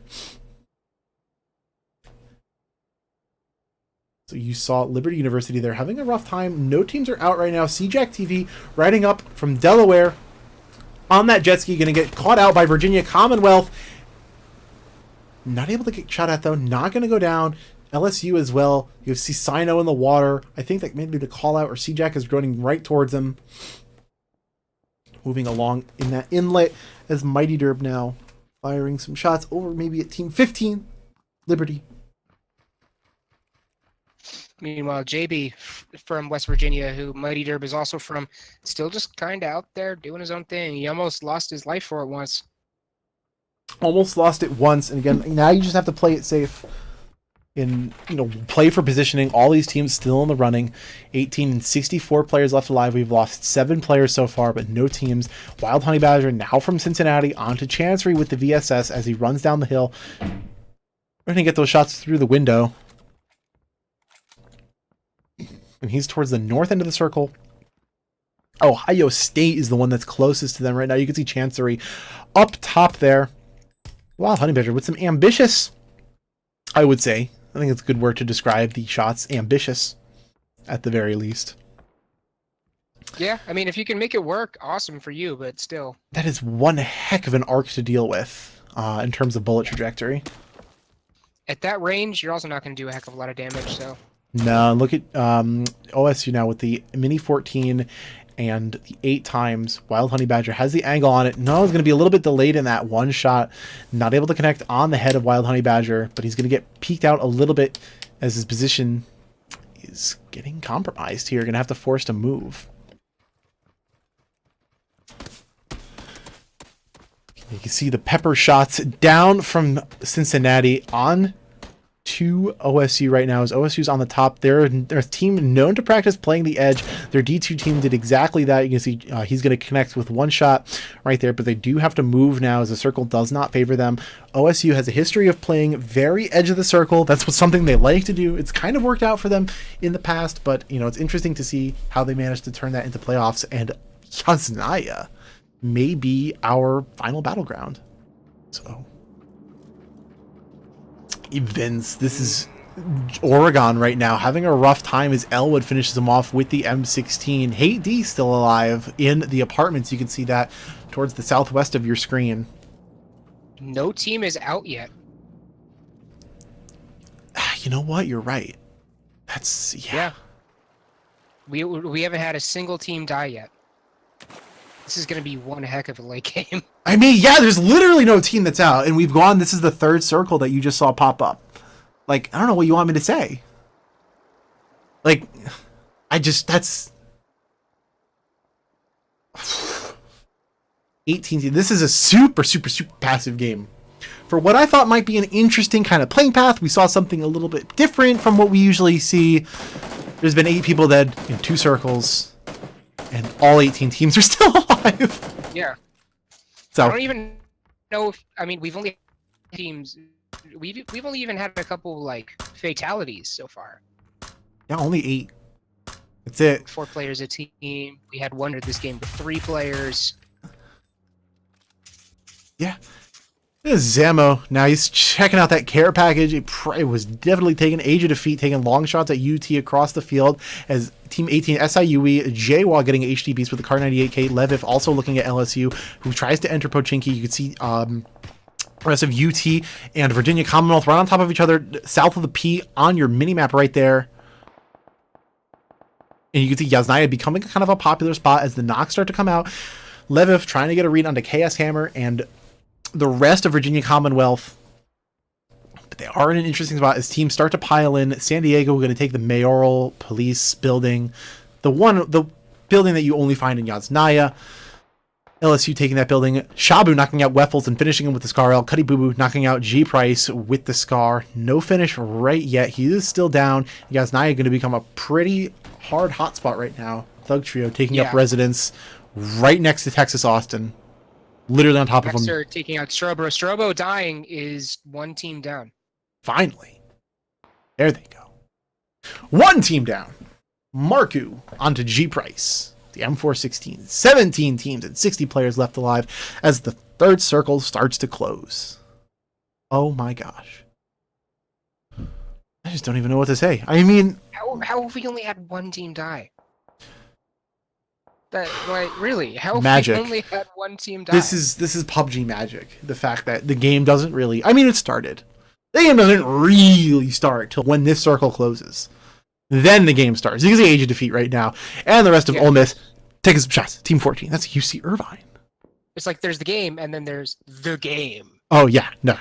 So you saw Liberty University there having a rough time. No teams are out right now. CJack TV riding up from Delaware on that jet ski, going to get caught out by Virginia Commonwealth. Not able to get shot at, though. Not going to go down. LSU as well. You see Sino in the water. I think that maybe the call out, or CJack is running right towards him. Moving along in that inlet as Mighty Derb now firing some shots over maybe at Team 15. Liberty. Meanwhile, JB from West Virginia, who Mighty Derb is also from, still just kind of out there doing his own thing. He almost lost his life for it once. Almost lost it once, and again, now you just have to play it safe. And, play for positioning. All these teams still in the running. 18 and 64 players left alive. We've lost 7 players so far, but no teams. Wild Honey Badger now from Cincinnati onto Chancery with the VSS as he runs down the hill. We're going to get those shots through the window. And he's towards the north end of the circle. Ohio State is the one that's closest to them right now. You can see Chancery up top there. Wow, Honey Badger with some ambitious, I would say. I think it's a good word to describe the shots. Ambitious, at the very least. Yeah, I mean, if you can make it work, awesome for you, but still. That is one heck of an arc to deal with in terms of bullet trajectory. At that range, you're also not going to do a heck of a lot of damage, so. No, look at OSU now with the Mini 14 and the 8 times. Wild Honey Badger has the angle on it. No, it's going to be a little bit delayed in that one shot. Not able to connect on the head of Wild Honey Badger, but he's going to get peeked out a little bit as his position is getting compromised here. Going to have to force to move. You can see the pepper shots down from Cincinnati on to OSU right now, as OSU's on the top. They're a team known to practice playing the edge. Their D2 team did exactly that. You can see he's going to connect with one shot right there, but they do have to move now as the circle does not favor them. OSU has a history of playing very edge of the circle. That's something they like to do. It's kind of worked out for them in the past, but it's interesting to see how they managed to turn that into playoffs, and Yasnaya may be our final battleground. So Vince, this is Oregon right now having a rough time as Elwood finishes them off with the M16. Hate D still alive in the apartments. You can see that towards the southwest of your screen. No team is out yet. You know what? You're right. That's yeah. We haven't had a single team die yet. This is going to be one heck of a late game. I mean, yeah, there's literally no team that's out, and we've gone. This is the third circle that you just saw pop up. Like, I don't know what you want me to say. Like, that's 18. This is a super passive game. For what I thought might be an interesting kind of playing path, we saw something a little bit different from what we usually see. There's been 8 people dead in 2 circles, and all 18 teams are still alive. Yeah. So I don't even know if, I mean, we've only teams. We've only even had a couple like fatalities so far. yeah, only 8. That's it. 4 players a team. We had one this game with 3 players. Yeah. This is Zamo. Now he's checking out that care package. It was definitely taking Age of Defeat, taking long shots at UT across the field as Team 18 SIUE, JWA getting HDBs with the Car 98K, Leviv also looking at LSU, who tries to enter Pochinki. You can see rest of UT and Virginia Commonwealth right on top of each other, south of the P on your mini-map right there. And you can see Yasnaya becoming kind of a popular spot as the knocks start to come out. Leviv trying to get a read onto KS Hammer and the rest of Virginia Commonwealth. But they are in an interesting spot as teams start to pile in. San Diego going to take the mayoral police building, the building that you only find in Yasnaya. LSU taking that building. Shabu knocking out Weffels and finishing him with the Scar L. Cuddy Boo Boo knocking out G Price with the Scar. No finish right yet. He is still down. Yasnaya going to become a pretty hard hotspot right now. Thug Trio taking up residence right next to Texas Austin. Literally on top of him. Are taking out Strobo. Strobo dying is 1 team down. Finally. There they go. 1 team down. Marku onto G Price. The M416. 17 teams and 60 players left alive as the third circle starts to close. Oh my gosh. I just don't even know what to say. I mean, how have we only had 1 team die? That, like, really? How have magic. we only had 1 team die? This is PUBG magic. The fact that the game doesn't really... I mean, it started. The game doesn't really start till when this circle closes. Then the game starts. You can see Age of Defeat right now. And the rest of Ole Miss taking some shots. Team 14. That's UC Irvine. It's like there's the game, and then there's the game. Oh, yeah. No.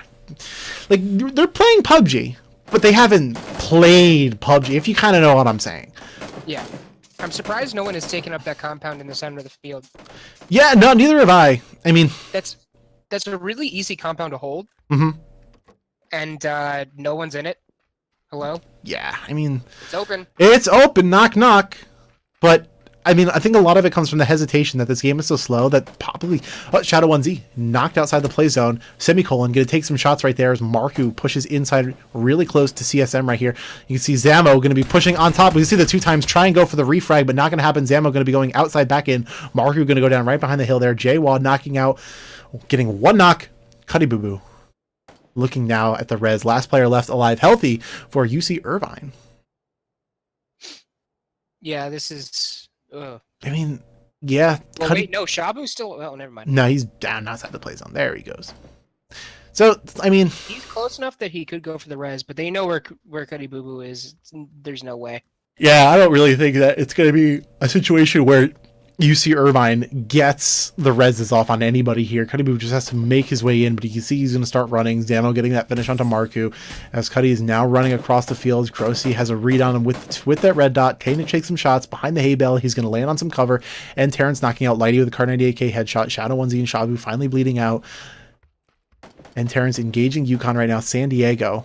Like, they're playing PUBG, but they haven't played PUBG, if you kind of know what I'm saying. Yeah. I'm surprised no one has taken up that compound in the center of the field. Yeah, no, neither have I. I mean... That's a really easy compound to hold. Mm-hmm. And no one's in it. Hello? Yeah, I mean... It's open. It's open, knock, knock. But, I mean, I think a lot of it comes from the hesitation that this game is so slow that probably... Oh, Shadow 1Z knocked outside the play zone. Semicolon, going to take some shots right there as Marku pushes inside really close to CSM right here. You can see Zamo going to be pushing on top. We can see the 2 times try and go for the refrag, but not going to happen. Zamo going to be going outside back in. Marku going to go down right behind the hill there. J-Wall knocking out, getting 1 knock. Cuddy Boo Boo. Looking now at the res. Last player left alive healthy for UC Irvine. Yeah, this is... I mean, yeah. Well, wait, no, Shabu's still... Oh, never mind. No, he's down outside the play zone. There he goes. So, I mean... He's close enough that he could go for the res, but they know where Cuddy Boo Boo is. There's no way. Yeah, I don't really think that it's going to be a situation where UC Irvine gets the reses off on anybody here. Cuddy Boo just has to make his way in, but you can see he's going to start running. Zamo getting that finish onto Marku as Cuddy is now running across the field. Grossi has a read on him with that red dot. Taking to take some shots behind the hay bale. He's going to land on some cover, and Terrence knocking out Lighty with a Car 98K headshot. Shadow 1Z and Shabu finally bleeding out, and Terrence engaging Yukon right now. San Diego.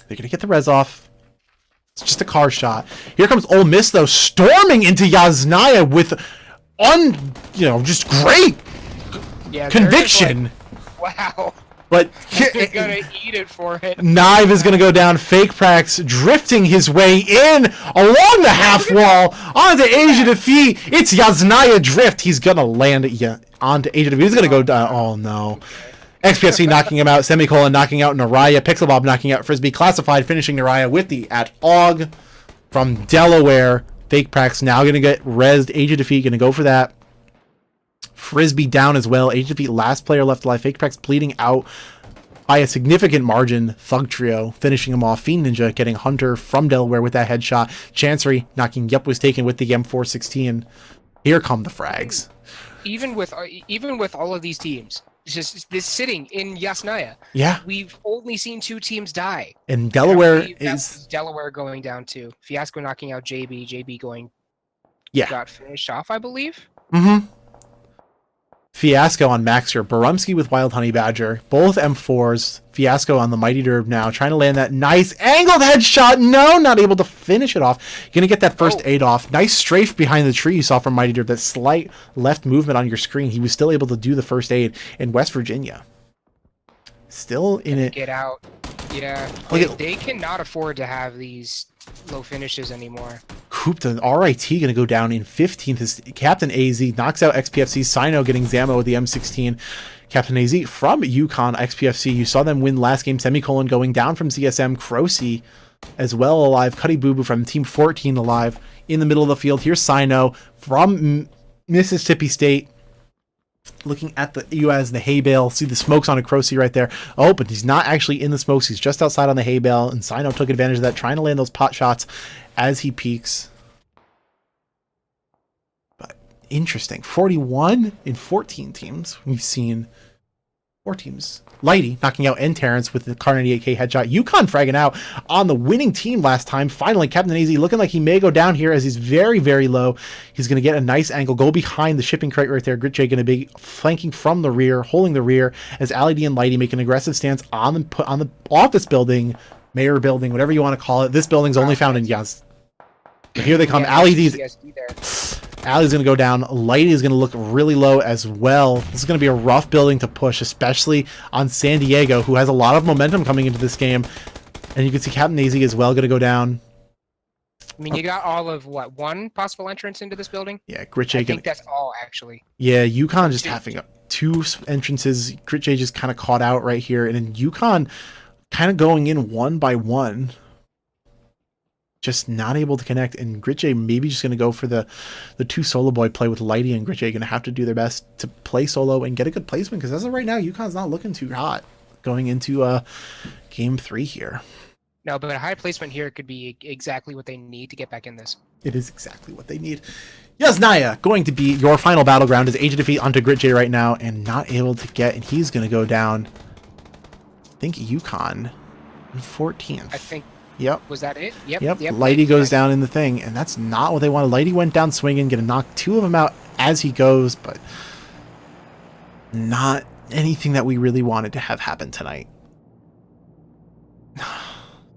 They're going to get the res off. It's just a car shot. Here comes Ole Miss, though, storming into Yasnaya with just great conviction. Wow. But They're going to eat it for it. Knive is going to go down. Fake Prax drifting his way in along the half wall onto Asia Defeat. It's Yasnaya drift. He's going to land onto Asia Defeat. He's going to go down. Oh, no. XPFC knocking him out, Semicolon knocking out Naraya, Pixelbob knocking out Frisbee, Classified finishing Naraya with the at-og from Delaware. Fake Prax now going to get rezzed. Age of Defeat going to go for that. Frisbee down as well. Age of Defeat last player left alive. Fake Prax bleeding out by a significant margin. Thug Trio finishing him off. Fiend Ninja getting Hunter from Delaware with that headshot. Chancery knocking Yup was taken with the M416. Here come the frags. Even with all of these teams, just this sitting in Yasnaya. Yeah. We've only seen 2 teams die. And Delaware is Delaware going down too. Fiasco knocking out JB going got finished off, I believe. Mm-hmm. Fiasco on Maxer, Barumsky with Wild Honey Badger, both M4s. Fiasco on the Mighty Derb now, trying to land that nice angled headshot. No, not able to finish it off. Gonna get that first aid off. Nice strafe behind the tree you saw from Mighty Derb. That slight left movement on your screen. He was still able to do the first aid in West Virginia. Still in it. Get out. Yeah. They cannot afford to have these low finishes anymore. Cooped an RIT going to go down in 15th as Captain AZ knocks out XPFC. Sino getting Zamo with the M16. Captain AZ from Yukon XPFC. You saw them win last game. Semicolon going down from CSM. Crosy as well alive. Cuddy Boo Boo from Team 14 alive in the middle of the field. Here's Sino from Mississippi State. Looking at you as the hay bale. See the smokes on a Crosy right there. Oh, but he's not actually in the smokes. He's just outside on the hay bale. And Sino took advantage of that, trying to land those pot shots as he peeks. But interesting. 41 in 14 teams. We've seen 4 teams. Lighty knocking out N Terrence with the Car 98K headshot. Yukon fragging out on the winning team last time. Finally, Captain AZ looking like he may go down here as he's very, very low. He's going to get a nice angle. Go behind the shipping crate right there. Gritjay going to be flanking from the rear, holding the rear as Ali and Lighty make an aggressive stance on the office building, mayor building, whatever you want to call it. This building's only found in Yaz. But here they come. Ali D's. Ali's going to go down. Lighty is going to look really low as well. This is going to be a rough building to push, especially on San Diego, who has a lot of momentum coming into this game. And you can see Captain AZ as well going to go down. I mean, you got all of, one possible entrance into this building? Yeah, Gritjay. I think that's all, actually. Yeah, Yukon just having 2 entrances. Gritjay just kind of caught out right here. And then Yukon kind of going in one by one. Just not able to connect, and Gritjay maybe just going to go for the 2 solo boy play with Lighty, and Gritjay going to have to do their best to play solo and get a good placement, because as of right now, Yukon's not looking too hot going into game 3 here. No, but a high placement here could be exactly what they need to get back in this. It is exactly what they need. Yasnaya going to be your final battleground as Age of Defeat onto Gritjay right now, and not able to get, and he's going to go down, I think, Yukon in 14th. I think. Yep. Was that it? Yep. Lighty goes down in the thing, and that's not what they wanted. Lighty went down swinging, gonna knock 2 of them out as he goes, but not anything that we really wanted to have happen tonight.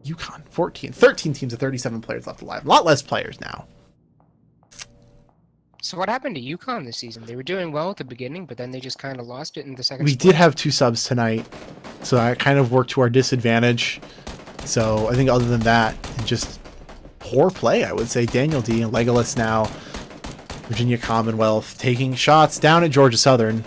Yukon, 13 teams of 37 players left alive. A lot less players now. So what happened to Yukon this season? They were doing well at the beginning, but then they just kind of lost it in the second We split. did have 2 subs tonight, so that kind of worked to our disadvantage. So I think other than that, just poor play, I would say. Daniel D and Legolas now. Virginia Commonwealth taking shots down at Georgia Southern.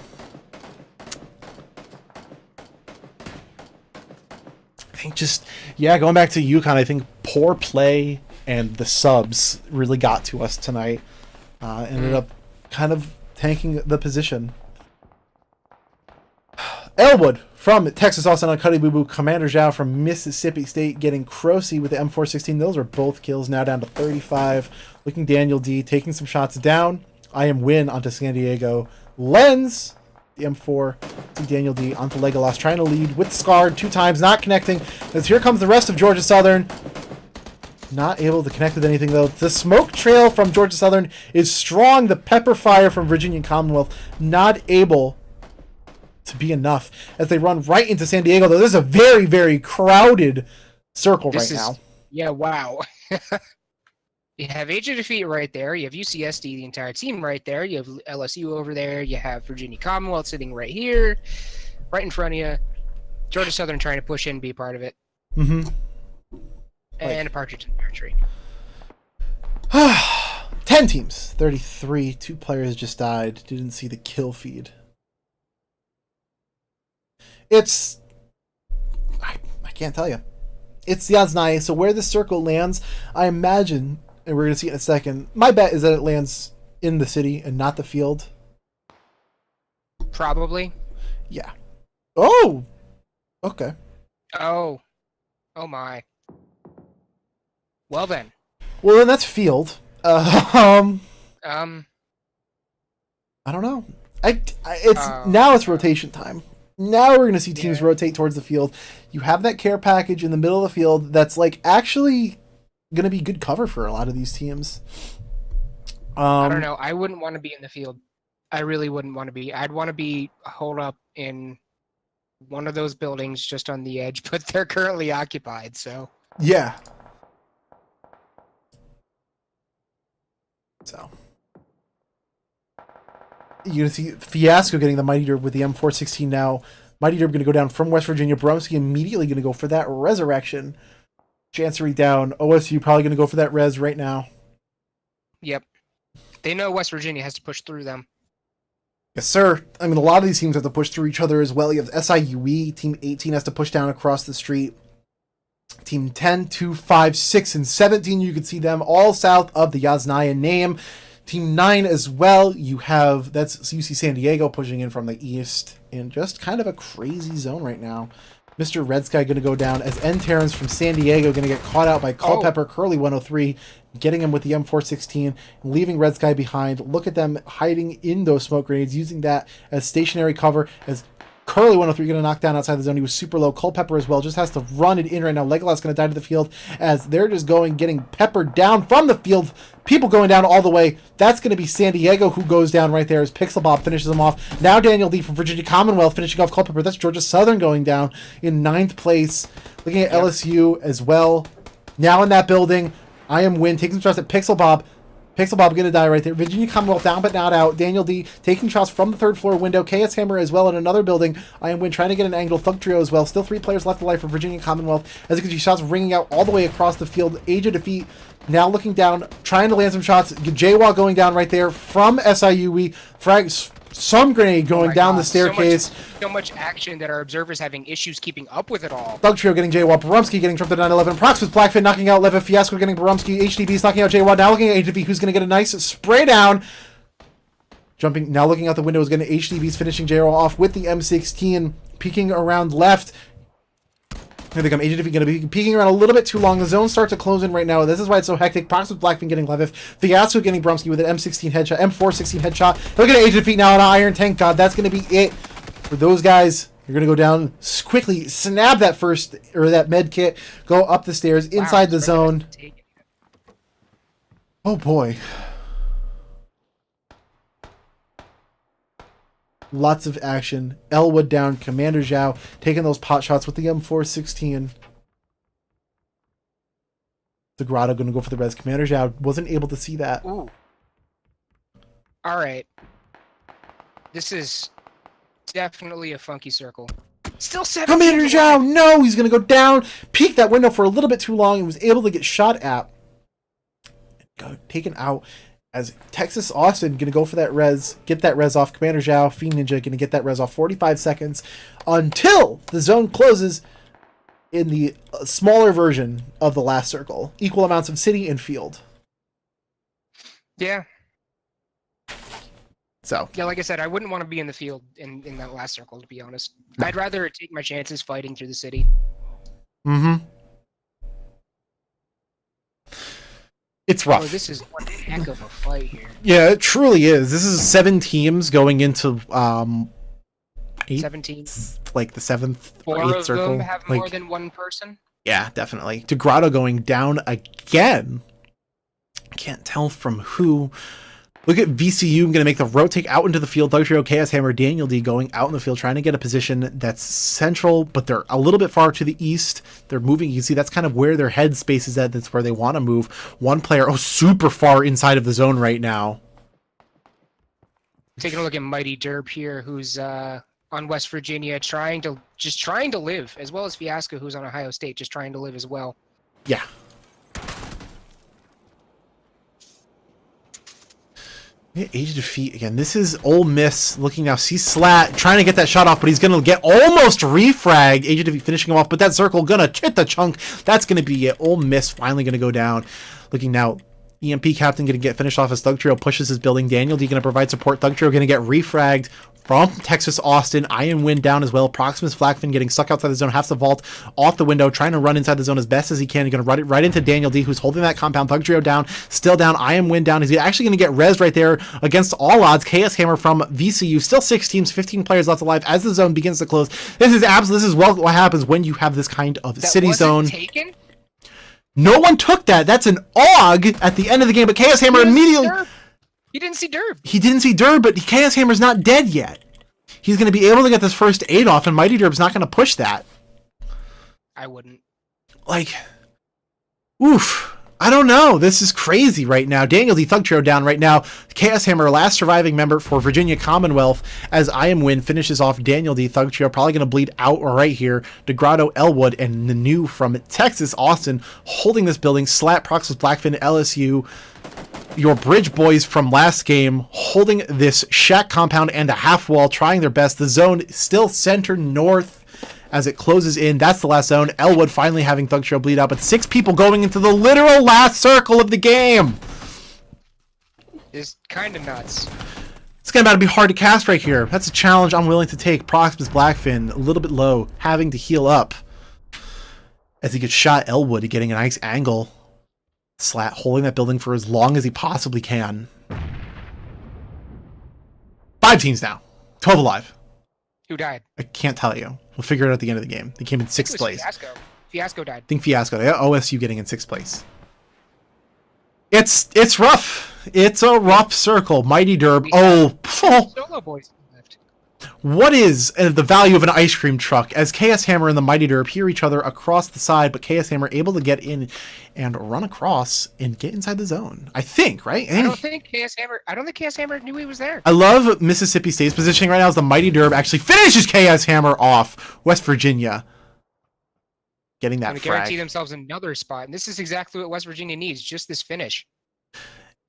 I think just, going back to Yukon, I think poor play and the subs really got to us tonight. Ended up kind of tanking the position. Elwood From Texas Austin on Cuddy Boo Boo, Commander Zhao from Mississippi State getting Crocy with the M416. Those are both kills, now down to 35. Looking Daniel D, taking some shots down. I am Win onto San Diego. Lens, the M4, see Daniel D onto Legolas, trying to lead with Scarred 2 times, not connecting. As here comes the rest of Georgia Southern. Not able to connect with anything, though. The smoke trail from Georgia Southern is strong. The pepper fire from Virginia Commonwealth not able to be enough as they run right into San Diego, though. This is a very, very crowded circle now. Yeah, wow. You have Age of Defeat right there. You have UCSD, the entire team right there. You have LSU over there. You have Virginia Commonwealth sitting right here, right in front of you. Georgia Southern trying to push in, be a part of it. Mm-hmm. And a Partridge in Archery. 10 teams, 33. 2 players just died. Didn't see the kill feed. It's... I can't tell you. It's the odds nigh. So where the circle lands, I imagine, and we're going to see it in a second, my bet is that it lands in the city and not the field. Probably. Yeah. Oh! Okay. Oh. Oh my. Well then. Well, then that's field. I don't know. Now it's rotation time. Now we're going to see teams rotate towards the field. You have that care package in the middle of the field that's like actually going to be good cover for a lot of these teams. I don't know. I wouldn't want to be in the field. I really wouldn't want to be. I'd want to be holed up in one of those buildings just on the edge, but they're currently occupied, so. Yeah. So. You're going to see Fiasco getting the Mighty Eater with the M416 now. Mighty Eater going to go down from West Virginia. Bromsky immediately going to go for that resurrection. Chancery down. OSU probably going to go for that res right now. Yep. They know West Virginia has to push through them. Yes, sir. I mean, a lot of these teams have to push through each other as well. You have SIUE. Team 18 has to push down across the street. Team 10, 2, 5, 6, and 17. You can see them all south of the Yasnaya name. Team 9 as well, you have, that's UC San Diego pushing in from the east in just kind of a crazy zone right now. Mr. Red Sky going to go down as N. Terrence from San Diego going to get caught out by Culpepper, Curly 103, getting him with the M416, leaving Red Sky behind. Look at them hiding in those smoke grenades, using that as stationary cover as Curly 103 going to knock down outside the zone. He was super low. Culpepper as well just has to run it in right now. Legolas going to die to the field as they're just getting peppered down from the field. People going down all the way. That's going to be San Diego who goes down right there as Pixel Bob finishes them off. Now Daniel D from Virginia Commonwealth finishing off Culpepper. That's Georgia Southern going down in 9th place. Looking at LSU as well. Now in that building, I am Win taking some shots at Pixel Bob. Pixel Bob going to die right there. Virginia Commonwealth down but not out. Daniel D taking shots from the 3rd floor window. KS Hammer as well in another building. I am Win trying to get an angle. Thug Trio as well. Still 3 players left alive for Virginia Commonwealth. As you can see, shots ringing out all the way across the field. Age of Defeat now looking down, trying to land some shots. JWA going down right there from SIUE. Some grenade going down the staircase. So much action that our observers having issues keeping up with it all. Thug Trio getting JWA. Barumsky getting trumped at 911. Prox with Blackfin knocking out Leva. Fiasco getting Barumsky. HDB's knocking out JWA. Now looking at HDB, who's going to get a nice spray down. Jumping, now looking out the window is going to HDB's finishing JWA off with the M16. Peeking around left. Here they come. Agent going to be peeking around a little bit too long. The zone starts to close in right now. This is why it's so hectic. Prox with Blackfin getting Levif. Fiasco getting Bromsky with an M16 headshot. M416 headshot. Look at Agent Defeat now on Iron Tank God. That's going to be it for those guys. You're going to go down quickly, snap that first, or that med kit, go up the stairs, inside the zone. Oh boy. Lots of action. Elwood down. Commander Zhao taking those pot shots with the M416. The Grotto going to go for the res. Commander Zhao wasn't able to see that. Ooh. All right. This is definitely a funky circle. Still 7. Commander Zhao, no! He's going to go down. Peek that window for a little bit too long and was able to get shot at. Taken out. As Texas Austin going to go for that res, get that res off. Commander Zhao, Fiend Ninja going to get that res off 45 seconds until the zone closes in the smaller version of the last circle. Equal amounts of city and field. Yeah. So Yeah, like I said, I wouldn't want to be in the field in that last circle, to be honest. No. I'd rather take my chances fighting through the city. It's Oh, rough. this is one heck of a fight here. Yeah, it truly is. This is 7 teams going into 8, 17. like the 7th or 4 8th of circle. them have more Like, than one person. yeah, definitely. Grotto going down again. Can't tell from who. Look at VCU going to make the rotate out into the field. Thug Trio, Chaos Hammer, Daniel D going out in the field, trying to get a position that's central, but they're a little bit far to the east. They're moving. You see, that's kind of where their head space is at. That's where they want to move. One player, super far inside of the zone right now. Taking a look at Mighty Derp here, who's on West Virginia, trying to live, as well as Fiasco, who's on Ohio State, just trying to live as well. Yeah. Age of Defeat again. This is Ole Miss looking now. See Slat trying to get that shot off, but he's going to get almost refragged. Age of Defeat finishing him off, but that circle going to hit the chunk. That's going to be it. Ole Miss finally going to go down. Looking now. EMP Captain going to get finished off as Thug Trio pushes his building. Daniel D going to provide support. Thug Trio going to get refragged from Texas Austin. Iron Wind down as well. Proximus Flakfin getting stuck outside the zone. Has the vault off the window. Trying to run inside the zone as best as he can. He's going to run it right into Daniel D, who's holding that compound. Thug Trio down. Still down. Iron Wind down. He's actually going to get rezzed right there against all odds. Chaos Hammer from VCU. Still 6 teams. 15 players left alive as the zone begins to close. This is what happens when you have this kind of That city wasn't zone. taken? No one took that. That's an AUG at the end of the game, but Chaos Hammer immediately... He didn't see Derb. He didn't see Derb, but Chaos Hammer's not dead yet. He's going to be able to get this first 8 off, and Mighty Derb's not going to push that. I wouldn't. Like, oof. I don't know. This is crazy right now. Daniel D. Thug Trio down right now. Chaos Hammer, last surviving member for Virginia Commonwealth, as I Am Win finishes off Daniel D. Thug Trio. Probably going to bleed out right here. DeGrotto, Elwood, and Nanu from Texas Austin holding this building. Slat, Proxus, Blackfin, LSU. Your Bridge Boys from last game holding this shack compound and a half wall, trying their best. The zone still center north as it closes in. That's the last zone. Elwood finally having Thug Trio bleed out, but 6 people going into the literal last circle of the game. It's kind of nuts. It's going to be hard to cast right here. That's a challenge I'm willing to take. Proximus Blackfin a little bit low, having to heal up as he gets shot. Elwood getting a nice angle. Slat holding that building for as long as he possibly can. 5 teams now. 12 alive. Who died? I can't tell you. We'll figure it out at the end of the game. They came in 6th place. Fiasco died. I think Fiasco. Yeah, OSU getting in 6th place. It's rough. It's a rough circle. Mighty Derb. Solo boys left. What is the value of an ice cream truck as Chaos Hammer and the Mighty Derb hear each other across the side, but Chaos Hammer able to get in and run across and get inside the zone. I think, right? I don't think Chaos Hammer knew he was there. I love Mississippi State's positioning right now as the Mighty Derb actually finishes Chaos Hammer off. West Virginia getting that Going to guarantee frag. themselves another spot, and this is exactly what West Virginia needs, just this finish.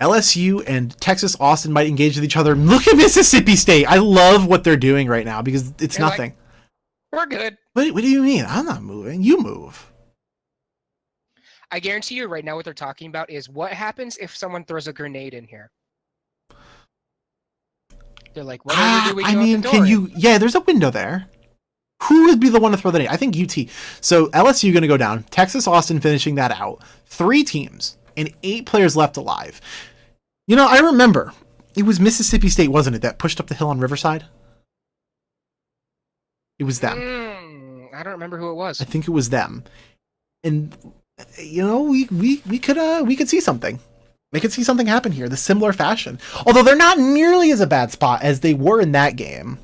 LSU and Texas Austin might engage with each other. Look at Mississippi State. I love what they're doing right now because it's They're nothing. We're good. What do you mean? I'm not moving. You move. I guarantee you right now what they're talking about is what happens if someone throws a grenade in here. They're like, what do we do? I mean, can you... Yeah, there's a window there. Who would be the one to throw that in? I think UT. So LSU going to go down. Texas Austin finishing that out. 3 teams and 8 players left alive. You know, I remember it was Mississippi State, wasn't it, that pushed up the hill on Riverside? It was them. I don't remember who it was. I think it was them. And you know, we could see something. They could see something happen here, the similar fashion. Although they're not nearly as a bad spot as they were in that game.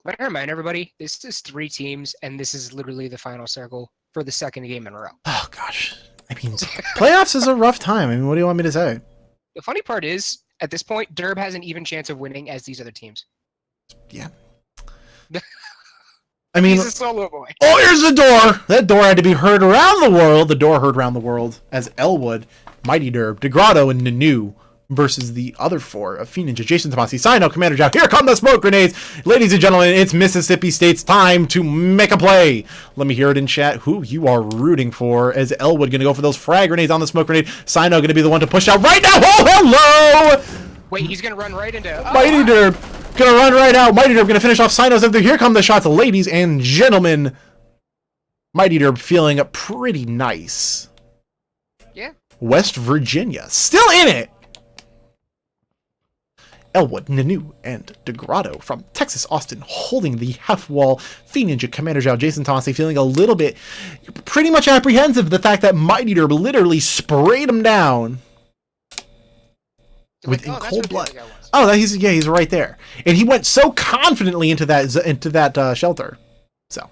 But remind everybody, this is 3 teams, and this is literally the final circle for the 2nd game in a row. Oh gosh. I mean, playoffs is a rough time. I mean, what do you want me to say? The funny part is, at this point, Derb has an even chance of winning as these other teams. Yeah. I mean, he's a solo boy. Oh, here's the door. That door had to be heard around the world. The door heard around the world as Elwood, Mighty Derb, DeGrotto, and Nanu versus the other 4 of Phoenix, Jason Tomasi, Sino, Commander Jack. Here come the smoke grenades. Ladies and gentlemen, it's Mississippi State's time to make a play. Let me hear it in chat who you are rooting for as Elwood going to go for those frag grenades on the smoke grenade. Sino going to be the one to push out right now. Oh, hello! Wait, he's gonna run right into. Oh, Mighty Derb gonna run right out. Mighty Derb gonna finish off Sinos after. Here come the shots, ladies and gentlemen. Mighty Derb feeling pretty nice. Yeah. West Virginia still in it. Elwood, Nanu, and DeGrotto from Texas Austin holding the half wall. Ninja, Commander Zhao, Jason Tomasi feeling a little bit pretty much apprehensive of the fact that Mighty Derb literally sprayed him down with in cold blood. Oh, he's right there, and he went so confidently into that shelter. So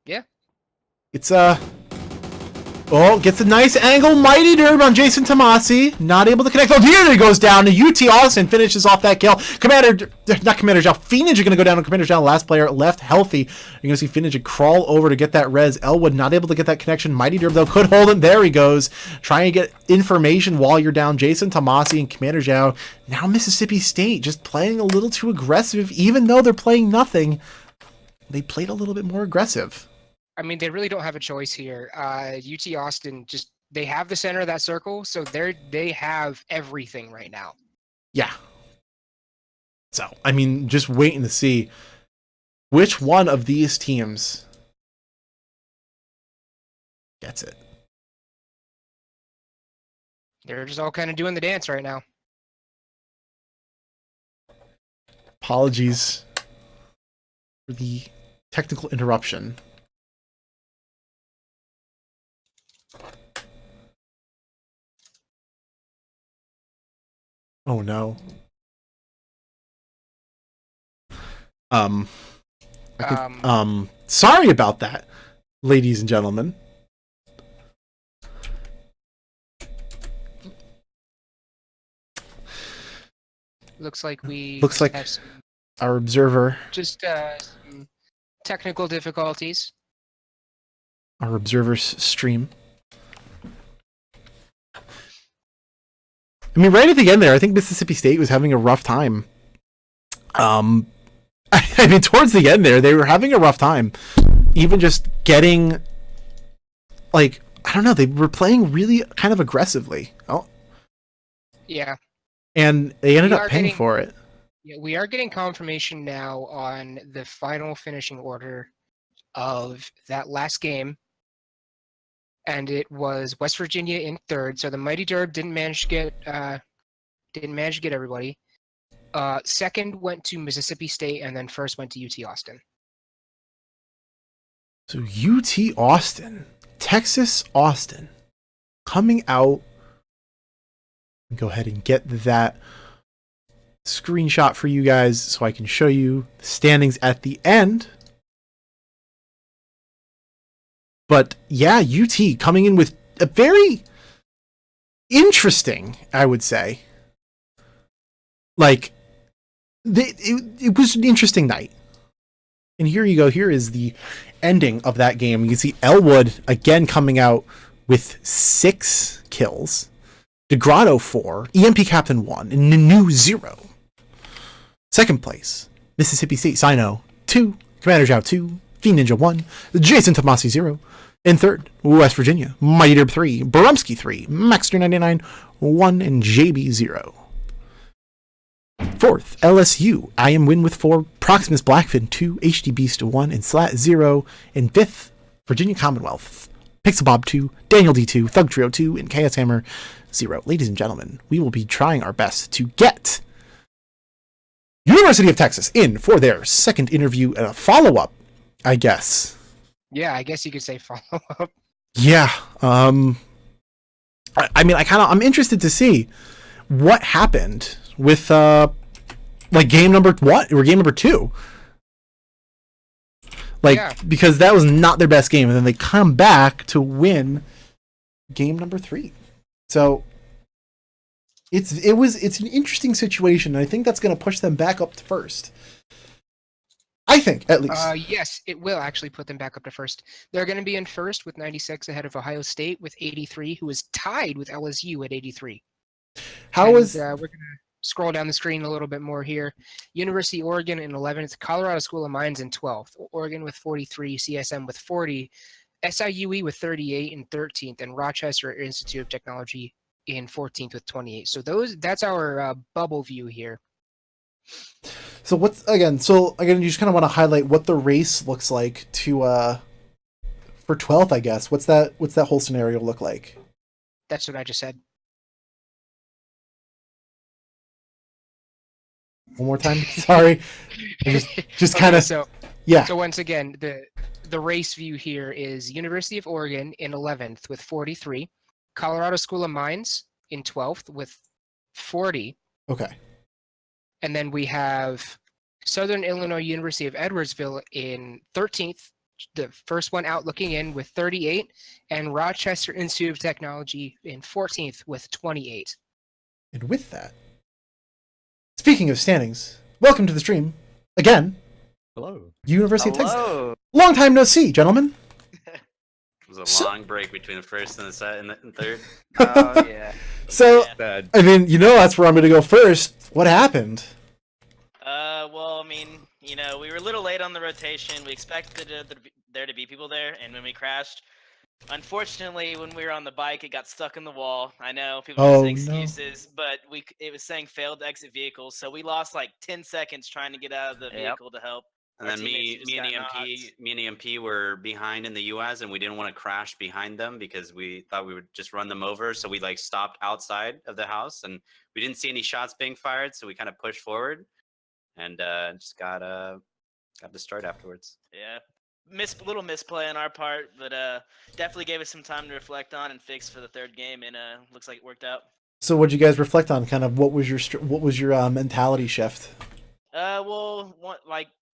yeah, it's Oh, gets a nice angle. Mighty Derb on Jason Tomasi. Not able to connect. Oh, here he goes down. UT Austin finishes off that kill. Not Commander Zhao. Phoenix are going to go down on Commander Zhao. Last player left healthy. You're going to see Phoenix crawl over to get that res. Elwood not able to get that connection. Mighty Derb, though, could hold him. There he goes. Trying to get information while you're down. Jason Tomasi and Commander Zhao. Now Mississippi State just playing a little too aggressive. Even though they're playing nothing, they played a little bit more aggressive. I mean, they really don't have a choice here. UT Austin they have the center of that circle, so they have everything right now. Yeah. So, I mean, just waiting to see which one of these teams gets it. They're just all kind of doing the dance right now. Apologies for the technical interruption. Oh no. Sorry about that, ladies and gentlemen. Looks like have our observer some technical difficulties. Our observer's stream. I mean, right at the end there, I think Mississippi State was having a rough time. I mean, towards the end there, they were having a rough time. Even just getting, like, I don't know, they were playing really kind of aggressively. Oh. Yeah. And they ended up paying for it. Yeah, we are getting confirmation now on the final finishing order of that last game. And it was West Virginia in third, so the Mighty Derb didn't manage to get everybody. Second went to Mississippi State, and then first went to UT Austin. So UT Austin, Texas Austin, coming out. Go ahead and get that screenshot for you guys so I can show you the standings at the end. But yeah, UT coming in with a very interesting, I would say. Like, it was an interesting night. And here you go. Here is the ending of that game. You can see Elwood again coming out with 6 kills. DeGrotto 4, EMP Captain 1, and Nanu 0. Second place, Mississippi State Sino 2, Commander Zhao 2, Ninja 1, Jason Tomasi 0. In third, West Virginia, Mighty Derb 3, Borumski 3, Maxter 99 1, and JB 0. Fourth, LSU, I Am Win with 4, Proximus Blackfin 2, HD Beast 1, and Slat 0. In fifth, Virginia Commonwealth, Pixelbob 2, Daniel D2, Thug Trio 2, and Chaos Hammer 0. Ladies and gentlemen, we will be trying our best to get University of Texas in for their second interview and a follow-up, I guess. Yeah, I guess you could say follow-up. Yeah. I mean, I'm interested to see what happened with, like, game number 1 or game number 2. Like, yeah. Because that was not their best game, and then they come back to win game number 3. So it's an interesting situation, and I think that's going to push them back up to first. I think, at least. Yes, it will actually put them back up to first. They're going to be in first with 96 ahead of Ohio State with 83, who is tied with LSU at 83. We're going to scroll down the screen a little bit more here. University of Oregon in 11th, Colorado School of Mines in 12th, Oregon with 43, CSM with 40, SIUE with 38 and 13th, and Rochester Institute of Technology in 14th with 28. So that's our bubble view here. So again, you just kind of want to highlight what the race looks like to for 12th, I guess. What's that whole scenario look like? That's what I just said. One more time. Sorry. Just kind of So yeah. So once again, the race view here is University of Oregon in 11th with 43, Colorado School of Mines in 12th with 40, Okay. and then we have Southern Illinois University of Edwardsville in 13th, the first one out looking in with 38, and Rochester Institute of Technology in 14th with 28. And with that, speaking of standings, welcome to the stream again. Hello. University of Texas. Hello. Long time no see, gentlemen. It was a long break between the first and the second and third. Oh yeah. So, Bad. I mean, that's where I'm going to go first. What happened? Well, I mean, we were a little late on the rotation. We expected there to be people there, and when we crashed, unfortunately, when we were on the bike, it got stuck in the wall. I know people Oh, say no. excuses, but it was saying failed to exit vehicles, so we lost like 10 seconds trying to get out of the vehicle to help. And our then teammates who just got knocked. me and EMP were behind in the US, and we didn't want to crash behind them because we thought we would just run them over. So we stopped outside of the house, and we didn't see any shots being fired. So we kind of pushed forward, and just got destroyed afterwards. Yeah, little misplay on our part, but definitely gave us some time to reflect on and fix for the third game, and looks like it worked out. So, what'd you guys reflect on? Kind of what was your mentality shift?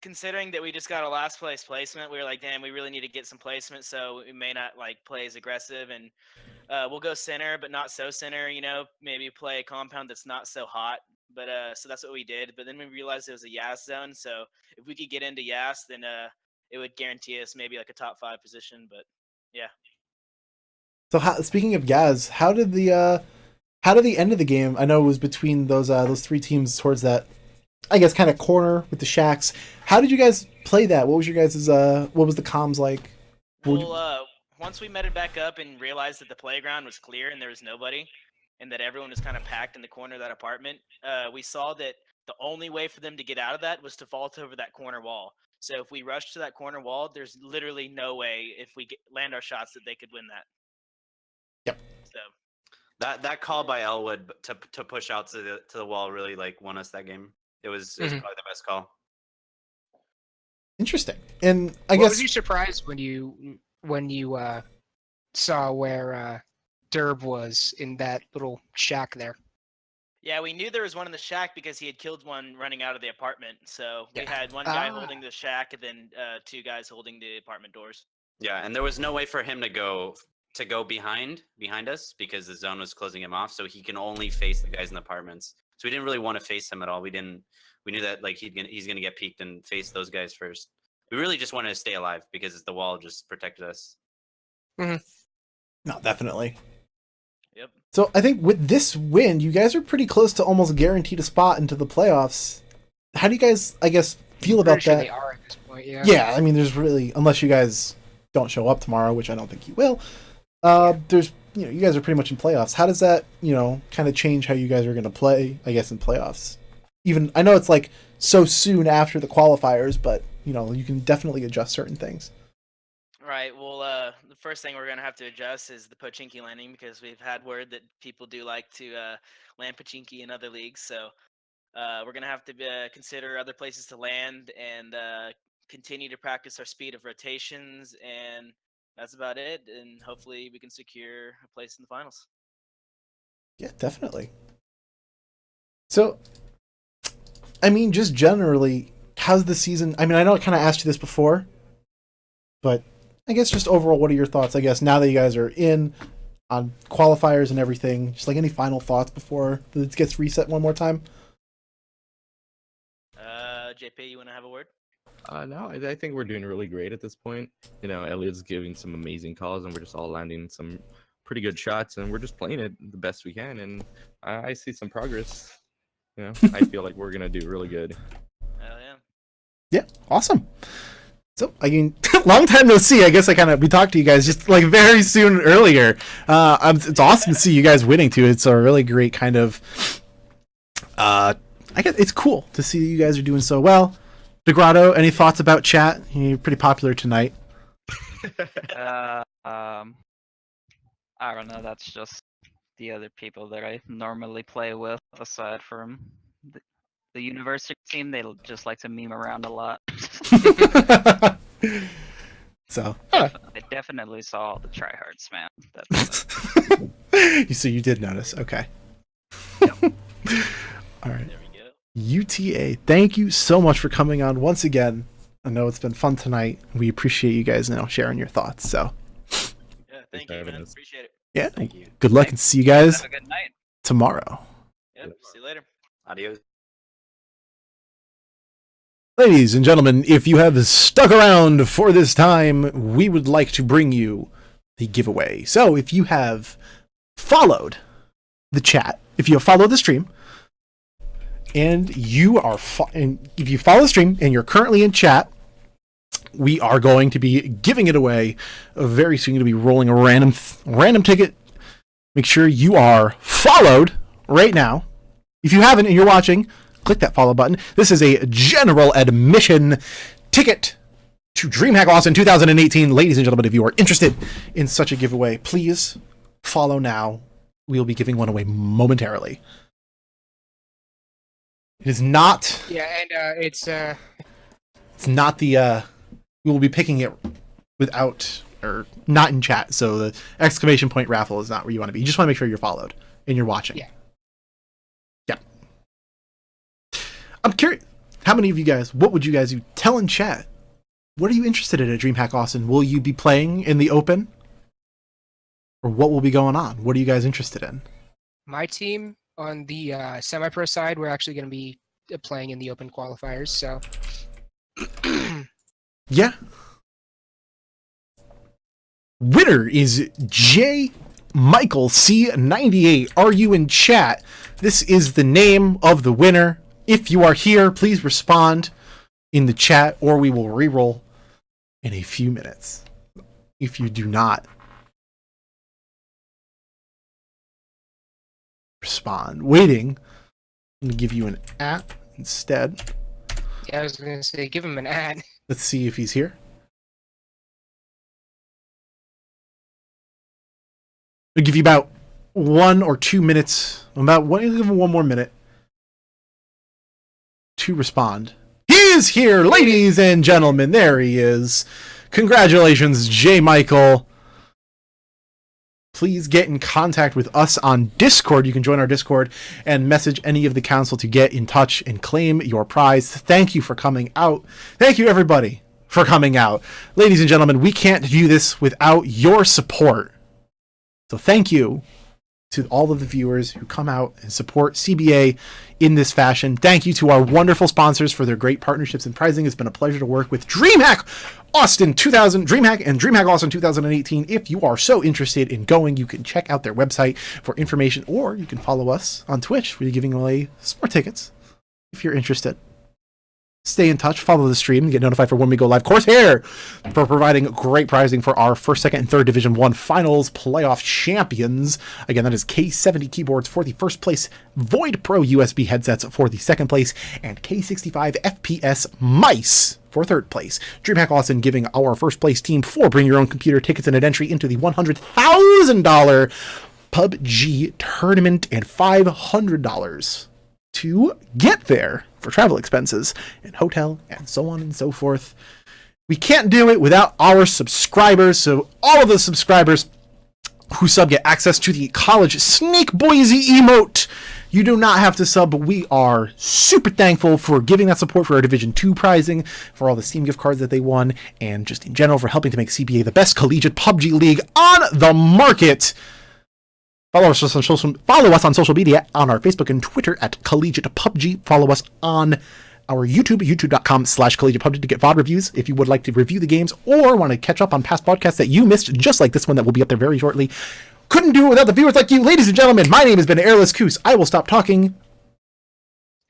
Considering that we just got a last place placement, we were like, damn, we really need to get some placement, so we may not play as aggressive, and we'll go center, but not so center. Maybe play a compound that's not so hot. But so that's what we did. But then we realized it was a Yas zone, so if we could get into Yas, then it would guarantee us maybe a top 5 position. But yeah. So, speaking of Yas, how did the end of the game? I know it was between those 3 teams towards that, I guess, kind of corner with the shacks. How did you guys play that? What was your guys' what was the comms like? Well, once we met it back up and realized that the playground was clear and there was nobody, and that everyone was kind of packed in the corner of that apartment, we saw that the only way for them to get out of that was to vault over that corner wall. So if we rush to that corner wall, there's literally no way if we land our shots that they could win that. Yep. So that call by Elwood to push out to the wall really won us that game. It was probably the best call. Interesting. And I guess was you surprised when you saw where Derb was in that little shack there? Yeah, we knew there was one in the shack because he had killed one running out of the apartment. So we had one guy holding the shack and then 2 guys holding the apartment doors. Yeah, and there was no way for him to go behind us because the zone was closing him off. So he can only face the guys in the apartments. So we didn't really want to face him at all. We knew that he's gonna get peeked and face those guys first. We really just wanted to stay alive because the wall just protected us. No, definitely. Yep. So I think with this win, you guys are pretty close to almost guaranteed a spot into the playoffs. How do you guys, I guess, feel about Pretty sure that? they are at this point, yeah. Yeah, I mean, there's really, unless you guys don't show up tomorrow, which I don't think you will. There's, you guys are pretty much in playoffs. How does that, kind of change how you guys are going to play, I guess, in playoffs? Even, I know it's so soon after the qualifiers, but, you can definitely adjust certain things. Right. Well, the first thing we're going to have to adjust is the Pochinki landing because we've had word that people do like to land Pochinki in other leagues. So we're going to have to consider other places to land and continue to practice our speed of rotations. And that's about it. And hopefully we can secure a place in the finals. Yeah, definitely. So, I mean, just generally, how's the season? I mean, I know I kind of asked you this before, but I guess just overall, what are your thoughts, I guess, now that you guys are in on qualifiers and everything? Just any final thoughts before it gets reset one more time? JP, you want to have a word? No, I think we're doing really great at this point. Elliot's giving some amazing calls, and we're just all landing some pretty good shots, and we're just playing it the best we can, and I see some progress. I feel like we're going to do really good. Hell yeah. Yeah, awesome. So, I mean, Long time no see. I guess we talked to you guys just like very soon earlier. It's awesome to see you guys winning too. It's a really great kind of. I guess it's cool to see you guys are doing so well. DeGrotto, any thoughts about chat? You're pretty popular tonight. I don't know. That's just the other people that I normally play with, aside from the university team. They just like to meme around a lot. So I definitely saw all the tryhards, man. so you did notice, okay? All right. There we go. UTA, thank you so much for coming on once again. I know it's been fun tonight. We appreciate you guys now sharing your thoughts. So Yeah, thank you, man. Appreciate it. yeah, Thank you. good luck and see you guys Have a good night. tomorrow. Yep. See you later. Adios. Ladies and gentlemen, if you have stuck around for this time, we would like to bring you the giveaway. So if you have followed the chat, if you have followed the stream, and you are if you follow the stream and you're currently in chat, we are going to be giving it away very soon. Going to be rolling a random ticket. Make sure you are followed right now. If you haven't and you're watching, click that follow button. This is a general admission ticket to DreamHack Austin 2018. Ladies and gentlemen, if you are interested in such a giveaway, please follow now. We will be giving one away momentarily. It is not. Yeah, and it's not the. We will be picking it without or not in chat. So the exclamation point raffle is not where you want to be. You just want to make sure you're followed and you're watching. Yeah. I'm curious, how many of you guys, what would you guys do? Tell in chat. What are you interested in at DreamHack Austin? Will you be playing in the open? Or what will be going on? What are you guys interested in? my team on the semi-pro side. We're actually going to be playing in the open qualifiers. So yeah. Winner is J. Michael C98. Are you in chat? This is the name of the winner. If you are here, please respond in the chat or we will reroll in a few minutes. If you do not respond, waiting, I'm going to give you an app instead. yeah, I was going to say, give him an ad. Let's see if he's here. I'll give you about 1 or 2 minutes. Give him 1 more minute to respond. He is here, ladies and gentlemen. There he is. Congratulations, J. Michael. Please get in contact with us on Discord. You can join our Discord and message any of the council to get in touch and claim your prize. Thank you for coming out. Thank you, everybody, for coming out. Ladies and gentlemen, we can't do this without your support. So thank you to all of the viewers who come out and support CBA in this fashion. Thank you to our wonderful sponsors for their great partnerships and pricing. It's been a pleasure to work with DreamHack Austin 2000, DreamHack and DreamHack Austin 2018. If you are so interested in going, you can check out their website for information, or you can follow us on Twitch. We're giving away some more tickets if you're interested. Stay in touch, follow the stream, and get notified for when we go live. Corsair for providing great pricing for our first, second, and third Division 1 finals playoff champions. Again, that is K70 keyboards for the first place, Void Pro USB headsets for the second place, and K65 FPS mice for third place. DreamHack Austin giving our first place team 4 bring your own computer tickets and an entry into the $100,000 PUBG tournament and $500 to get there for travel expenses and hotel and so on and so forth. We can't do it without our subscribers, so all of the subscribers who sub get access to the college Snake Boise emote. You do not have to sub, but we are super thankful for giving that support for our Division 2 prizing, for all the Steam gift cards that they won, and just in general for helping to make CBA the best collegiate PUBG league on the market. Follow us on social media, on our Facebook and Twitter at Collegiate PUBG. Follow us on our YouTube, youtube.com/Collegiate PUBG to get VOD reviews if you would like to review the games or want to catch up on past podcasts that you missed, just like this one that will be up there very shortly. Couldn't do it without the viewers like you. Ladies and gentlemen, my name has been Airless Coos. I will stop talking.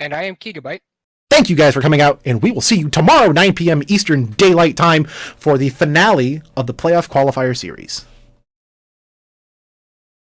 And I am Gigabyte. Thank you guys for coming out, and we will see you tomorrow, 9 p.m. Eastern Daylight Time, for the finale of the Playoff Qualifier Series.